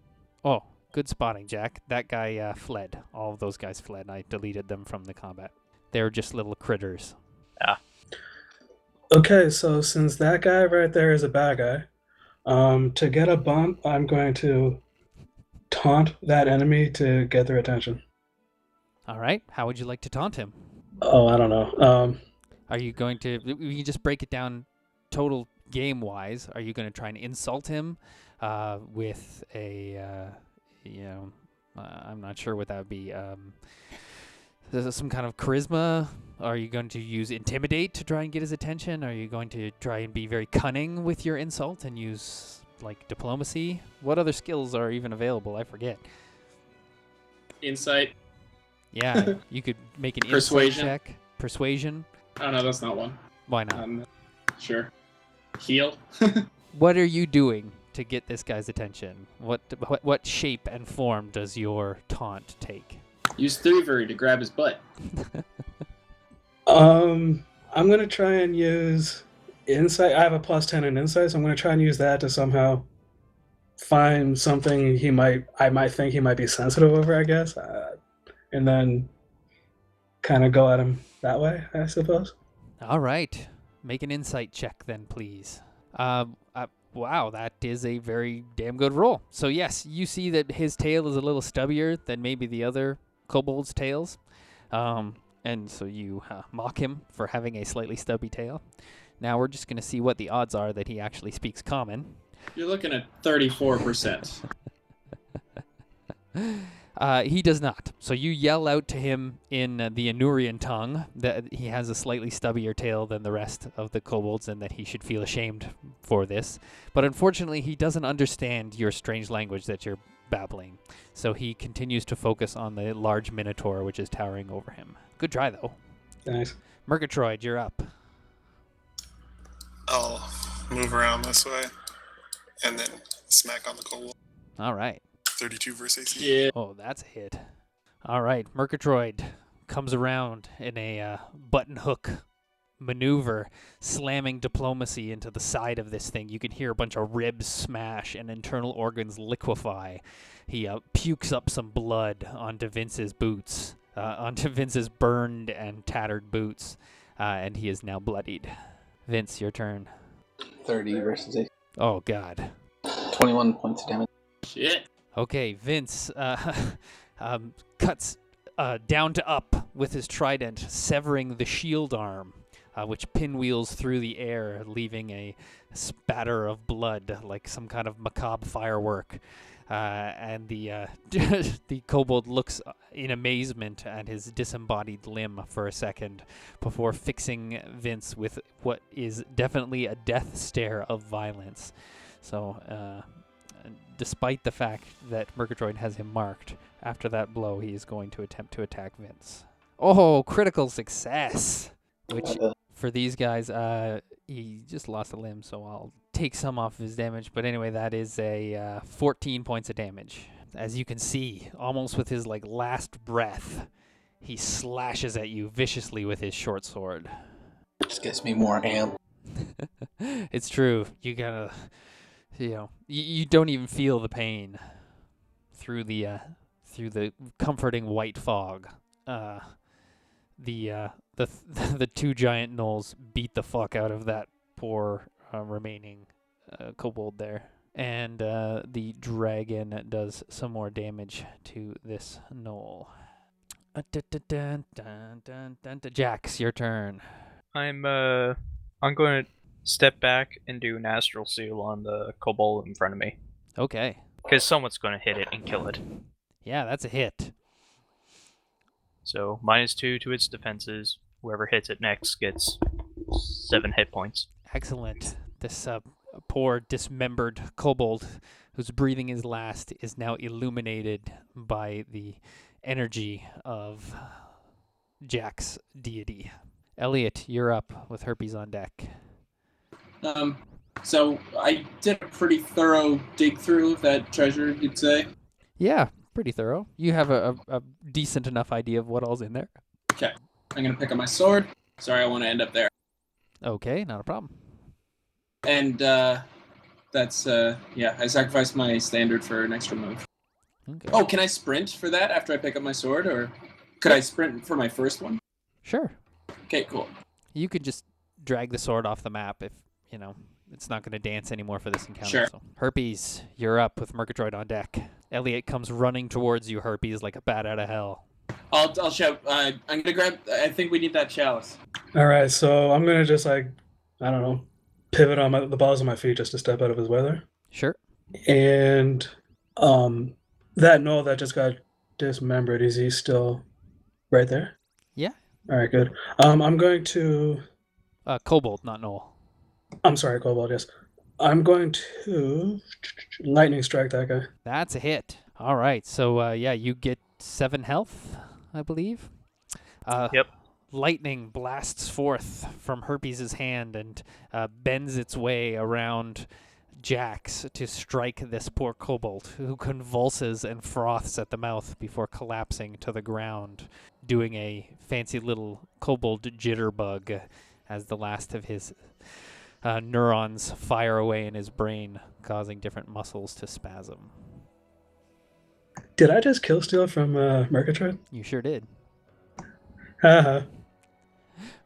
Oh, good spotting, Jack. That guy fled. All of those guys fled. I deleted them from the combat. They were just little critters. Okay, so since that guy right there is a bad guy, to get a bump, I'm going to taunt that enemy to get their attention. All right. How would you like to taunt him? Oh, I don't know. Are you going to? We can just break it down, total game wise. Are you going to try and insult him with a, I'm not sure what that would be. There's some kind of charisma. Are you going to use intimidate to try and get his attention? Are you going to try and be very cunning with your insult and use like diplomacy? What other skills are even available? I forget. Insight. Yeah, you could make an Persuasion. insight check. Persuasion. Oh no, that's not one. Why not? Sure. Heal. What are you doing to get this guy's attention? What shape and form does your taunt take? Use Thievery to grab his butt. I'm gonna try and use insight. I have a +10 in insight, so I'm gonna try and use that to somehow find something I might think he might be sensitive over, I guess, and then kind of go at him that way, I suppose. All right. Make an insight check then, please. Wow, that is a very damn good roll. So yes, you see that his tail is a little stubbier than maybe the other kobolds' tails. And so you mock him for having a slightly stubby tail. Now we're just going to see what the odds are that he actually speaks common. You're looking at 34%. He does not. So you yell out to him in the Anurian tongue that he has a slightly stubbier tail than the rest of the kobolds and that he should feel ashamed for this. But unfortunately, he doesn't understand your strange language that you're babbling. So he continues to focus on the large minotaur which is towering over him. Good try, though. Nice. Murgatroyd, you're up. I'll move around this way and then smack on the kobold. All right. 32 versus AC. Yeah. Oh, that's a hit. All right, Murgatroyd comes around in a button hook maneuver, slamming diplomacy into the side of this thing. You can hear a bunch of ribs smash and internal organs liquefy. He pukes up some blood onto Vince's boots, onto Vince's burned and tattered boots, and he is now bloodied. Vince, your turn. 30 versus 8. Oh, God. 21 points of damage. Shit. Okay, Vince cuts down to up with his trident, severing the shield arm, which pinwheels through the air, leaving a spatter of blood like some kind of macabre firework. And the the kobold looks in amazement at his disembodied limb for a second before fixing Vince with what is definitely a death stare of violence. So, despite the fact that Murgatroyd has him marked, after that blow, he is going to attempt to attack Vince. Oh, critical success! Which, for these guys, he just lost a limb, so I'll take some off his damage. But anyway, that is a 14 points of damage. As you can see, almost with his last breath, he slashes at you viciously with his short sword. Just gets me more amp. It's true. You gotta, you don't even feel the pain through the comforting white fog. The two giant gnolls beat the fuck out of that poor remaining kobold there. And the dragon does some more damage to this gnoll. Jax, your turn. I'm going to step back and do an astral seal on the kobold in front of me. Okay. Because someone's going to hit it and kill it. Yeah, that's a hit. So, -2 to its defenses. Whoever hits it next gets 7 hit points. Excellent. This poor dismembered kobold whose breathing is last is now illuminated by the energy of Jack's deity. Elliot, you're up with herpes on deck. So I did a pretty thorough dig through of that treasure, you'd say. Yeah, pretty thorough. You have a decent enough idea of what all's in there. Okay. I'm gonna pick up my sword. Sorry, I want to end up there. Okay, not a problem. And that's I sacrificed my standard for an extra move. Okay. Oh, can I sprint for that after I pick up my sword, or could I sprint for my first one? Sure. Okay, cool. You could just drag the sword off the map if, it's not going to dance anymore for this encounter. Sure. So. Herpes, you're up with Murgatroyd on deck. Elliot comes running towards you, Herpes, like a bat out of hell. I'll shout. I'm gonna grab. I think we need that chalice. All right, so I'm gonna just pivot on the balls of my feet just to step out of his way there. Sure. And that Gnoll that just got dismembered, is he still right there? Yeah. All right, good. I'm going to. Kobold, not Gnoll. I'm sorry, Kobold. Yes, I'm going to lightning strike that guy. That's a hit. All right. So you get 7 health, I believe. Yep. Lightning blasts forth from Herpes' hand and bends its way around Jax to strike this poor kobold, who convulses and froths at the mouth before collapsing to the ground, doing a fancy little kobold jitterbug as the last of his neurons fire away in his brain, causing different muscles to spasm. Did I just kill steal from Murgatroyd? You sure did. Haha.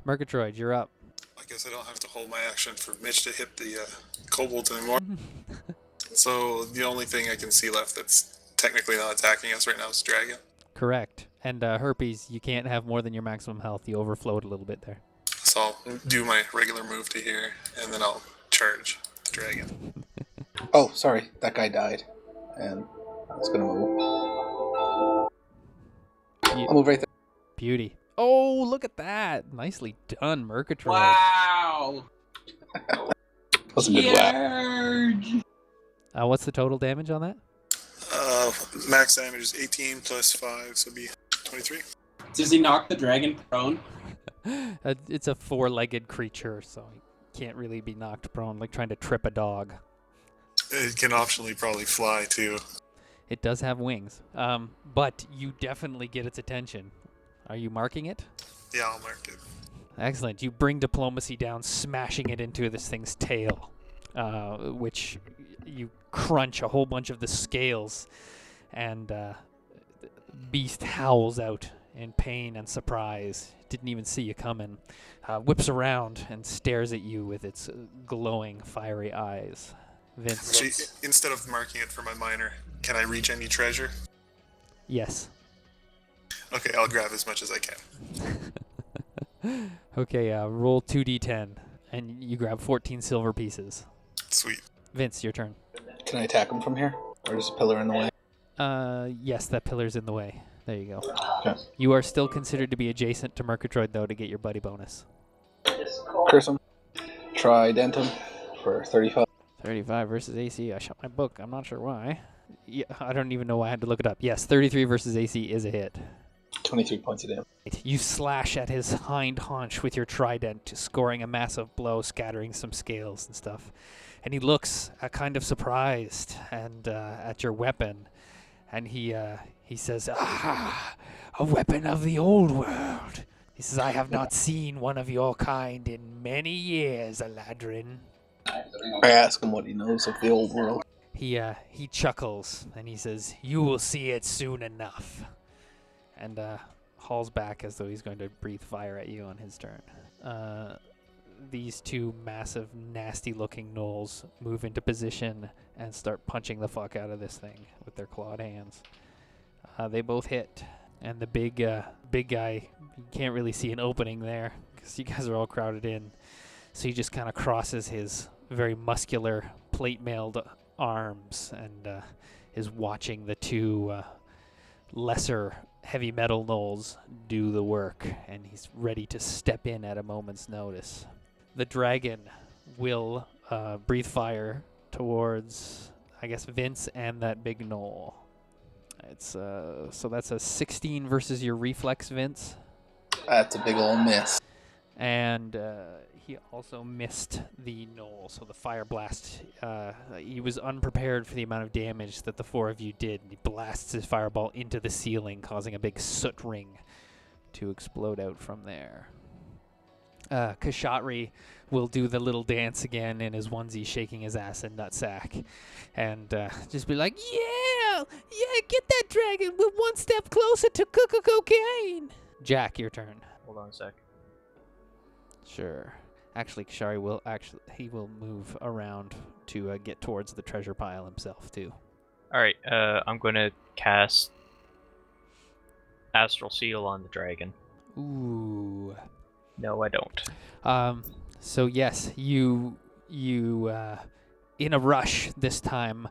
Murgatroyd, you're up. I guess I don't have to hold my action for Mitch to hit the kobolds anymore. So the only thing I can see left that's technically not attacking us right now is Dragon. Correct. And Herpes, you can't have more than your maximum health. You overflowed a little bit there. So I'll do my regular move to here, and then I'll charge the Dragon. Oh, sorry. That guy died. And I was going to move. I'll move right there. Beauty. Oh, look at that. Nicely done, Murgatroyd. Wow. That's a good whack. Huge. What's the total damage on that? Max damage is 18 plus 5, so it'll be 23. Does he knock the dragon prone? It's a 4-legged creature, so he can't really be knocked prone, like trying to trip a dog. It can optionally probably fly, too. It does have wings, but you definitely get its attention. Are you marking it? Yeah, I'll mark it. Excellent. You bring diplomacy down, smashing it into this thing's tail, which you crunch a whole bunch of the scales, and beast howls out in pain and surprise. Didn't even see you coming. Whips around and stares at you with its glowing, fiery eyes. Vince. Actually, instead of marking it for my minor, can I reach any treasure? Yes. Okay, I'll grab as much as I can. Okay, roll 2d10, and you grab 14 silver pieces. Sweet. Vince, your turn. Can I attack him from here? Or is the pillar in the way? Yes, that pillar's in the way. There you go. Okay. You are still considered to be adjacent to Murgatroyd, though, to get your buddy bonus. Curse him. Trident him for 35. 35 versus AC. I shot my book. I'm not sure why. Yeah, I don't even know why I had to look it up. Yes, 33 versus AC is a hit. 23 points of damage. You slash at his hind haunch with your trident, scoring a massive blow, scattering some scales and stuff. And he looks kind of surprised and at your weapon, and he says, "Ah, a weapon of the old world." He says, "I have not seen one of your kind in many years, Aladrin." I ask him what he knows of the old world. He chuckles and he says, "You will see it soon enough," and hauls back as though he's going to breathe fire at you on his turn. These two massive, nasty-looking gnolls move into position and start punching the fuck out of this thing with their clawed hands. They both hit, and the big guy, you can't really see an opening there because you guys are all crowded in. So he just kind of crosses his very muscular, plate-mailed arms and is watching the two lesser heavy metal gnolls do the work, and he's ready to step in at a moment's notice. The dragon will breathe fire towards, I guess, Vince and that big gnoll. It's so that's a 16 versus your reflex, Vince. That's a big old miss. And he also missed the gnoll, so the fire blast, he was unprepared for the amount of damage that the four of you did. He blasts his fireball into the ceiling, causing a big soot ring to explode out from there. Kashatri will do the little dance again in his onesie, shaking his ass in nutsack, and just be like, Yeah, get that dragon. We're one step closer to cocaine. Jack, your turn. Hold on a sec. Sure. Actually, Kashari will move around to get towards the treasure pile himself too. Alright, I'm gonna cast Astral Seal on the dragon. Ooh. No, I don't. So yes, you in a rush this time,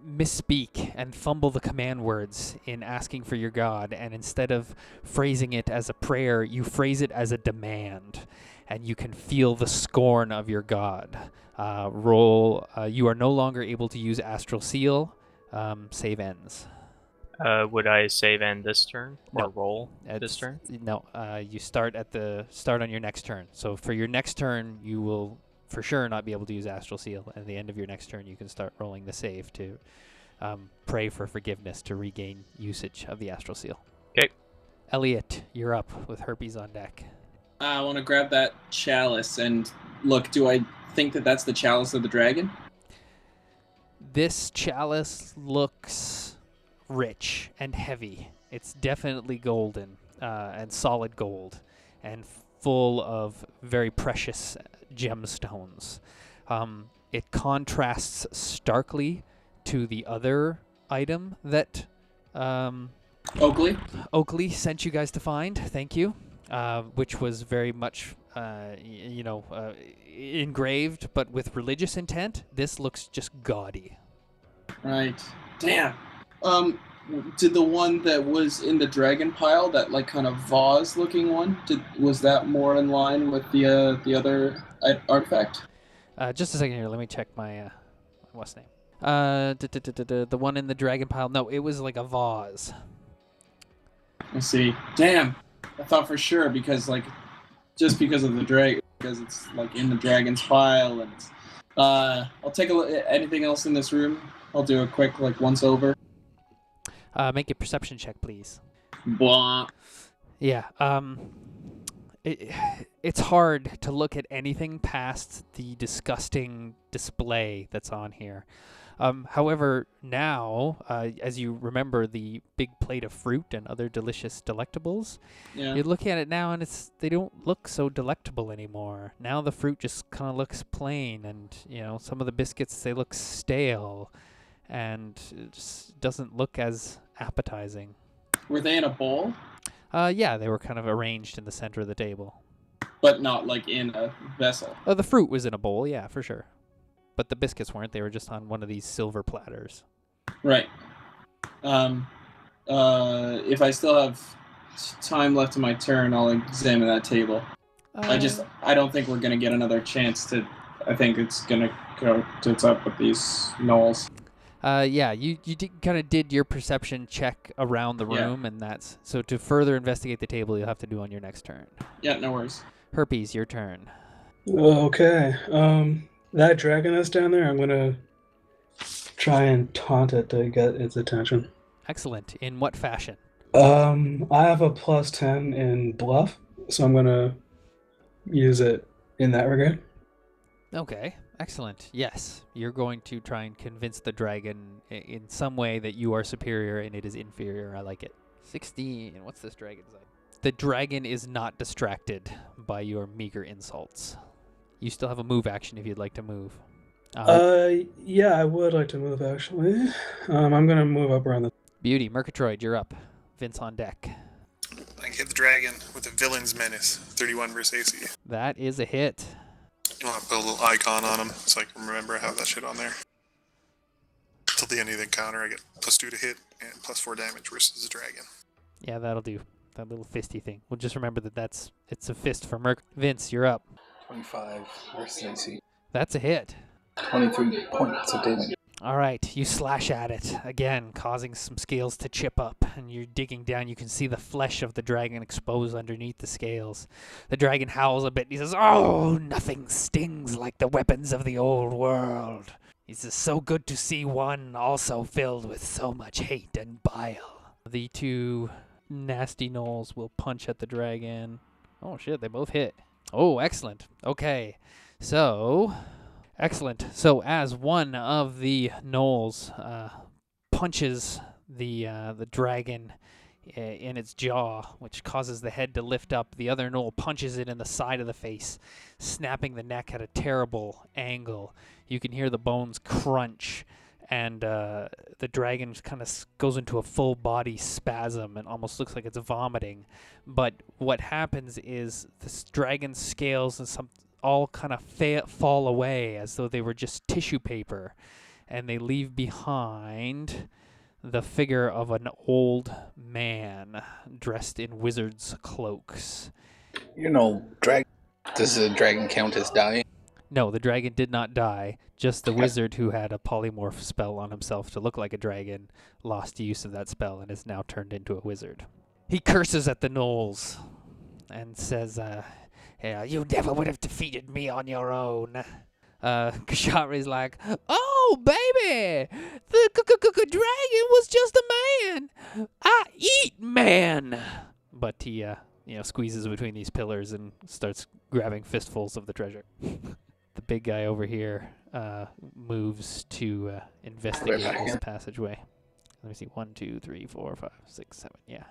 misspeak and fumble the command words in asking for your god, and instead of phrasing it as a prayer, you phrase it as a demand, and you can feel the scorn of your god. You are no longer able to use Astral Seal. Save ends. Would I save end this turn? Or No. roll this turn? No, you start on your next turn. So for your next turn, you will for sure not be able to use Astral Seal. At the end of your next turn, you can start rolling the save to pray for forgiveness to regain usage of the Astral Seal. Okay. Elliot, you're up with Herpes on deck. I want to grab that chalice and look. Do I think that that's the chalice of the dragon? This chalice looks rich and heavy. It's definitely golden and solid gold and full of very precious gemstones. It contrasts starkly to the other item that Oakley sent you guys to find. Thank you. Which was very much engraved, but with religious intent. This looks just gaudy. Right. Damn. Did the one that was in the dragon pile, that like kind of vase-looking one, was that more in line with the other artifact? Just a second here. Let me check my what's name. The one in the dragon pile. No, it was like a vase. Let's see. Damn. I thought for sure because just because of the dragon, because it's like in the dragon's pile, and I'll take a look at anything else in this room. I'll do a quick once over. Make a perception check, please. Blah. Yeah. It's hard to look at anything past the disgusting display that's on here. However, now, as you remember the big plate of fruit and other delicious delectables, you look at it now and they don't look so delectable anymore. Now the fruit just kind of looks plain, and some of the biscuits, they look stale, and it just doesn't look as appetizing. Were they in a bowl? Yeah, they were kind of arranged in the center of the table. But not like in a vessel. Oh, the fruit was in a bowl, yeah, for sure. But the biscuits weren't. They were just on one of these silver platters. Right. If I still have time left in my turn, I'll examine that table. I don't think we're going to get another chance to... I think it's going to go tits up with these Gnolls. Yeah, you kind of did your perception check around the room, and that's... So to further investigate the table, you'll have to do on your next turn. Yeah, no worries. Herpes, your turn. Okay. That dragon that's down there, I'm going to try and taunt it to get its attention. Excellent. In what fashion? I have a +10 in bluff, so I'm going to use it in that regard. Okay, excellent. Yes, you're going to try and convince the dragon in some way that you are superior and it is inferior. I like it. 16. What's this dragon's like? The dragon is not distracted by your meager insults. You still have a move action if you'd like to move. Yeah, I would like to move, actually. I'm going to move up around the... Beauty. Murgatroyd, you're up. Vince on deck. I can hit the dragon with a Villain's Menace, 31 versus AC. That is a hit. You want to put a little icon on him so I can remember I have that shit on there. Till the end of the encounter, I get +2 to hit and +4 damage versus the dragon. Yeah, that'll do. That little fisty thing. We'll just remember that it's a fist for Merc. Vince, you're up. 25 versus AC. That's a hit. 23 points of damage. All right, you slash at it, again, causing some scales to chip up, and you're digging down. You can see the flesh of the dragon exposed underneath the scales. The dragon howls a bit, and he says, "Oh, nothing stings like the weapons of the old world." He says, "So good to see one also filled with so much hate and bile." The two nasty Gnolls will punch at the dragon. Oh, shit, they both hit. Oh, excellent. Okay, so... Excellent. So as one of the gnolls punches the dragon in its jaw, which causes the head to lift up, the other gnoll punches it in the side of the face, snapping the neck at a terrible angle. You can hear the bones crunch, and the dragon kind of goes into a full body spasm and almost looks like it's vomiting. But what happens is this dragon's scales and all kind of fall away as though they were just tissue paper, and they leave behind the figure of an old man dressed in wizard's cloaks. Does the dragon count as dying? No, the dragon did not die. Just the wizard who had a polymorph spell on himself to look like a dragon lost use of that spell and is now turned into a wizard. He curses at the gnolls and says, "Yeah, you never would have defeated me on your own." Kashatri's like, "Oh, baby, the dragon was just a man. I eat man." But he, squeezes between these pillars and starts grabbing fistfuls of the treasure. The big guy over here moves to investigate this passageway. Let me see. 1, 2, 3, 4, 5, 6, 7. Yeah,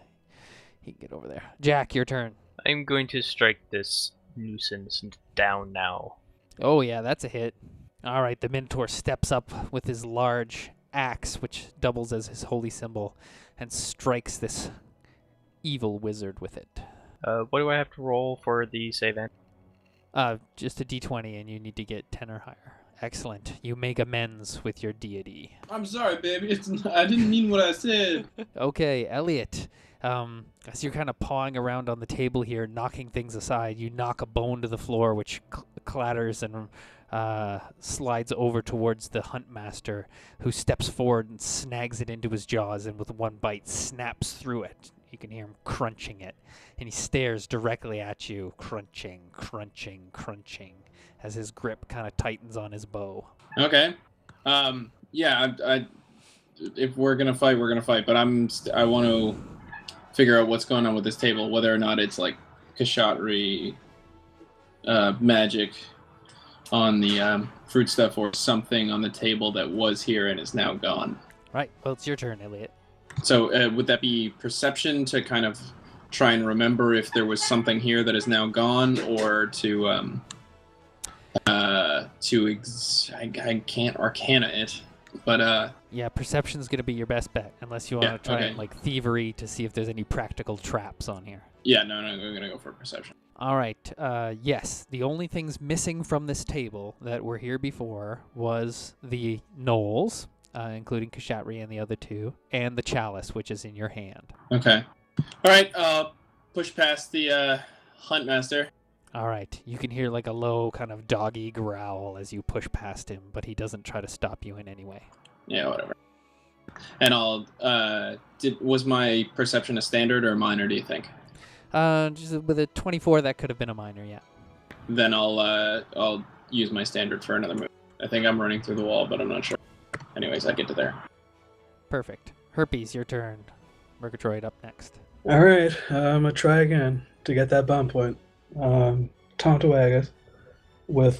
he can get over there. Jack, your turn. I'm going to strike this nuisance down now. Oh, yeah, that's a hit. All right, the Minotaur steps up with his large axe, which doubles as his holy symbol, and strikes this evil wizard with it. What do I have to roll for the save end? Just a d20, and you need to get 10 or higher. Excellent. You make amends with your deity. I'm sorry, baby. I didn't mean what I said. Okay, Elliot. As you're kind of pawing around on the table here, knocking things aside, you knock a bone to the floor, which clatters and slides over towards the huntmaster, who steps forward and snags it into his jaws, and with one bite snaps through it. You can hear him crunching it, and he stares directly at you, crunching, crunching, crunching, as his grip kind of tightens on his bow. Okay. Yeah, if we're gonna fight, we're gonna fight. But I want to figure out what's going on with this table, whether or not it's like Kashatri magic on the fruit stuff, or something on the table that was here and is now gone. Right. Well, it's your turn, Elliot. So would that be perception to kind of try and remember if there was something here that is now gone, or I can't arcana it, but yeah, perception's gonna be your best bet, unless you want to try and like thievery to see if there's any practical traps on here. Yeah, no, I'm gonna go for perception. All right. Yes, the only things missing from this table that were here before was the gnolls, including Kashatri and the other two, and the chalice, which is in your hand. Okay. All right. Push past the huntmaster. All right. You can hear like a low kind of doggy growl as you push past him, but he doesn't try to stop you in any way. Yeah, whatever. And I'll. Was my perception a standard or a minor? Do you think? Just with a 24, that could have been a minor. Yeah. Then I'll use my standard for another move. I think I'm running through the wall, but I'm not sure. Anyways, I get to there. Perfect. Herpes, your turn. Murgatroyd up next. All right, I'm gonna try again to get that bomb point. Tom Tawagas with